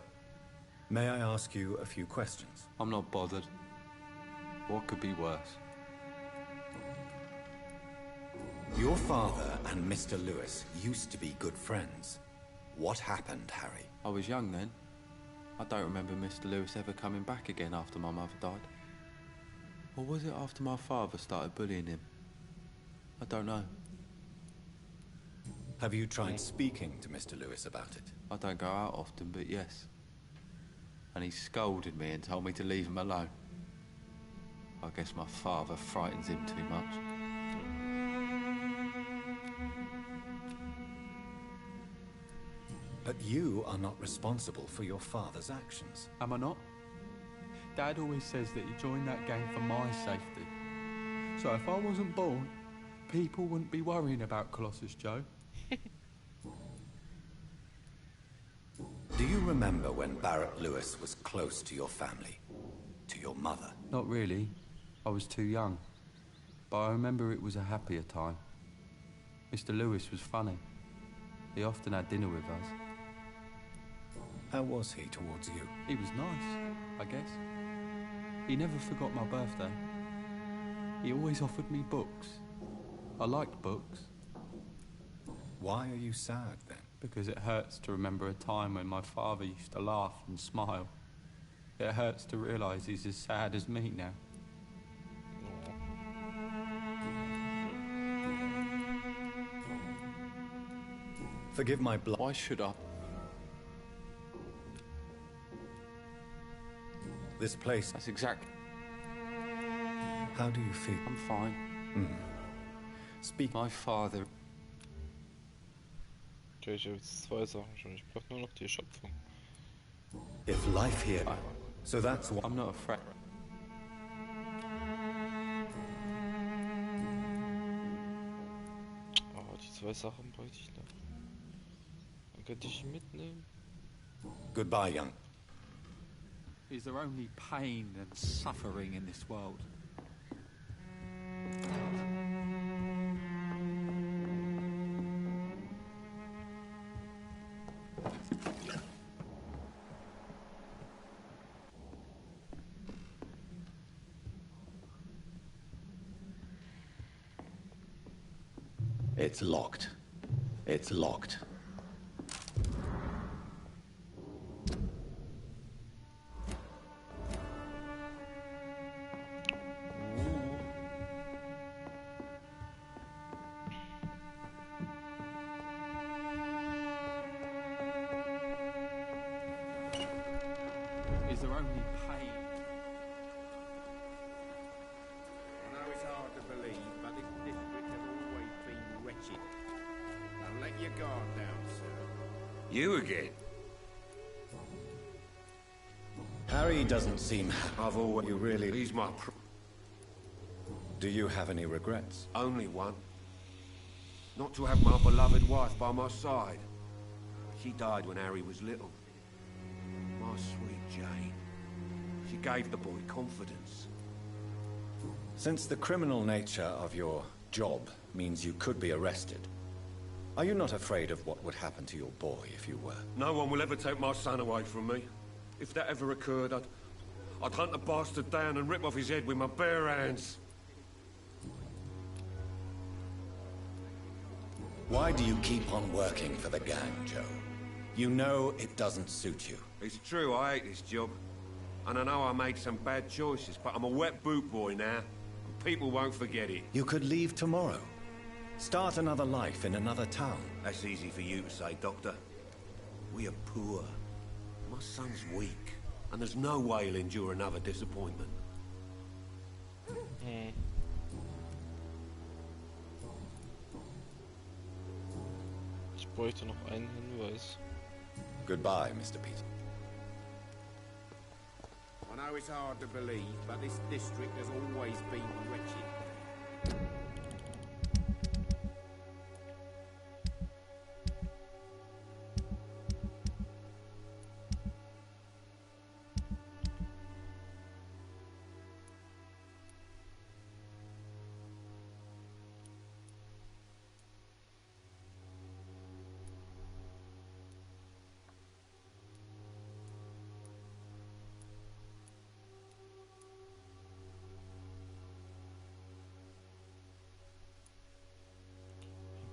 may I ask you a few questions? I'm not bothered. What could be worse? Your father and Mr. Lewis used to be good friends. What happened, Harry? I was young then. I don't remember Mr. Lewis ever coming back again after my mother died. Or was it after my father started bullying him? I don't know. Have you tried speaking to Mr. Lewis about it? I don't go out often, but yes. And he scolded me and told me to leave him alone. I guess my father frightens him too much. But you are not responsible for your father's actions. Am I not? Dad always says that he joined that gang for my safety. So if I wasn't born, people wouldn't be worrying about Colossus Joe. Do you remember when Barrett Lewis was close to your family? To your mother? Not really. I was too young. But I remember it was a happier time. Mr. Lewis was funny. He often had dinner with us. How was he towards you? He was nice, I guess. He never forgot my birthday. He always offered me books. I liked books. Why are you sad then? Because it hurts to remember a time when my father used to laugh and smile. It hurts to realise he's as sad as me now. Forgive my blood. Why should I? This place... That's exactly... How do you feel? I'm fine. Speak. My father... Okay, ich habe jetzt 2 Sachen schon. Ich brauche nur noch die Schöpfung. If life here... So that's what... I'm not afraid. 2 Sachen bräuchte ich noch. Dann könnte ich ihn mitnehmen. Goodbye, young. Is there only pain and suffering in this world? It's locked. It's locked. Is there only pain? I know it's hard to believe, but this district has always been wretched. Now let your guard down, sir. You again? Harry doesn't seem... I've always... You really... He's my... Do you have any regrets? Only one. Not to have my beloved wife by my side. She died when Harry was little. My sweet Jane. She gave the boy confidence. Since the criminal nature of your job means you could be arrested, are you not afraid of what would happen to your boy if you were? No one will ever take my son away from me. If that ever occurred, I'd hunt the bastard down and rip off his head with my bare hands. Why do you keep on working for the gang, Joe? You know it doesn't suit you. It's true, I hate this job. And I know I made some bad choices, but I'm a wet boot boy now. And people won't forget it. You could leave tomorrow. Start another life in another town. That's easy for you to say, Doctor. We are poor. My son's weak. And there's no way he'll endure another disappointment. Ich bräuchte noch einen Hinweis. Goodbye, Mr. Peter. I know it's hard to believe, but this district has always been wretched.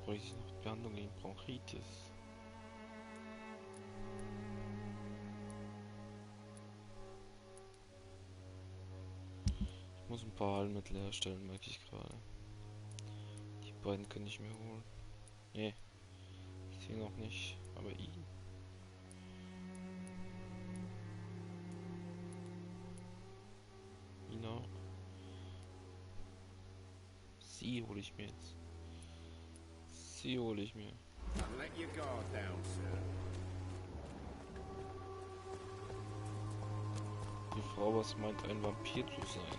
Bräuchte ich noch Behandlung gegen Bronchitis. Ich muss ein paar Heilmittel herstellen, merke ich gerade. Die beiden kann ich mir holen. Nee, sie noch nicht, aber ihn. Ihn auch. Sie hole ich mir jetzt. Sie hole ich mir. Let your guard down, sir. Die Frau, was meint ein Vampir zu sein?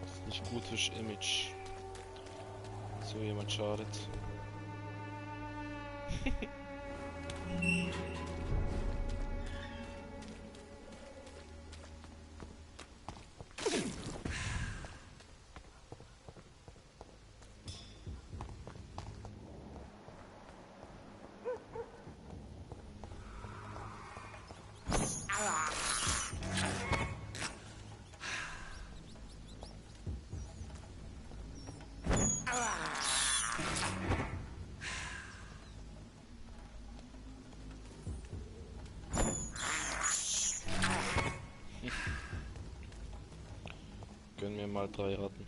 Das ist nicht gut fürs Image. So jemand schadet. Gönn mir mal 3 Ratten.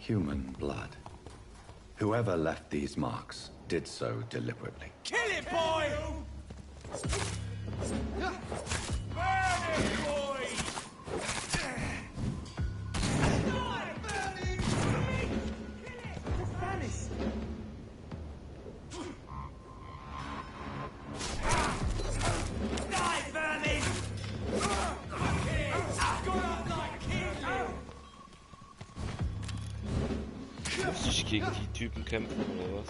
Human blood. Whoever left these marks did so deliberately. Kill it, boy! Burn it, boy! gegen die Typen kämpfen oder was?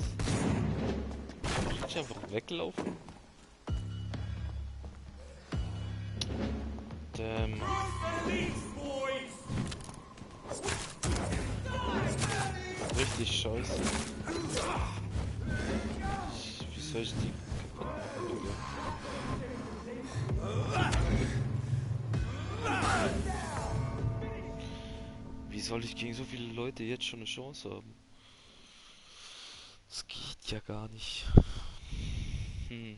Kann ich einfach weglaufen? Damn. Richtig scheiße. Wie soll ich die kaputt machen? Wie soll ich gegen so viele Leute jetzt schon eine Chance haben? Das geht ja gar nicht. Die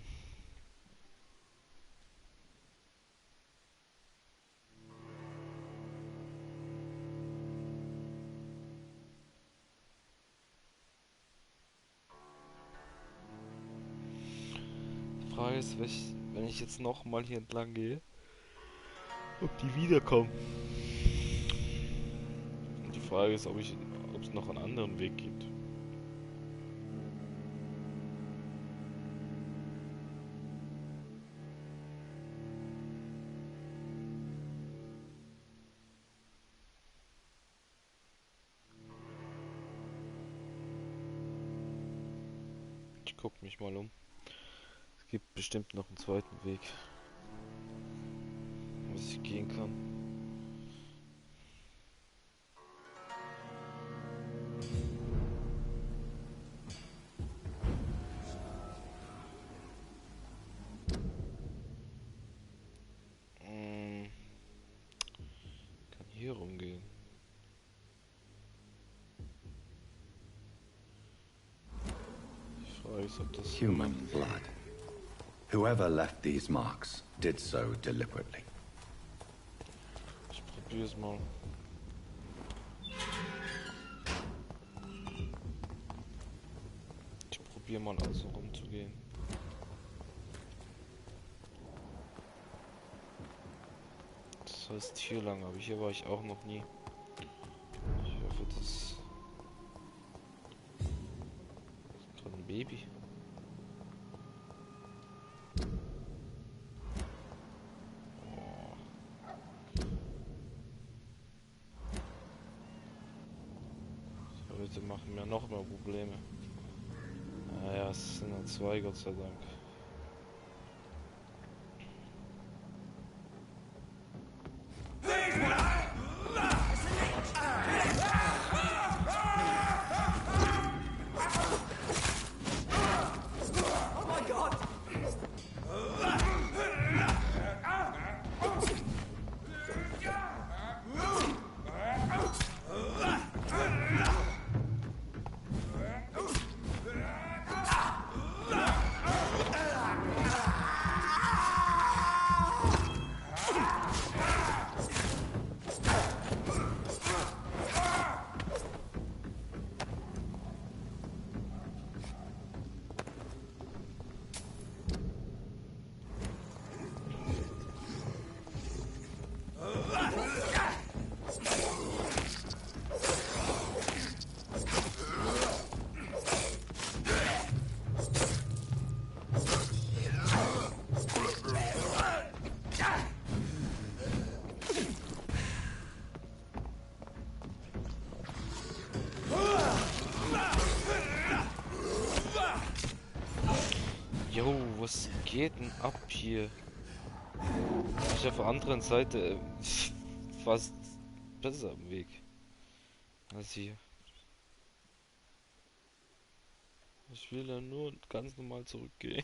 Frage ist, wenn ich jetzt nochmal hier entlang gehe, ob die wiederkommen. Und die Frage ist, ob es noch einen anderen Weg gibt. Ich guck mich mal um. Es gibt bestimmt noch einen zweiten Weg, was ich gehen kann. Kann hier rumgehen. Die Frage ist, ob das Human blood. Whoever left these marks did so deliberately. Ich probier's mal. Ich probier mal außen rumzugehen. Das heißt hier lang, aber hier war ich auch noch nie. Ich hoffe, das ist gerade ein Baby. Leute machen mir noch mehr Probleme. Naja, es sind ja zwei, Gott sei Dank. Jo, was geht denn ab hier? Ich auf der anderen Seite fast besser am Weg als hier. Ich will ja nur ganz normal zurückgehen.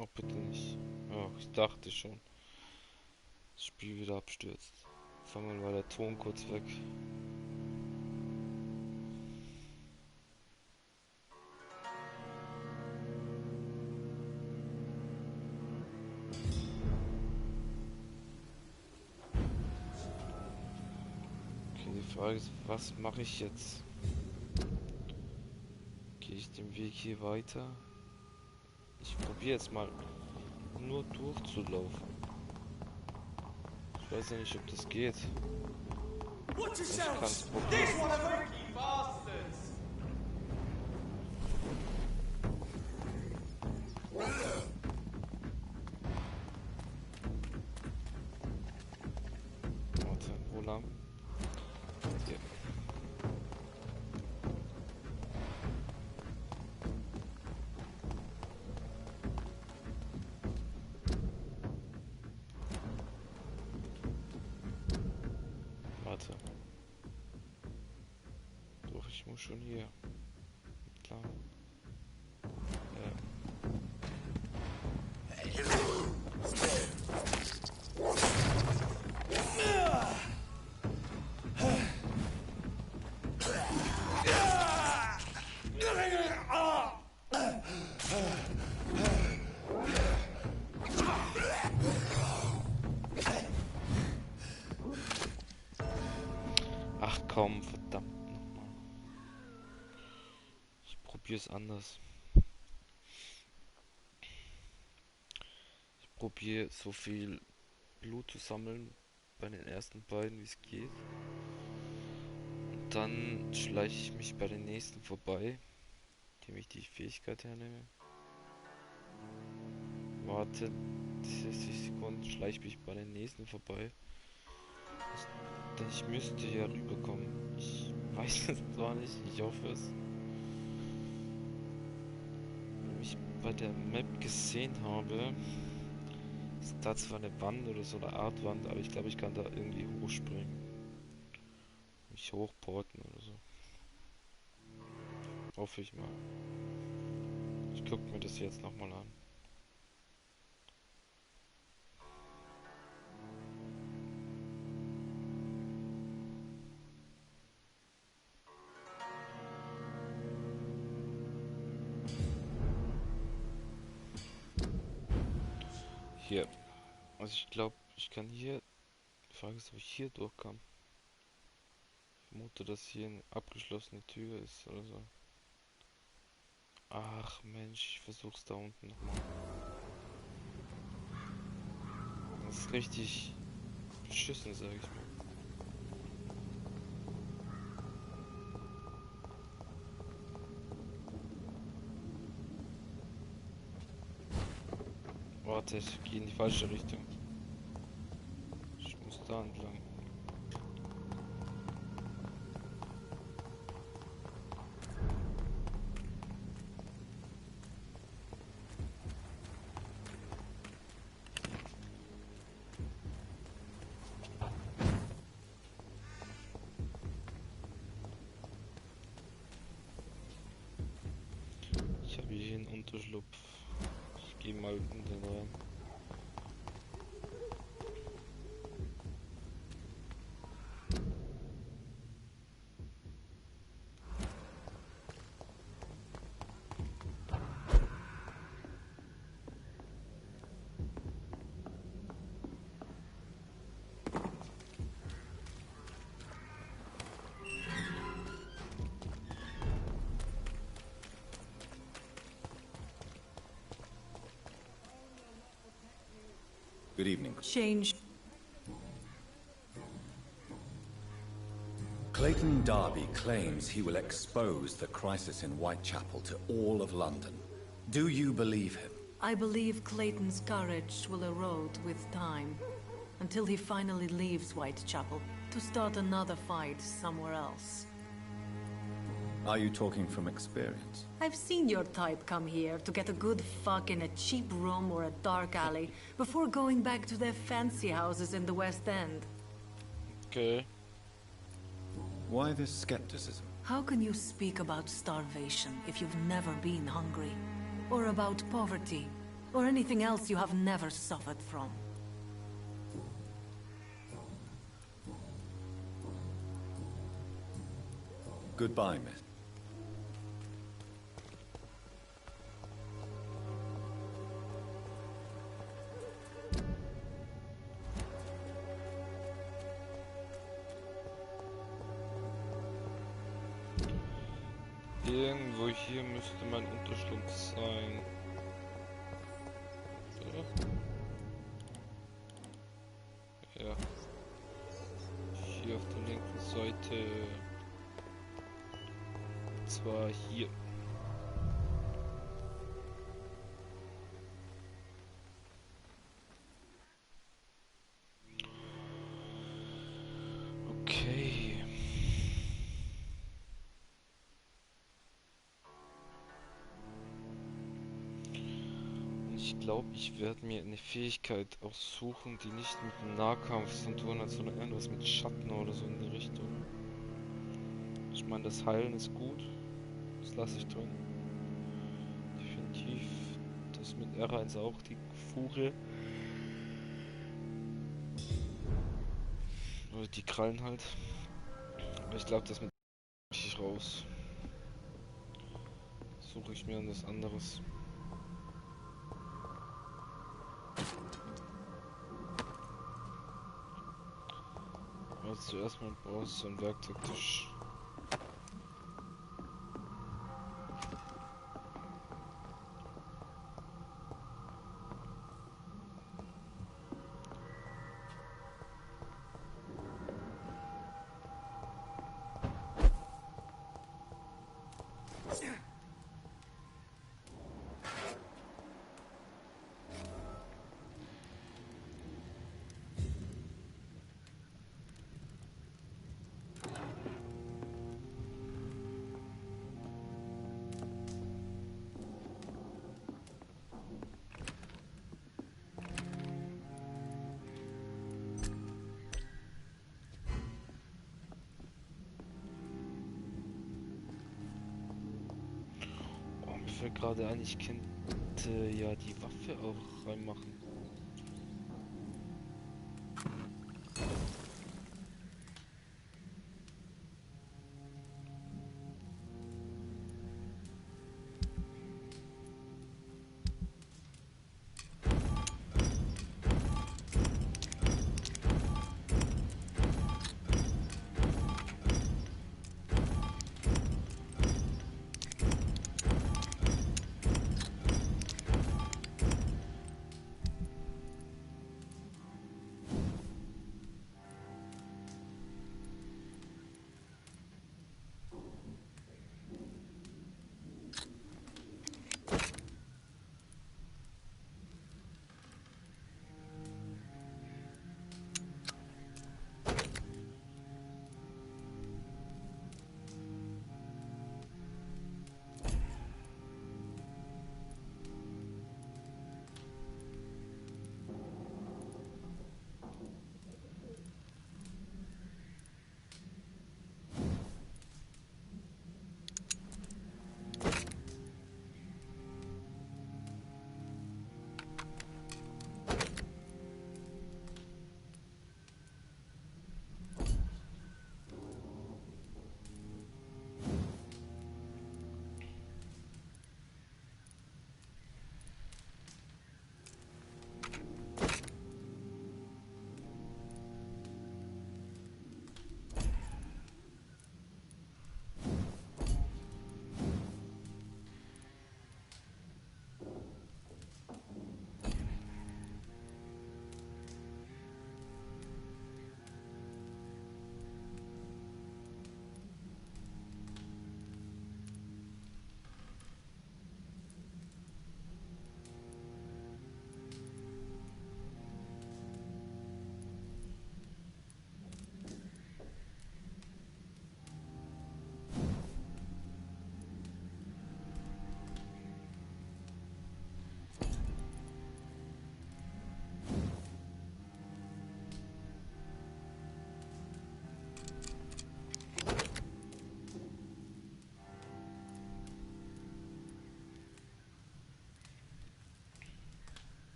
Oh, bitte nicht. Oh, ich dachte schon. Das Spiel wieder abstürzt. Auf einmal war der Ton kurz weg. Frage ist, was mache ich jetzt? Gehe ich den Weg hier weiter? Ich probiere jetzt mal nur durchzulaufen. Ich weiß ja nicht, ob das geht. Ich kann es probieren. Warte, wo lang? Hier. Warte. Doch, ich muss schon hier. Klar. Ach komm, verdammt nochmal. Ich probiere es anders. Ich probiere so viel Blut zu sammeln bei den ersten beiden, wie es geht. Und dann schleiche ich mich bei den nächsten vorbei, indem ich die Fähigkeit hernehme. Warte 60 Sekunden, schleiche mich bei den nächsten vorbei. Denn ich müsste ja rüberkommen. Ich weiß es zwar nicht, ich hoffe es. Wenn ich bei der Map gesehen habe, ist da zwar eine Wand oder so eine Art Wand, aber ich glaube, ich kann da irgendwie hochspringen. Mich hochporten oder so. Hoffe ich mal. Ich gucke mir das jetzt nochmal an. Hier. Also ich glaube, ich kann hier... Die Frage ist, ob ich hier durchkomme. Ich vermute, dass hier eine abgeschlossene Tür ist oder so. Ach Mensch, ich versuch's da unten nochmal. Das ist richtig beschissen, sag ich mal. Warte, ich gehe in die falsche Richtung. Ich muss da entlang. Ich habe hier einen Unterschlupf. Ich gehe mal in den rein. Good evening. Change. Clayton Darby claims he will expose the crisis in Whitechapel to all of London. Do you believe him? I believe Clayton's courage will erode with time, until he finally leaves Whitechapel to start another fight somewhere else. Are you talking from experience? I've seen your type come here to get a good fuck in a cheap room or a dark alley before going back to their fancy houses in the West End. Okay. Why this skepticism? How can you speak about starvation if you've never been hungry? Or about poverty? Or anything else you have never suffered from? Goodbye, miss. Irgendwo hier müsste mein Unterschlupf sein. Ja. Hier auf der linken Seite. Und zwar hier. Okay. Ich glaube, ich werde mir eine Fähigkeit aussuchen, die nicht mit dem Nahkampf zu tun hat, sondern irgendwas mit Schatten oder so in die Richtung. Ich meine, das Heilen ist gut. Das lasse ich drin. Definitiv. Das mit R1 auch, die Furie. Oder die Krallen halt. Aber ich glaube, das mit ich raus. Suche ich mir was anderes. Aber zuerst mal brauchst du einen Werkzeugtisch. Mir fällt gerade ein, ich könnte ja die Waffe auch reinmachen.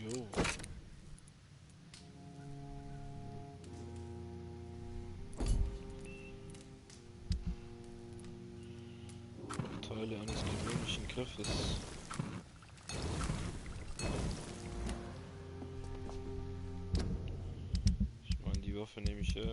Jo. Teile eines gewöhnlichen Griffes. Ich meine, die Waffe nehme ich her.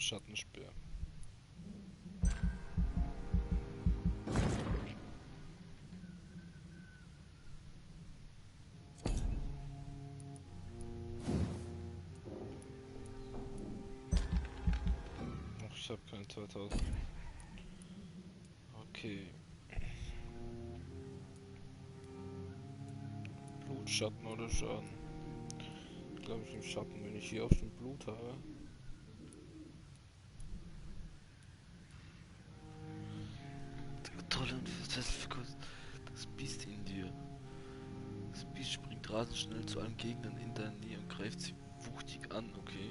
Schattenspeer. Ach, ich habe keine 2000. Okay. Blutschatten oder Schaden? Glaube ich im Schatten, wenn ich hier auch schon Blut habe. Toll und das Biest in dir. Das Biest springt rasend schnell zu allen Gegnern in deiner Nähe und greift sie wuchtig an, okay?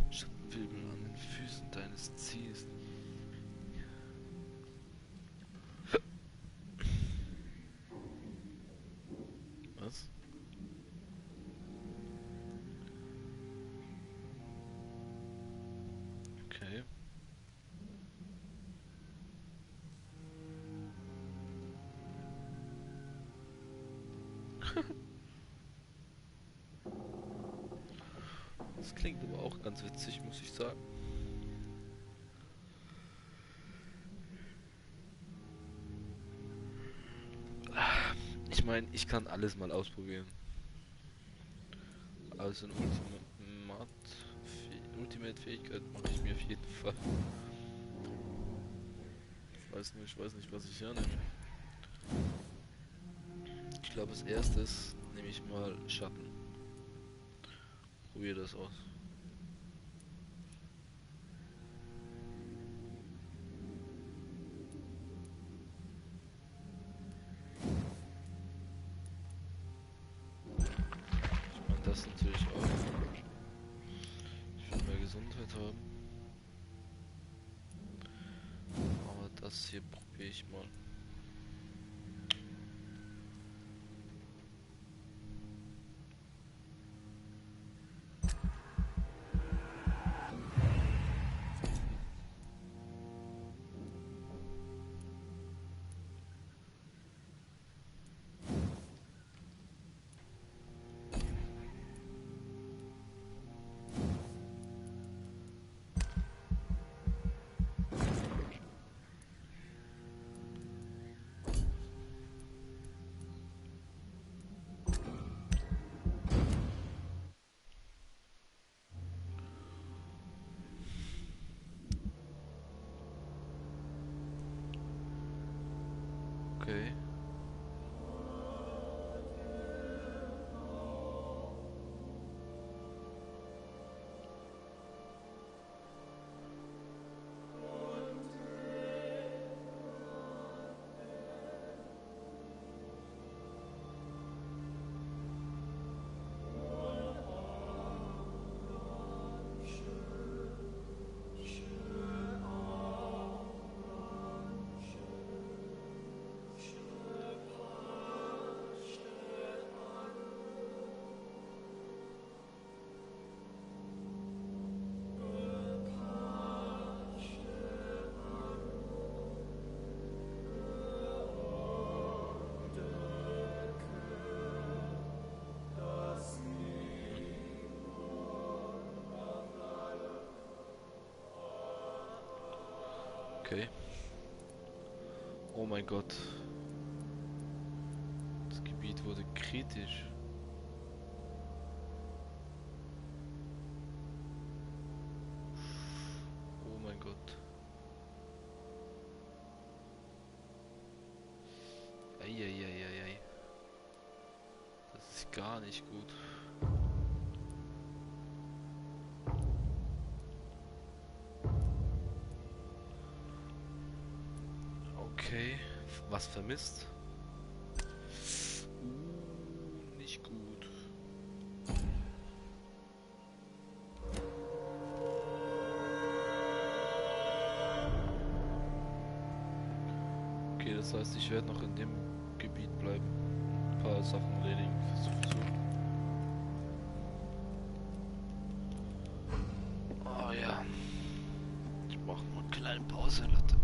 Schattenwirbel an den Füßen deines Ziels. Was? Okay. Das klingt aber auch ganz witzig, muss ich sagen. Ich meine, ich kann alles mal ausprobieren. Also eine Ultimate-Fähigkeit mache ich mir auf jeden Fall. Ich weiß nicht, was ich hernehme. Ich glaube, als erstes nehme ich mal Schatten. Probier das aus. Ich meine das natürlich auch. Ich will mehr Gesundheit haben. Aber das hier probiere ich mal. Okay. Okay. Oh mein Gott. Das Gebiet wurde kritisch. Oh mein Gott. Eieieiei. Das ist gar nicht gut. Okay. Was vermisst? Nicht gut. Okay, das heißt, ich werde noch in dem Gebiet bleiben. Ein paar Sachen erledigen. Oh ja. Ich mache mal eine kleine Pause, Leute.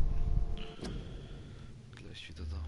Gleich wieder da.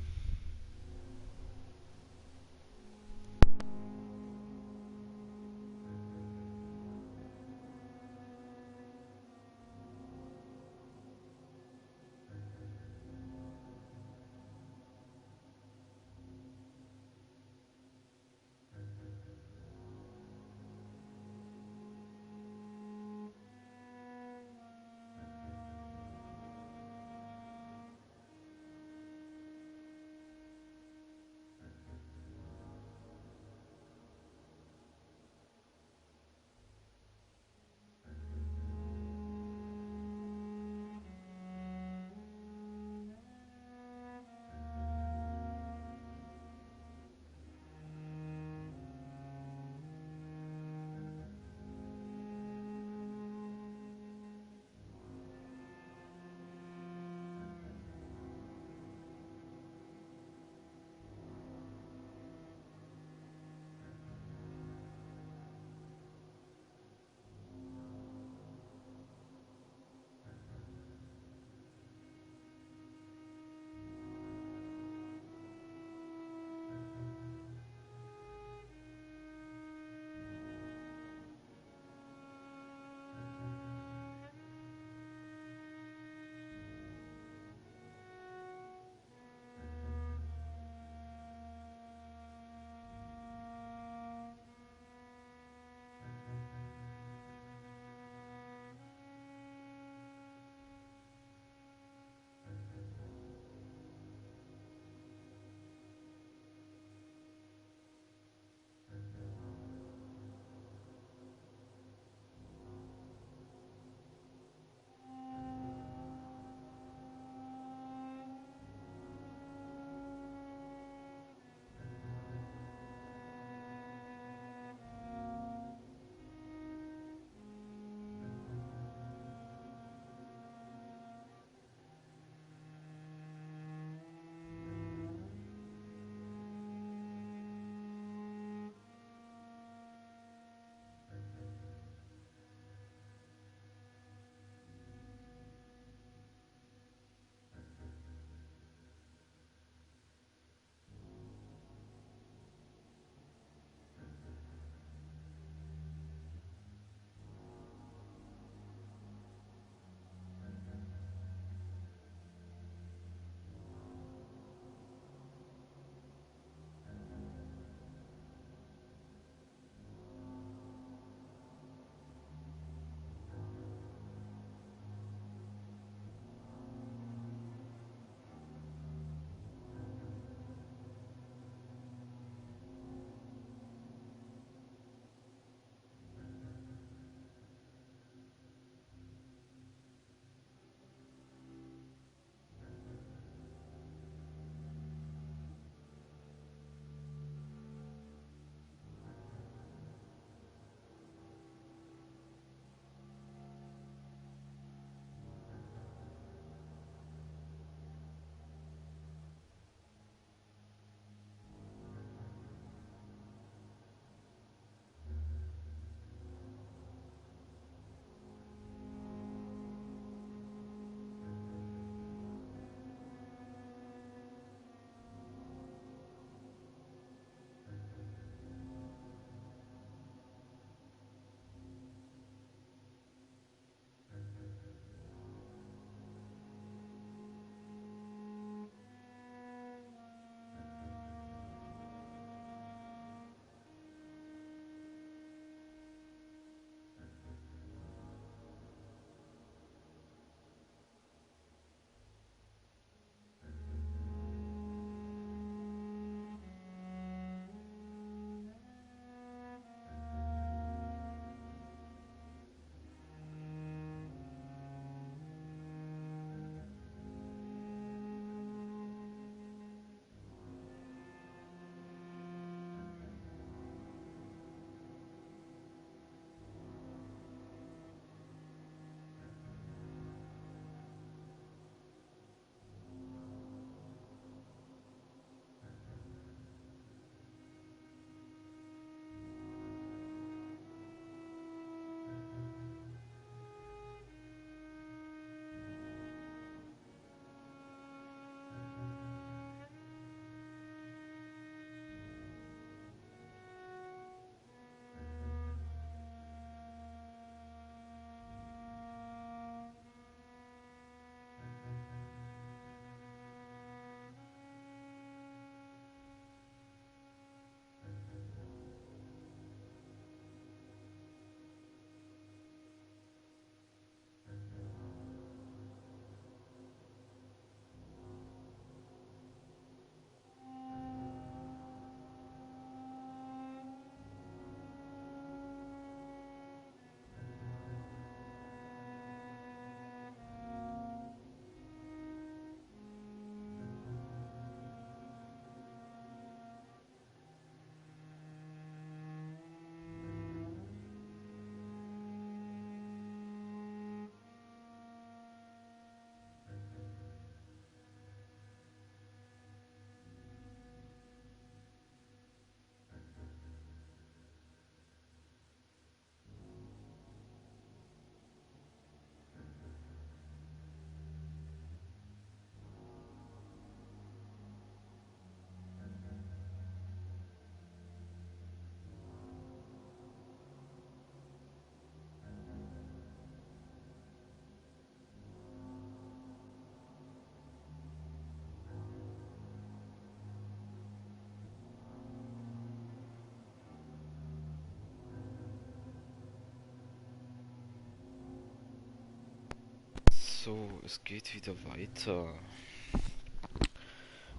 So, es geht wieder weiter.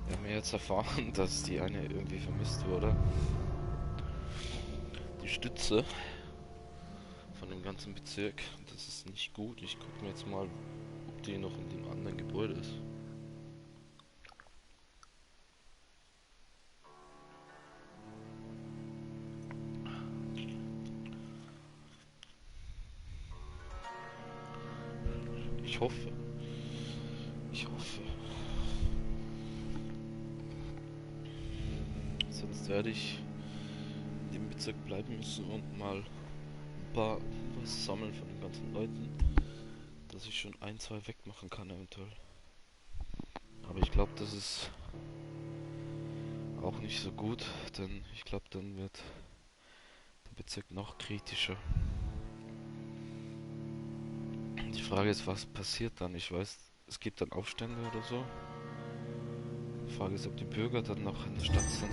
Wir haben ja jetzt erfahren, dass die eine irgendwie vermisst wurde. Die Stütze von dem ganzen Bezirk. Das ist nicht gut. Ich gucke mir jetzt mal, ob die noch in dem anderen Gebäude ist. Ich hoffe. Ich hoffe. Sonst werde ich in dem Bezirk bleiben müssen und mal ein paar was sammeln von den ganzen Leuten, dass ich schon ein, zwei wegmachen kann eventuell. Aber ich glaube, das ist auch nicht so gut, denn ich glaube, dann wird der Bezirk noch kritischer. Die Frage ist, was passiert dann? Ich weiß, es gibt dann Aufstände oder so. Die Frage ist, ob die Bürger dann noch in der Stadt sind.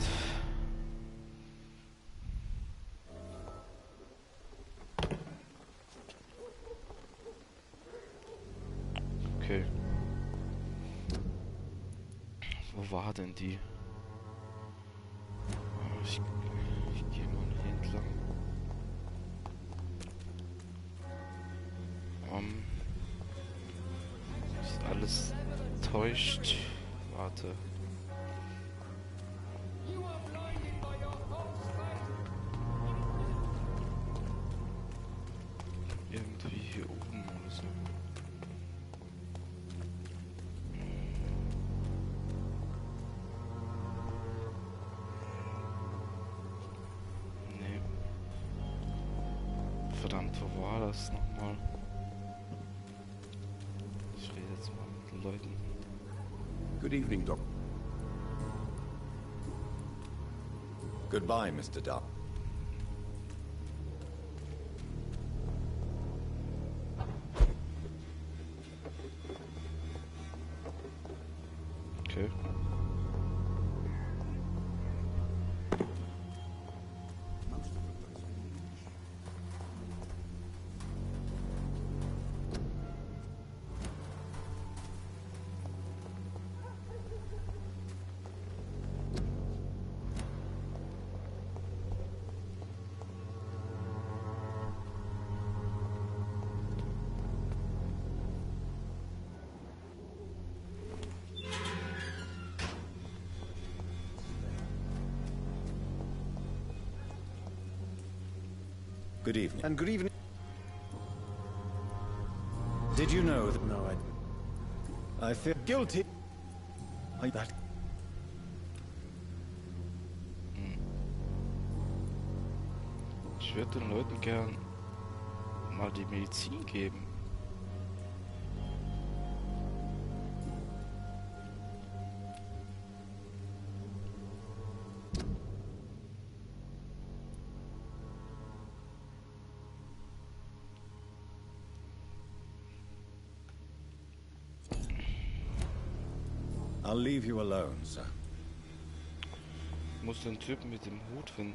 Okay. Wo war denn die? Ich gehe mal hier entlang. Ist alles täuscht. Warte. Irgendwie hier oben oder so. Nee. Verdammt, wo war das nochmal? Ich rede jetzt mal mit den Leuten. Good evening, Doc. Goodbye, Mr. Dark. Okay. Good evening. And good evening. Did you know that... No, I feel guilty. that... Ich würde den Leuten gern mal die Medizin geben. I'll leave you alone, sir. Ich muss den Typen mit dem Hut finden.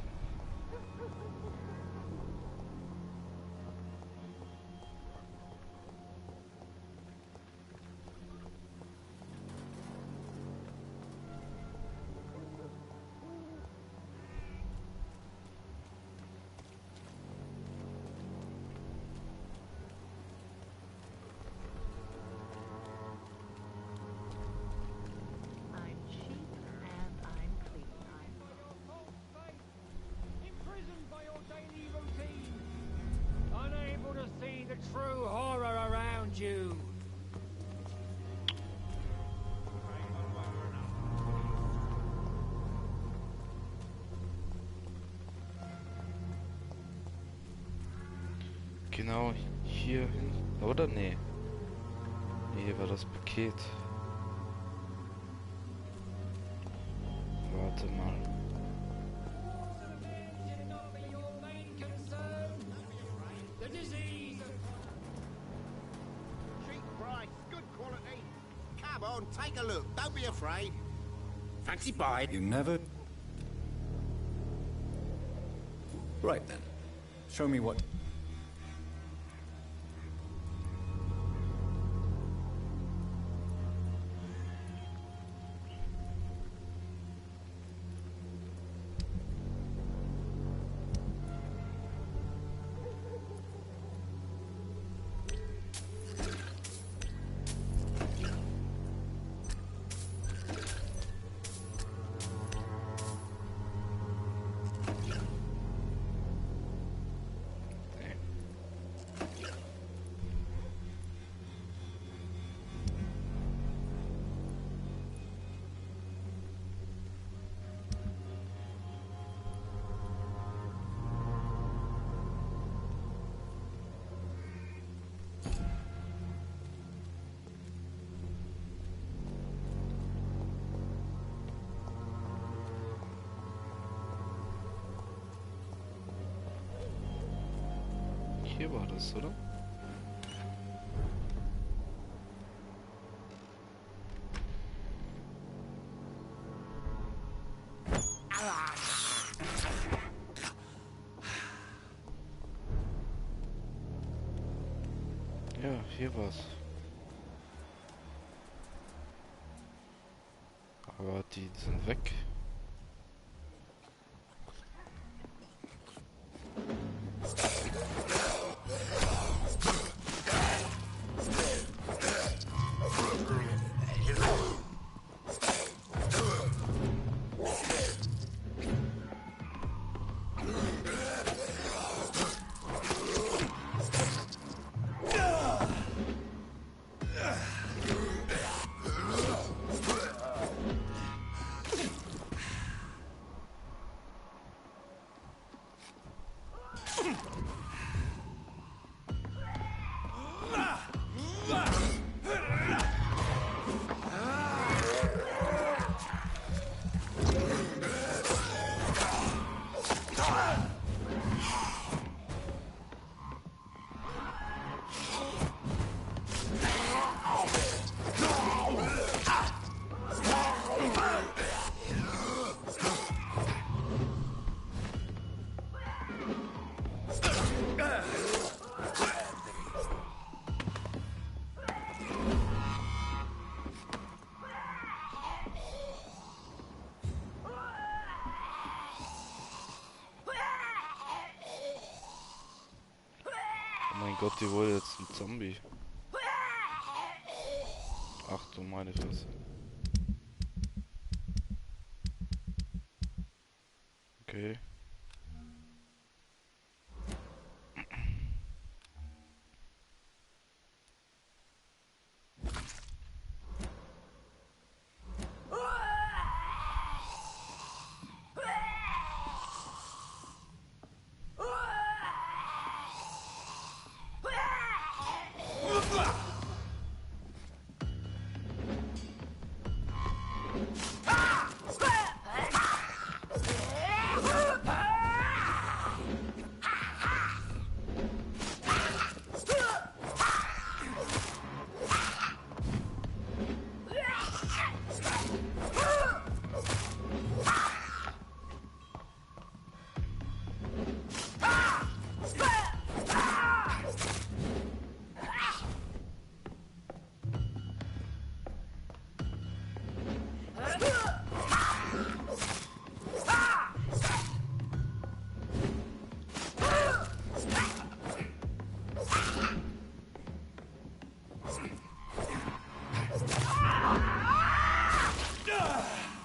Imprisoned by your daily routine, unable to see the true horror around you. Genau hier hin. Oder? Nee. Nee, hier war das Paket. Warte mal. The disease. Cheap price, good quality. Come on, take a look. Don't be afraid. Fancy buying? You never... Right then. Show me what... Hier war das, oder? Ja, hier war's. Aber die sind weg. Oh mein Gott, die wurde jetzt ein Zombie. Ach du meine Fresse. Okay.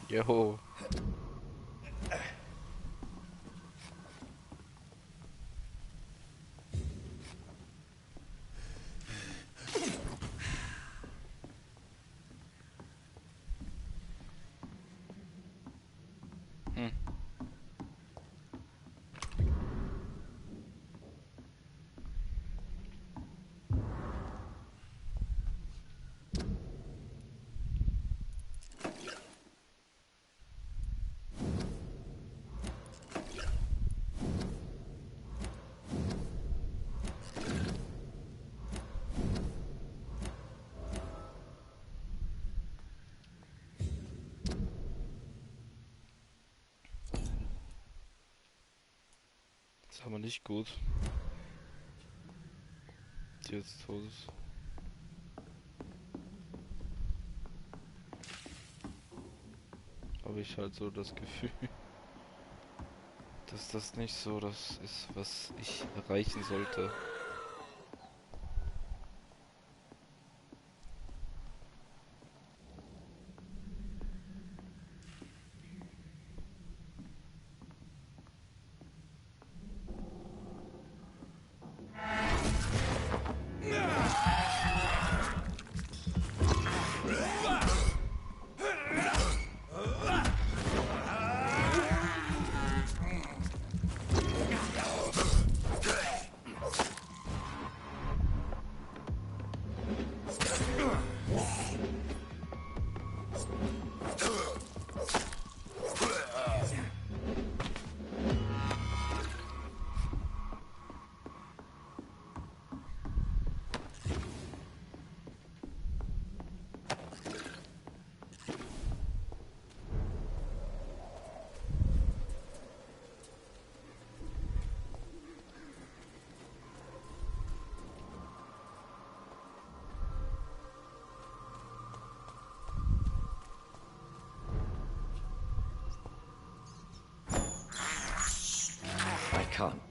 Joho. Das ist aber nicht gut. Die jetzt tot ist. Habe ich halt so das Gefühl, dass das nicht so das ist, was ich erreichen sollte.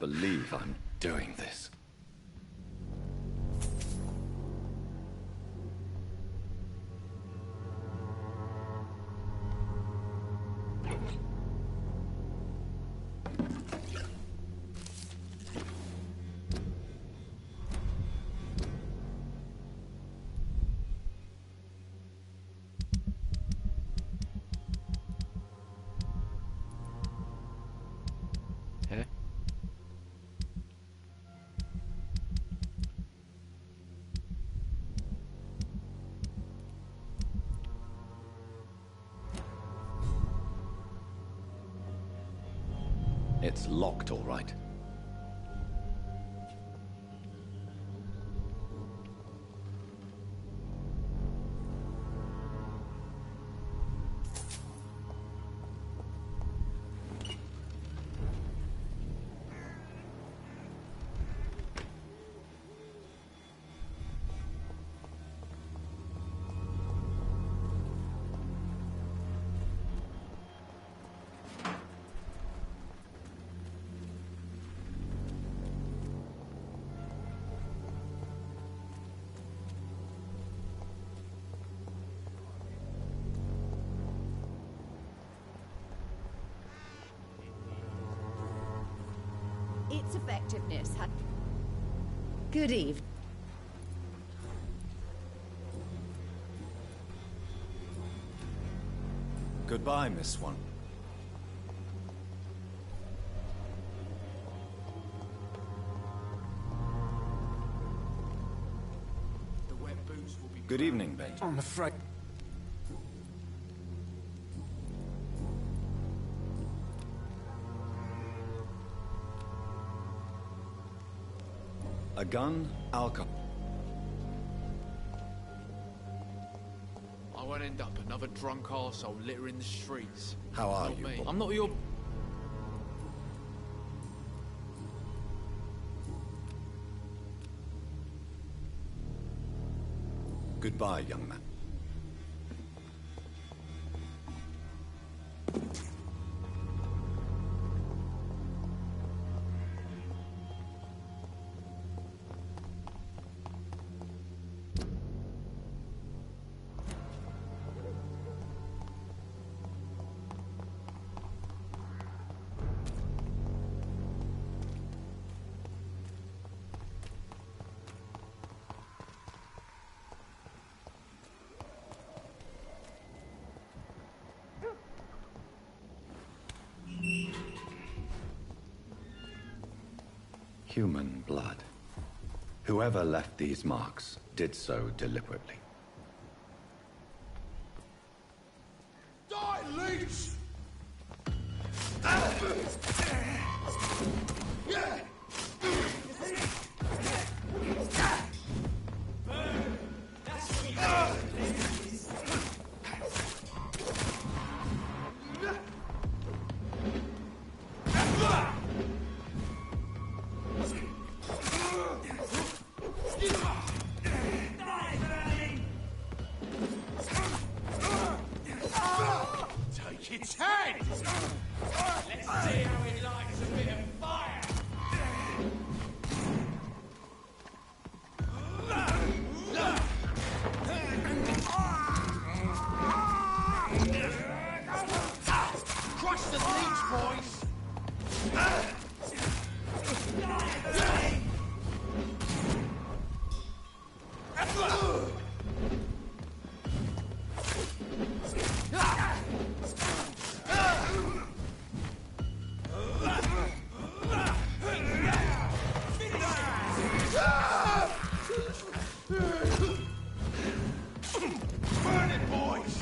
believe I'm doing this. Hä? It's locked, all right. Its effectiveness had... Good evening. Goodbye, Miss Swan. The wet boots will be... Good evening, Ben. I'm afraid... A gun, alcohol. I won't end up another drunk arsehole littering the streets. How are Not you, me. Bob? I'm not your... Goodbye, young man. Human blood. Whoever left these marks did so deliberately. Die, leech! Take its head! Let's see how it likes a bit of fire! Crush the leech, boys! Burn it, boys!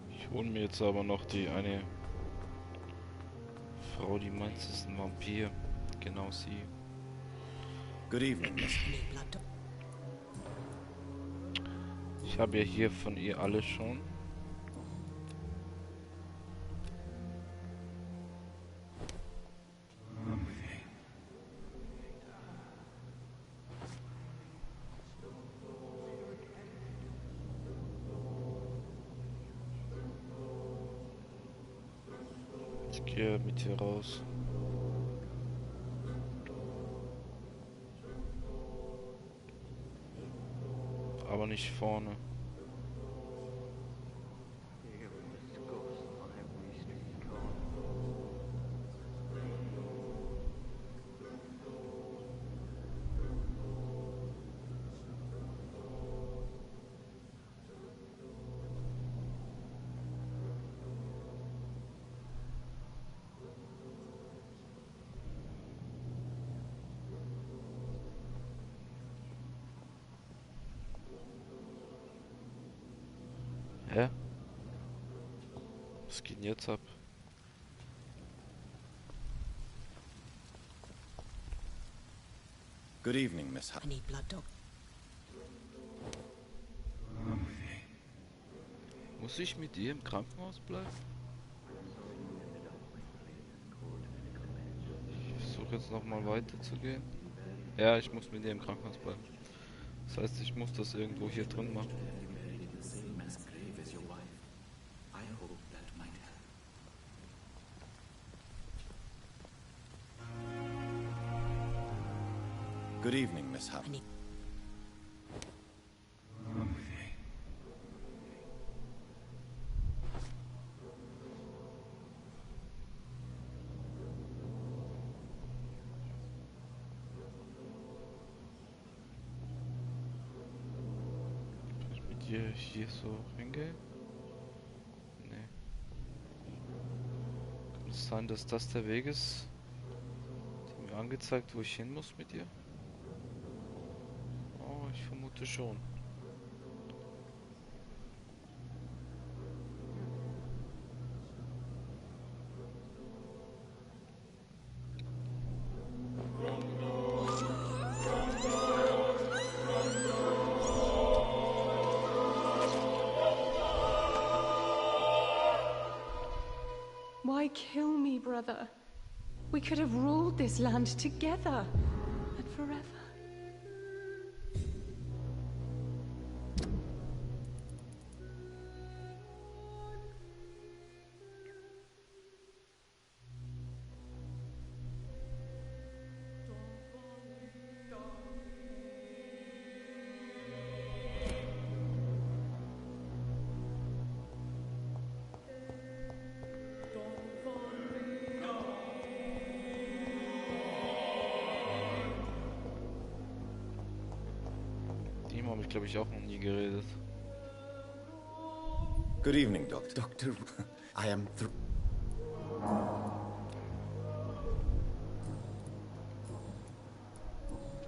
Ich hole mir jetzt aber noch die eine Frau, die meint, es ist ein Vampir. Genau sie. Good evening, Miss. Ich habe ja hier von ihr alle schon. Ich gehe mit hier raus. Aber nicht vorne. Hä? Was geht denn jetzt ab? Good evening, Miss. I need blood, Doc. Muss ich mit ihr im Krankenhaus bleiben? Ich versuche jetzt nochmal weiterzugehen. Ja, ich muss mit ihr im Krankenhaus bleiben. Das heißt, ich muss das irgendwo hier drin machen. Good evening, Miss Hub. Kann ich mit ihr hier so hingehen? Nee. Kann es sein, dass das der Weg ist? Die hat mir angezeigt, wo ich hin muss mit ihr? Oh, ich vermute schon. Why kill me, brother? We could have ruled this land together and forever. Die habe ich, glaube ich, auch noch nie geredet. Good evening, Doctor. Doctor, I am through.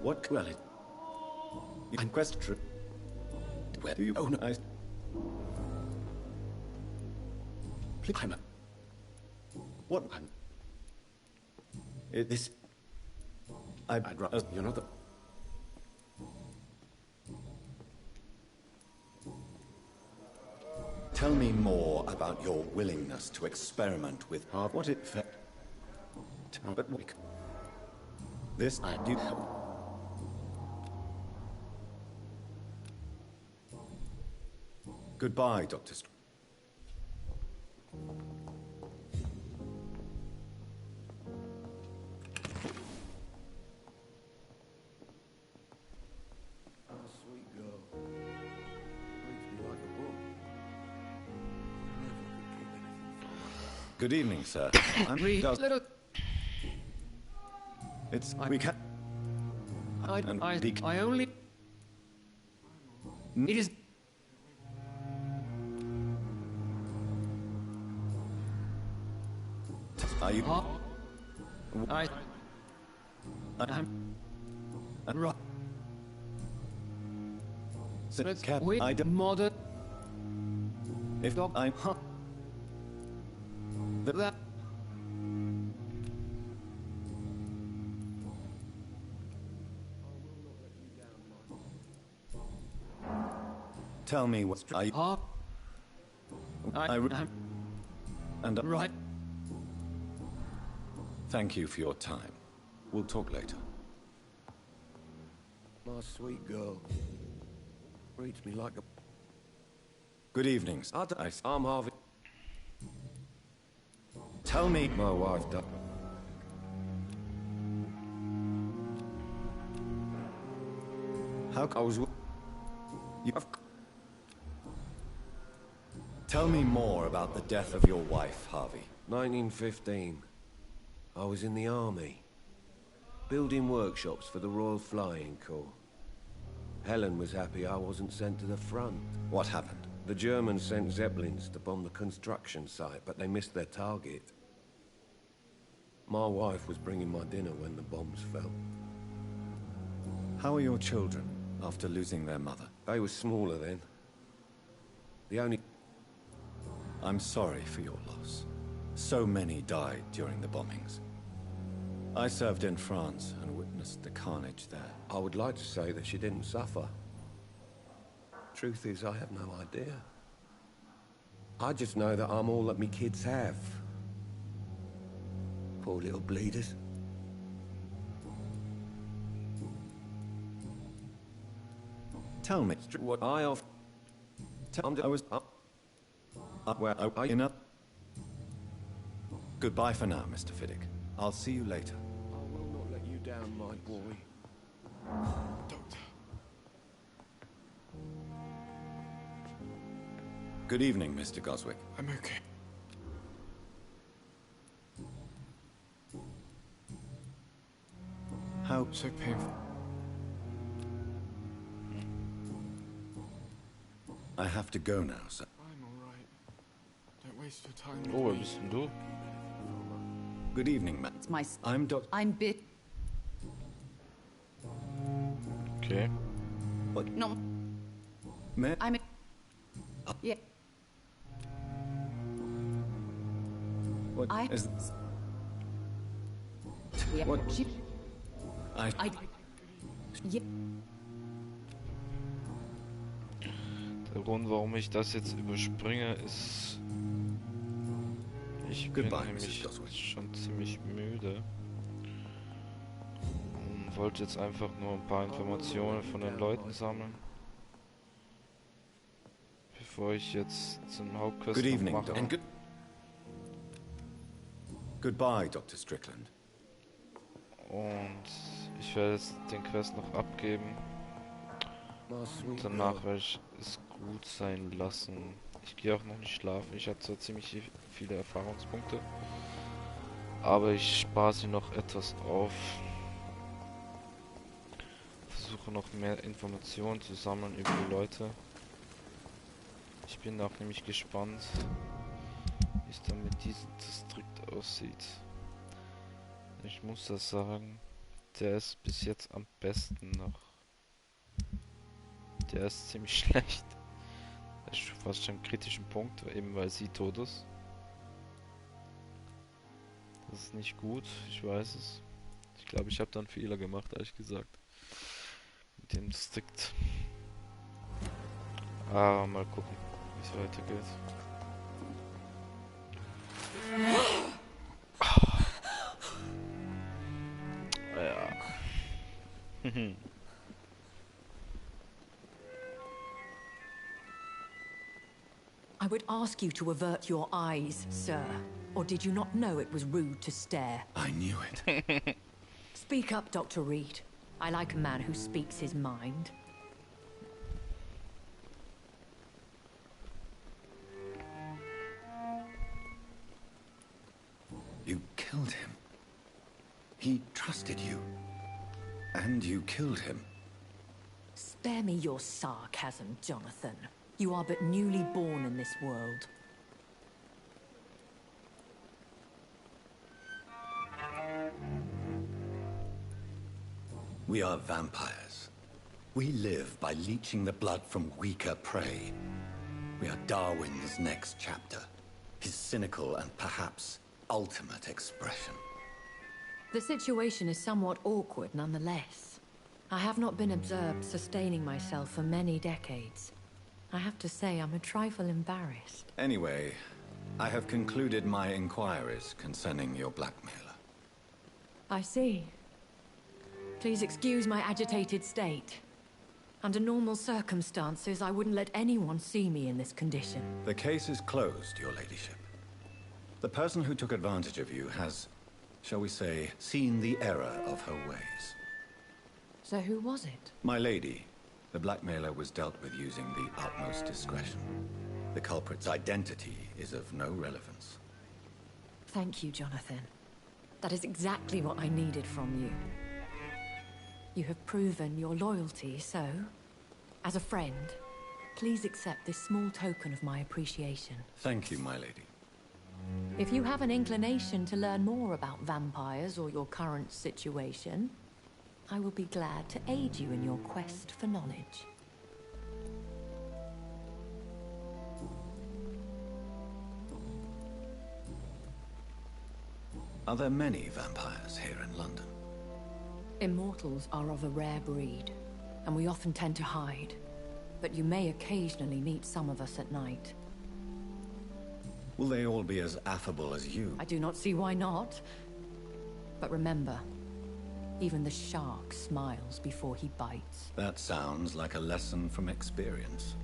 What? Well, it... I'm quest trip. Where do you... Oh, no, I... Please, I'm a... What? I'm... This... I'd rather... You're not the... Tell me more about your willingness to experiment with what it felt. But we... This I do... Goodbye, Dr. Good evening, sir. I'm little. It's we can. I only. It is. Are you? I'm right. Modern. If I'm... That... Tell me what and right. Thank you for your time. We'll talk later. My sweet girl. Reads me like a... Good evening. I'm Harvey. Tell me... My wife died. How I was... Tell me more about the death of your wife, Harvey. 1915. I was in the army. Building workshops for the Royal Flying Corps. Helen was happy I wasn't sent to the front. What happened? The Germans sent Zeppelins to bomb the construction site, but they missed their target. My wife was bringing my dinner when the bombs fell. How are your children after losing their mother? They were smaller then. The only... I'm sorry for your loss. So many died during the bombings. I served in France and witnessed the carnage there. I would like to say that she didn't suffer. Truth is, I have no idea. I just know that I'm all that me kids have. Poor little bleeders. Tell me what I off. I was where I in up. Goodbye for now, Mr. Fiddick. I'll see you later. I will not let you down, my boy. Doctor. Good evening, Mr. Goswick. I'm okay. How so painful? I have to go now, sir. I'm alright. Don't waste your time. Oh, wer bist denn du? Good evening, ma'am. It's my... I'm bit... Okay. What? No. May I'm... Yeah. What is... Yeah. What? She... I... Yeah. Der Grund, warum ich das jetzt überspringe, ist... Ich bin nämlich schon ziemlich müde. Und wollte jetzt einfach nur ein paar Informationen von den Leuten sammeln. Bevor ich jetzt zum Hauptquest Good evening, mache. and goodbye, Dr. Strickland. Und ich werde jetzt den Quest noch abgeben. Und danach werde ich es gut sein lassen. Ich gehe auch noch nicht schlafen. Ich habe zwar ziemlich viele Erfahrungspunkte, aber ich spare sie noch etwas auf. Versuche noch mehr Informationen zu sammeln über die Leute. Ich bin auch nämlich gespannt, wie es dann mit diesem Distrikt aussieht. Ich muss das sagen, der ist bis jetzt am besten noch. Der ist ziemlich schlecht. Das ist fast schon einen kritischen Punkt, eben weil sie tot ist. Das ist nicht gut, ich weiß es. Ich glaube, ich habe da einen Fehler gemacht, ehrlich gesagt. Mit dem Distrikt. Aber mal gucken, wie es weitergeht. Ja. I would ask you to avert your eyes, sir. Or did you not know it was rude to stare? I knew it. Speak up, Dr. Reed. I like a man who speaks his mind. You killed him. He trusted you. And you killed him. Spare me your sarcasm, Jonathan. You are but newly born in this world. We are vampires. We live by leeching the blood from weaker prey. We are Darwin's next chapter. His cynical and perhaps ultimate expression. The situation is somewhat awkward nonetheless. I have not been observed sustaining myself for many decades. I have to say I'm a trifle embarrassed. Anyway, I have concluded my inquiries concerning your blackmailer. I see. Please excuse my agitated state. Under normal circumstances, I wouldn't let anyone see me in this condition. The case is closed, your ladyship. The person who took advantage of you has, shall we say, seen the error of her ways. So who was it? My lady, the blackmailer was dealt with using the utmost discretion. The culprit's identity is of no relevance. Thank you, Jonathan. That is exactly what I needed from you. You have proven your loyalty, so, as a friend, please accept this small token of my appreciation. Thank you, my lady. If you have an inclination to learn more about vampires or your current situation, I will be glad to aid you in your quest for knowledge. Are there many vampires here in London? Immortals are of a rare breed, and we often tend to hide. But you may occasionally meet some of us at night. Will they all be as affable as you? I do not see why not. But remember, even the shark smiles before he bites. That sounds like a lesson from experience.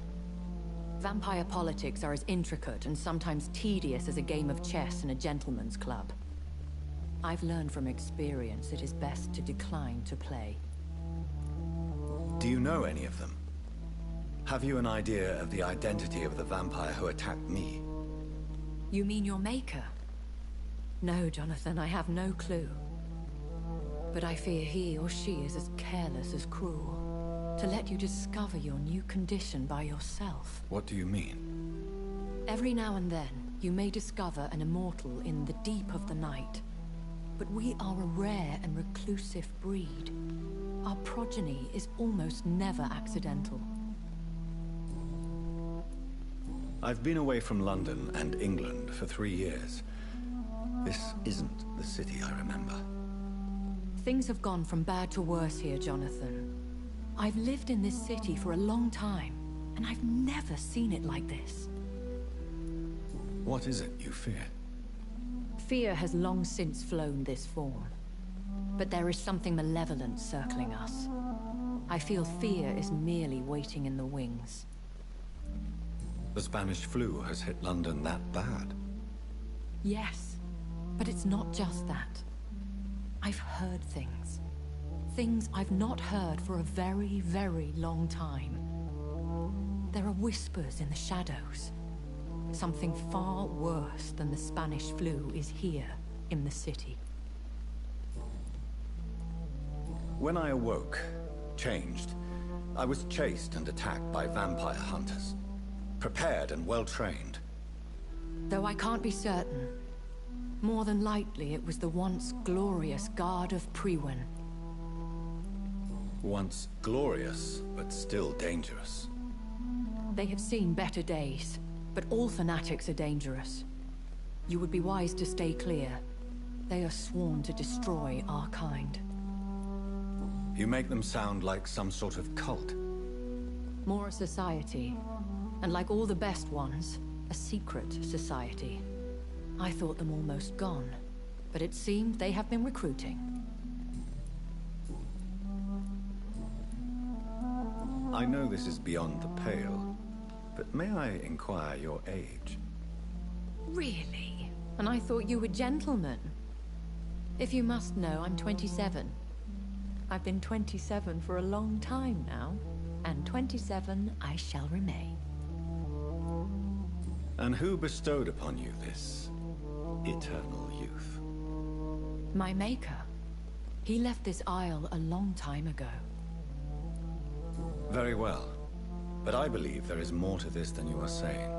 Vampire politics are as intricate and sometimes tedious as a game of chess in a gentleman's club. I've learned from experience it is best to decline to play. Do you know any of them? Have you an idea of the identity of the vampire who attacked me? You mean your maker? No, Jonathan, I have no clue. But I fear he or she is as careless as cruel. To let you discover your new condition by yourself. What do you mean? Every now and then, you may discover an immortal in the deep of the night. But we are a rare and reclusive breed. Our progeny is almost never accidental. I've been away from London and England for 3 years. This isn't the city I remember. Things have gone from bad to worse here, Jonathan. I've lived in this city for a long time, and I've never seen it like this. What is it you fear? Fear has long since flown this form. But there is something malevolent circling us. I feel fear is merely waiting in the wings. The Spanish flu has hit London that bad? Yes, but it's not just that. I've heard things. Things I've not heard for a very, very long time. There are whispers in the shadows. Something far worse than the Spanish flu is here in the city. When I awoke, changed, I was chased and attacked by vampire hunters. Prepared and well-trained. Though I can't be certain, more than likely it was the once glorious Guard of Priwen. Once glorious, but still dangerous. They have seen better days, but all fanatics are dangerous. You would be wise to stay clear. They are sworn to destroy our kind. You make them sound like some sort of cult. More a society, and like all the best ones, a secret society. I thought them almost gone, but it seemed they have been recruiting. I know this is beyond the pale, but may I inquire your age? Really? And I thought you were gentlemen. If you must know, I'm 27. I've been 27 for a long time now, and 27 I shall remain. And who bestowed upon you this eternal youth? My maker. He left this isle a long time ago. Very well. But I believe there is more to this than you are saying.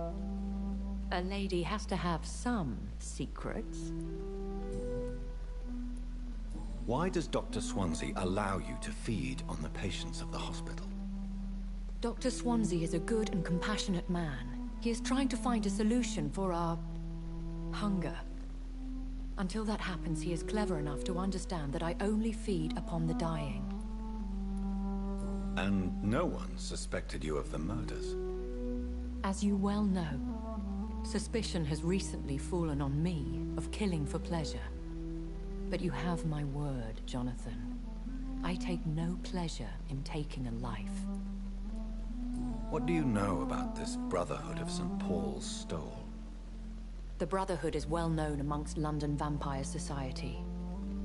A lady has to have some secrets. Why does Dr. Swansea allow you to feed on the patients of the hospital? Dr. Swansea is a good and compassionate man. He is trying to find a solution for our hunger. Until that happens, he is clever enough to understand that I only feed upon the dying. And no one suspected you of the murders? As you well know, suspicion has recently fallen on me of killing for pleasure. But you have my word, Jonathan. I take no pleasure in taking a life. What do you know about this Brotherhood of St. Paul's Stole? The Brotherhood is well known amongst London Vampire Society.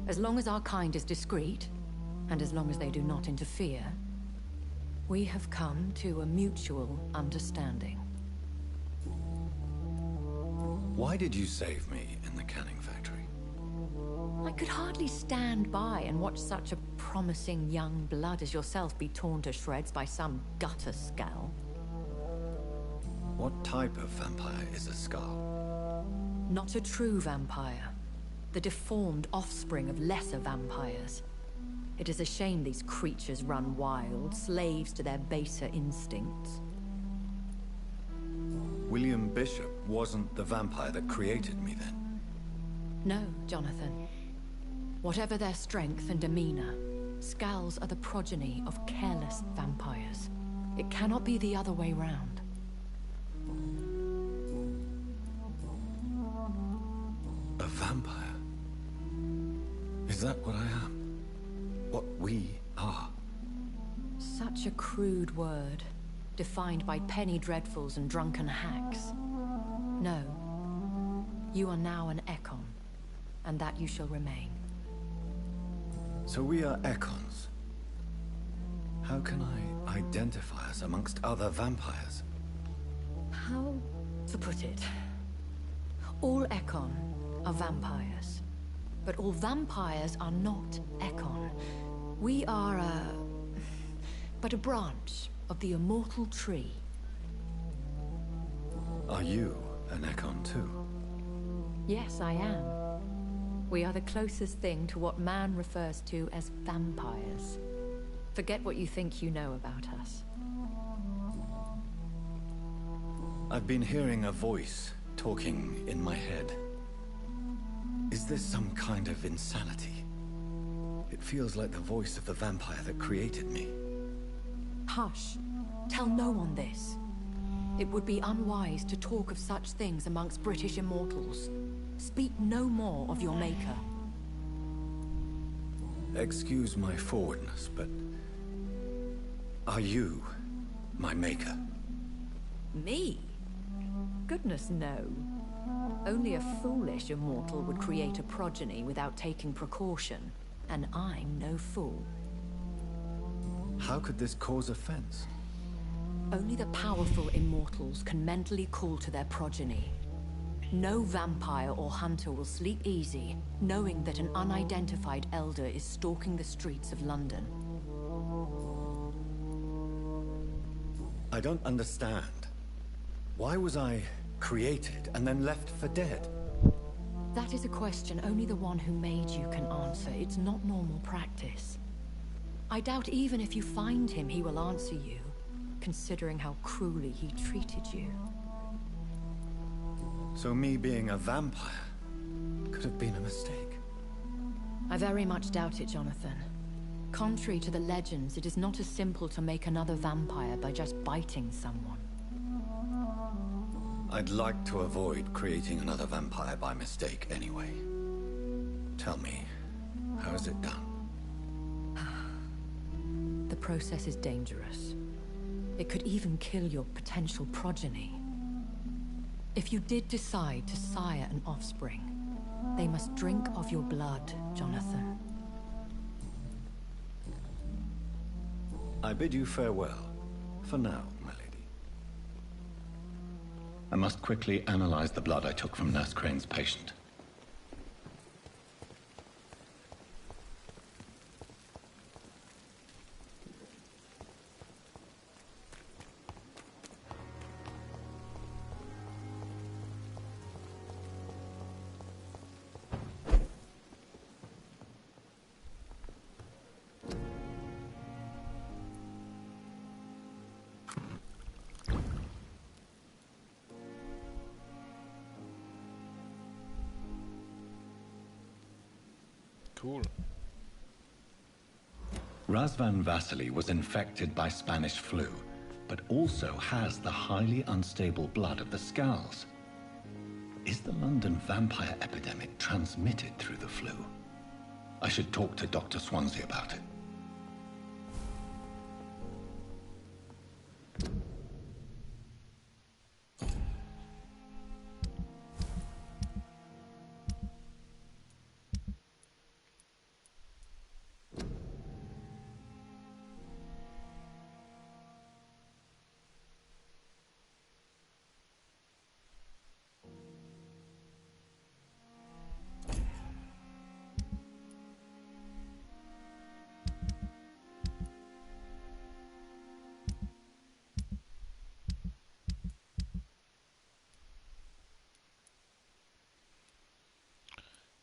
As long as our kind is discreet, and as long as they do not interfere, we have come to a mutual understanding. Why did you save me in the canning factory? I could hardly stand by and watch such a promising young blood as yourself be torn to shreds by some gutter scowl. What type of vampire is a Skull? Not a true vampire. The deformed offspring of lesser vampires. It is a shame these creatures run wild, slaves to their baser instincts. William Bishop wasn't the vampire that created me then? No, Jonathan. Whatever their strength and demeanor, Skulls are the progeny of careless vampires. It cannot be the other way round. A vampire? Is that what I am? What we are? Such a crude word, defined by penny dreadfuls and drunken hacks. No. You are now an Ekon, and that you shall remain. So we are Ekons. How can I identify us amongst other vampires? How to put it? All Ekon are vampires. But all vampires are not Ekon. We are but a branch of the immortal tree. Are you an Ekon too? Yes, I am. We are the closest thing to what man refers to as vampires. Forget what you think you know about us. I've been hearing a voice talking in my head. Is this some kind of insanity? It feels like the voice of the vampire that created me. Hush. Tell no one this. It would be unwise to talk of such things amongst British immortals. Speak no more of your maker. Excuse my forwardness, but... are you my maker? Me? Goodness, no. Only a foolish immortal would create a progeny without taking precaution, and I'm no fool. How could this cause offense? Only the powerful immortals can mentally call to their progeny. No vampire or hunter will sleep easy, knowing that an unidentified elder is stalking the streets of London. I don't understand. Why was I created and then left for dead? That is a question only the one who made you can answer. It's not normal practice. I doubt even if you find him, he will answer you, considering how cruelly he treated you. So me being a vampire could have been a mistake. I very much doubt it, Jonathan. Contrary to the legends, it is not as simple to make another vampire by just biting someone. I'd like to avoid creating another vampire by mistake anyway. Tell me, how is it done? The process is dangerous. It could even kill your potential progeny. If you did decide to sire an offspring, they must drink of your blood, Jonathan. I bid you farewell, for now, my lady. I must quickly analyze the blood I took from Nurse Crane's patient. Cool. Razvan Vasily was infected by Spanish flu, but also has the highly unstable blood of the Skulls. Is the London vampire epidemic transmitted through the flu? I should talk to Dr. Swansea about it.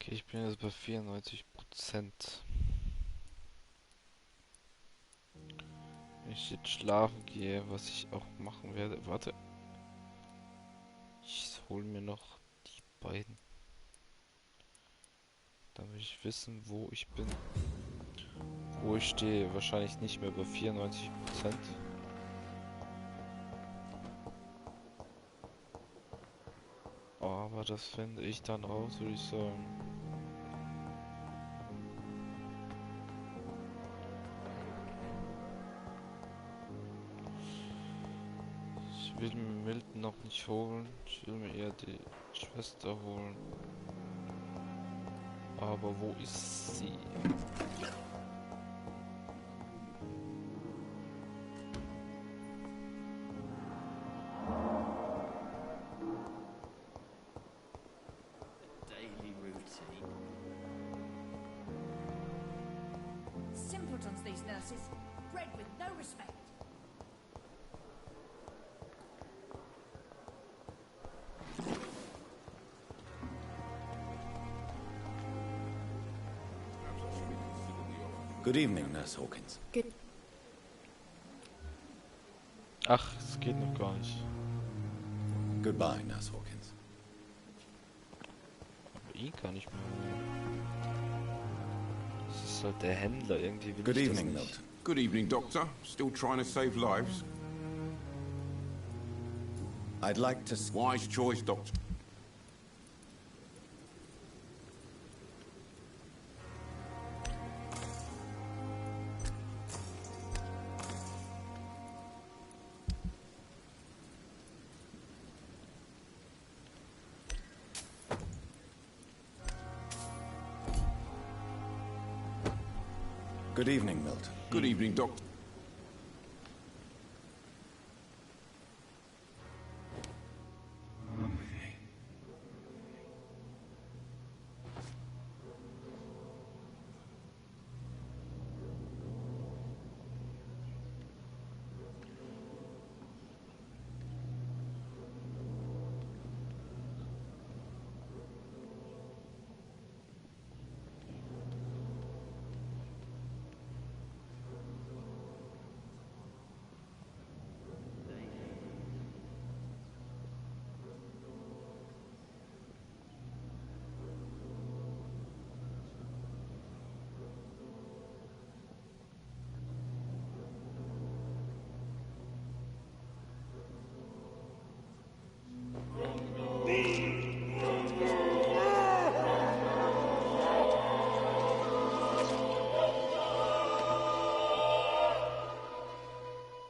Okay, ich bin jetzt bei 94%. Wenn ich jetzt schlafen gehe, was ich auch machen werde. Warte. Ich hole mir noch die beiden. Damit ich wissen, wo ich bin. Wo ich stehe. Wahrscheinlich nicht mehr bei 94%. Aber das finde ich dann raus, würde ich sagen. Ich will mir Milton noch nicht holen. Ich will mir eher die Schwester holen. Aber wo ist sie? Daily routine. Simpletons, these nurses. Bred with no respect. Good evening, Nurse Hawkins. Good. Ach, es geht noch gar nicht. Goodbye, Nurse Hawkins. Aber ihn kann ich mir holen. Das ist halt der Händler irgendwie. Will Good ich das evening, nicht. Milton. Good evening, Doctor. Still trying to save lives? I'd like to... Wise choice, Doctor. Good evening, Milton. Good evening, Doctor.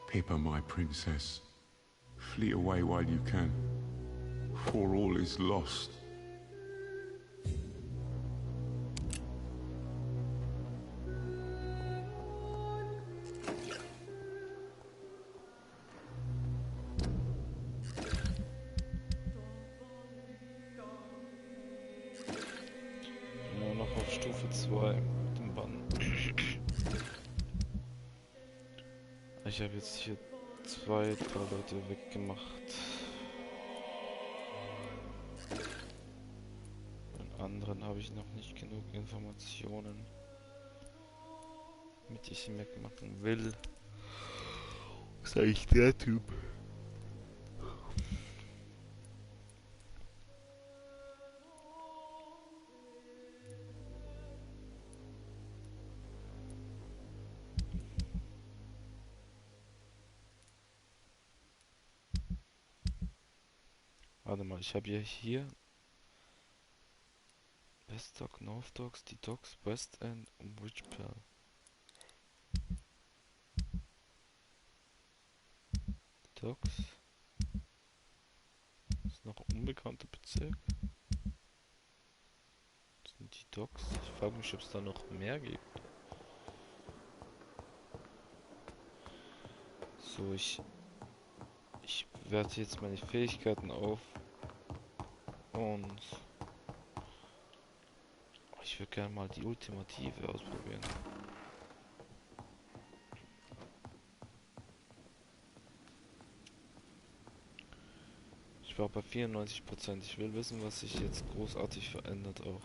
Pippa, my princess, flee away while you can, for all is lost. Nur noch auf Stufe 2 mit dem Bann. Ich habe jetzt hier 2, 3 Leute weggemacht. Den anderen habe ich noch nicht genug Informationen, damit ich ihn wegmachen will. Was ist eigentlich der Typ? Warte mal, ich habe ja hier West Dock, North Docks, die Docks, West End und Richpearl. Docks. Das ist noch ein unbekannter Bezirk. Das sind die Docks. Ich frage mich, ob es da noch mehr gibt. So, ich werte jetzt meine Fähigkeiten auf. Und ich würde gerne mal die Ultimative ausprobieren. Ich war bei 94%. Ich will wissen, was sich jetzt großartig verändert auch.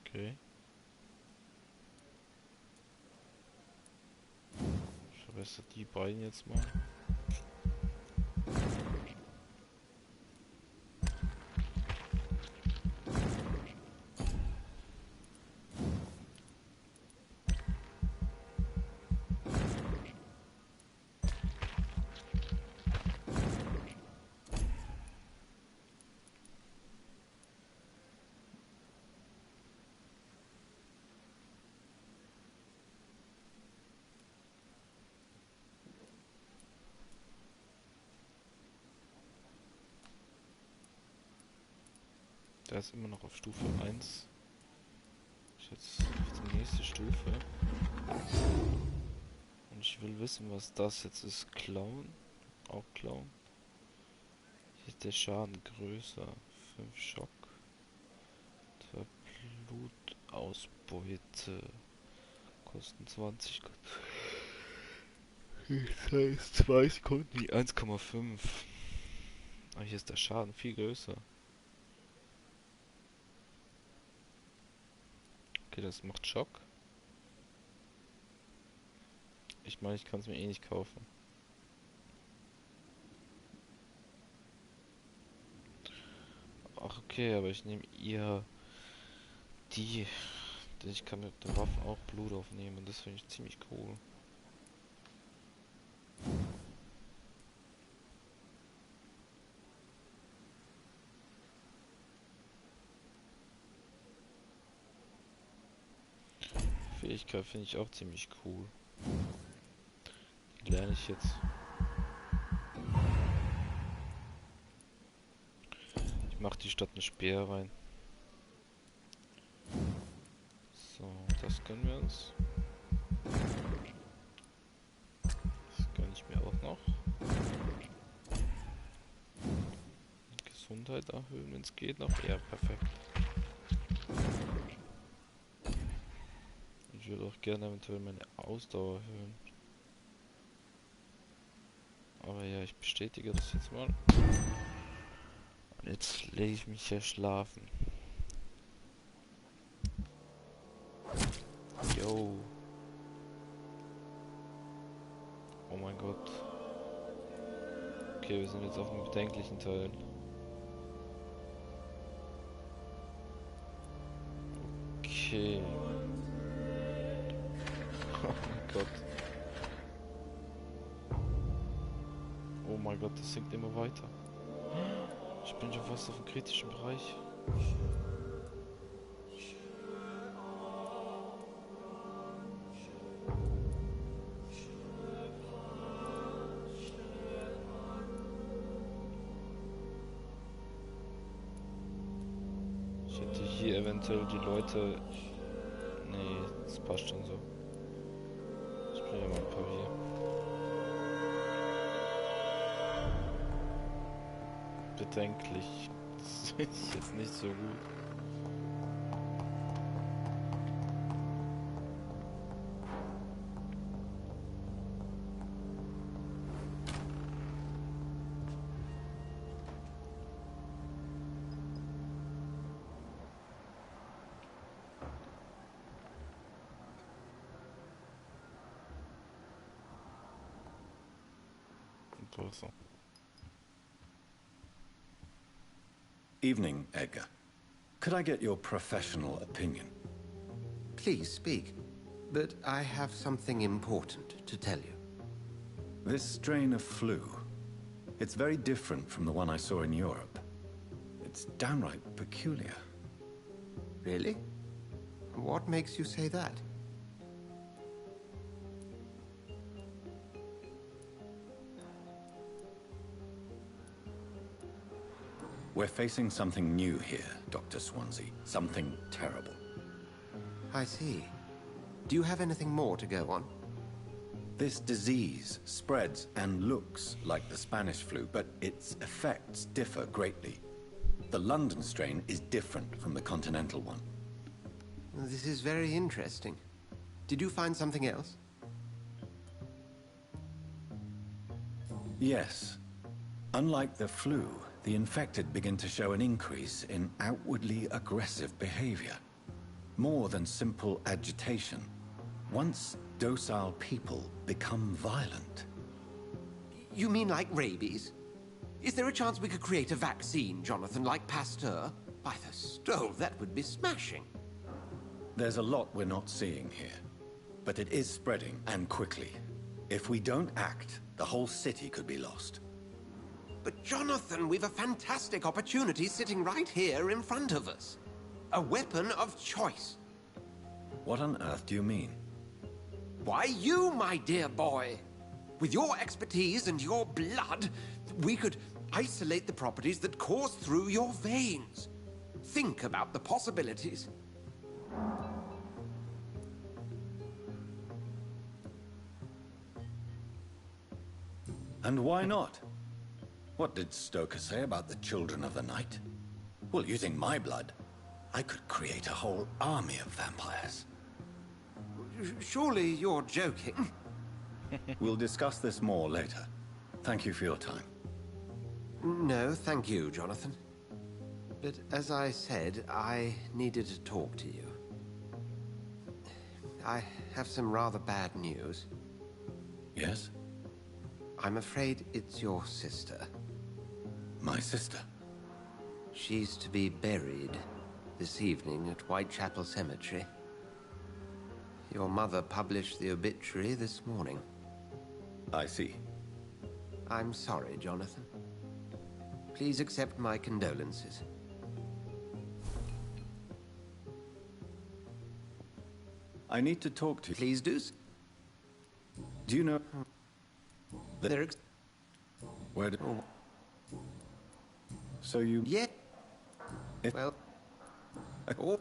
Okay. Ich verbessere die beiden jetzt mal. Der ist immer noch auf Stufe 1. Ich jetzt auf die nächste Stufe. Und ich will wissen, was das jetzt ist. Klauen. Auch Klauen. Hier ist der Schaden größer. 5 Schock. 2 Blutausbeute. Kosten 20. Das heißt 2 Sekunden, 1,5. Aber hier ist der Schaden viel größer. Okay, das macht Schock. Ich meine, ich kann es mir eh nicht kaufen. Ach, okay, aber ich nehme eher die. Denn ich kann mit der Waffe auch Blut aufnehmen und das finde ich ziemlich cool. Fähigkeit finde ich auch ziemlich cool. Die lerne ich jetzt. Ich mache die statt eine Speer rein. So, das gönnen wir uns. Das gönne ich mir auch noch. Gesundheit erhöhen, wenn es geht noch. Ja, perfekt. Ich würde auch gerne eventuell meine Ausdauer erhöhen. Aber ja, ich bestätige das jetzt mal. Und jetzt lege ich mich ja schlafen. Yo. Oh mein Gott. Okay, wir sind jetzt auf einem bedenklichen Teil. Okay. Oh mein Gott. Oh mein Gott, das sinkt immer weiter. Ich bin schon fast auf dem kritischen Bereich. Ich hätte hier eventuell die Leute... Nee, das passt schon so. Ich bin ja mal ein paar hier. Bedenklich. Das finde ich jetzt nicht so gut. Interessant. Evening, Edgar. Could I get your professional opinion? Please speak. But I have something important to tell you. This strain of flu, it's very different from the one I saw in Europe. It's downright peculiar. Really? What makes you say that? We're facing something new here, Dr. Swansea. Something terrible. I see. Do you have anything more to go on? This disease spreads and looks like the Spanish flu, but its effects differ greatly. The London strain is different from the continental one. This is very interesting. Did you find something else? Yes. Unlike the flu, the infected begin to show an increase in outwardly aggressive behavior. More than simple agitation. Once docile people become violent. You mean like rabies? Is there a chance we could create a vaccine, Jonathan, like Pasteur? By the stove, that would be smashing. There's a lot we're not seeing here. But it is spreading, and quickly. If we don't act, the whole city could be lost. But Jonathan, we've a fantastic opportunity sitting right here in front of us. A weapon of choice. What on earth do you mean? Why, you, my dear boy. With your expertise and your blood, we could isolate the properties that course through your veins. Think about the possibilities. And why not? What did Stoker say about the Children of the Night? Well, using my blood, I could create a whole army of vampires. Surely you're joking. We'll discuss this more later. Thank you for your time. No, thank you, Jonathan. But as I said, I needed to talk to you. I have some rather bad news. Yes? I'm afraid it's your sister. My sister? She's to be buried this evening at Whitechapel Cemetery. Your mother published the obituary this morning. I see. I'm sorry, Jonathan. Please accept my condolences. I need to talk to you. Please do. Do you know... Where did... Oh. So you... Yeah. Well... Oh.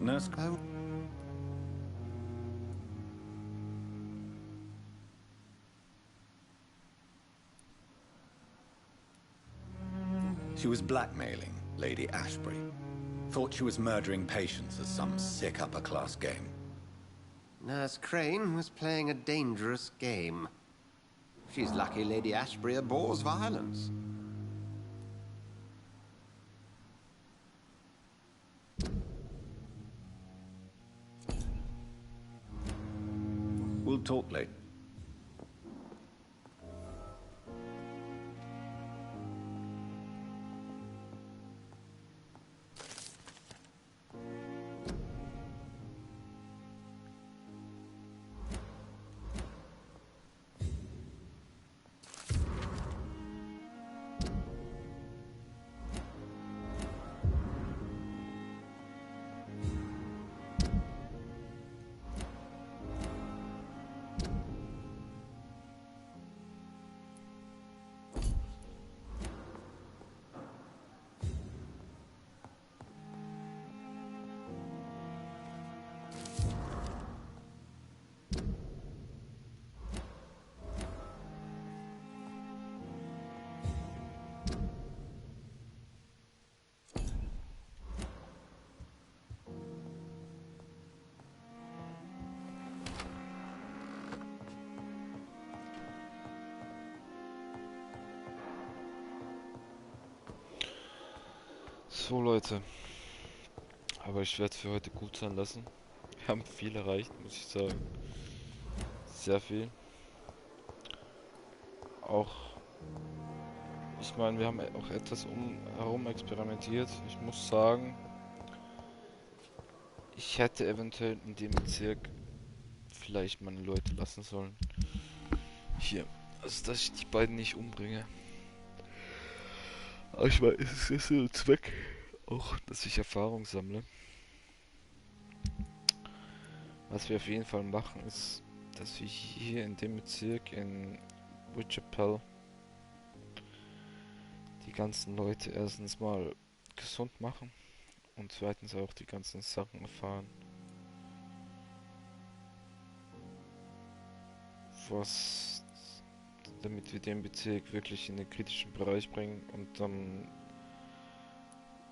Nurse... She was blackmailing Lady Ashbury. Thought she was murdering patients as some sick upper-class game. Nurse Crane was playing a dangerous game. She's lucky Lady Ashbury abhors violence. We'll talk later. So Leute, aber ich werde es für heute gut sein lassen. Wir haben viel erreicht, muss ich sagen. Sehr viel. Auch, ich meine, wir haben auch etwas herum experimentiert. Ich muss sagen, Ich hätte eventuell in dem Bezirk vielleicht meine Leute lassen sollen. Hier. Also, dass ich die beiden nicht umbringe. Aber ich weiß, es ist so ein Zweck. Auch, dass ich Erfahrung sammle. Was wir auf jeden Fall machen, ist, dass wir hier in dem Bezirk in Whitechapel die ganzen Leute erstens mal gesund machen und zweitens auch die ganzen Sachen erfahren. Was, damit wir den Bezirk wirklich in den kritischen Bereich bringen und dann,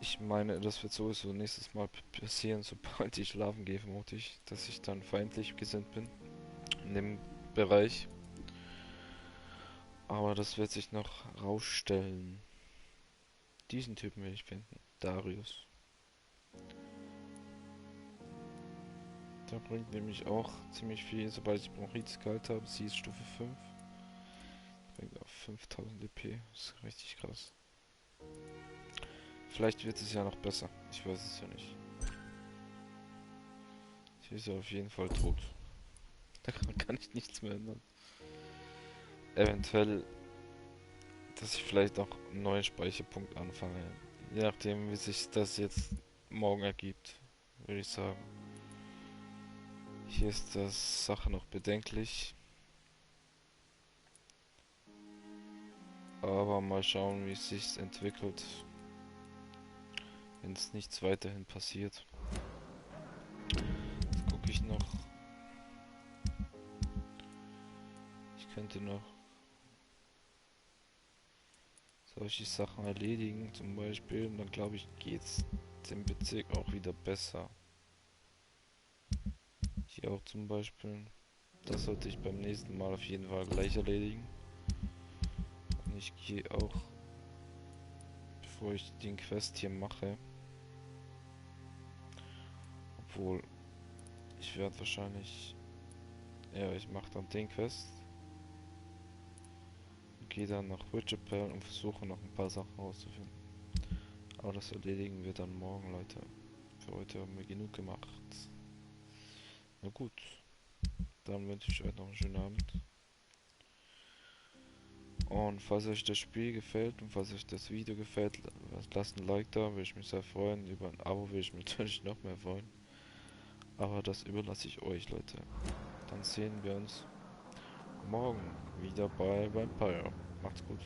ich meine, das wird sowieso nächstes Mal passieren, sobald ich schlafen gehe, vermutlich, dass ich dann feindlich gesinnt bin in dem Bereich. Aber das wird sich noch rausstellen. Diesen Typen will ich finden. Darius. Der bringt nämlich auch ziemlich viel, sobald ich Bronchitis geheilt habe. Sie ist Stufe 5. Bringt auf 5000 DP. Das ist richtig krass. Vielleicht wird es ja noch besser. Ich weiß es ja nicht. Sie ist ja auf jeden Fall tot. Daran kann ich nichts mehr ändern. Eventuell, dass ich vielleicht auch einen neuen Speicherpunkt anfange. Je nachdem, wie sich das jetzt morgen ergibt, würde ich sagen. Hier ist das Sache noch bedenklich. Aber mal schauen, wie es sich entwickelt. Wenn es nichts weiterhin passiert. Jetzt gucke ich noch. Ich könnte noch solche Sachen erledigen, zum Beispiel. Und dann glaube ich, geht's dem Bezirk auch wieder besser. Hier auch zum Beispiel. Das sollte ich beim nächsten Mal auf jeden Fall gleich erledigen. Und ich gehe auch, bevor ich den Quest hier mache. Obwohl, ich werde wahrscheinlich, ja, ich mache dann den Quest. Gehe dann nach Whitechapel und versuche noch ein paar Sachen rauszufinden. Aber das erledigen wir dann morgen, Leute. Für heute haben wir genug gemacht. Na gut. Dann wünsche ich euch noch einen schönen Abend. Und falls euch das Spiel gefällt und falls euch das Video gefällt, lasst ein Like da, würde ich mich sehr freuen. Über ein Abo würde ich mich natürlich noch mehr freuen. Aber das überlasse ich euch, Leute. Dann sehen wir uns morgen wieder bei Vampyr. Macht's gut.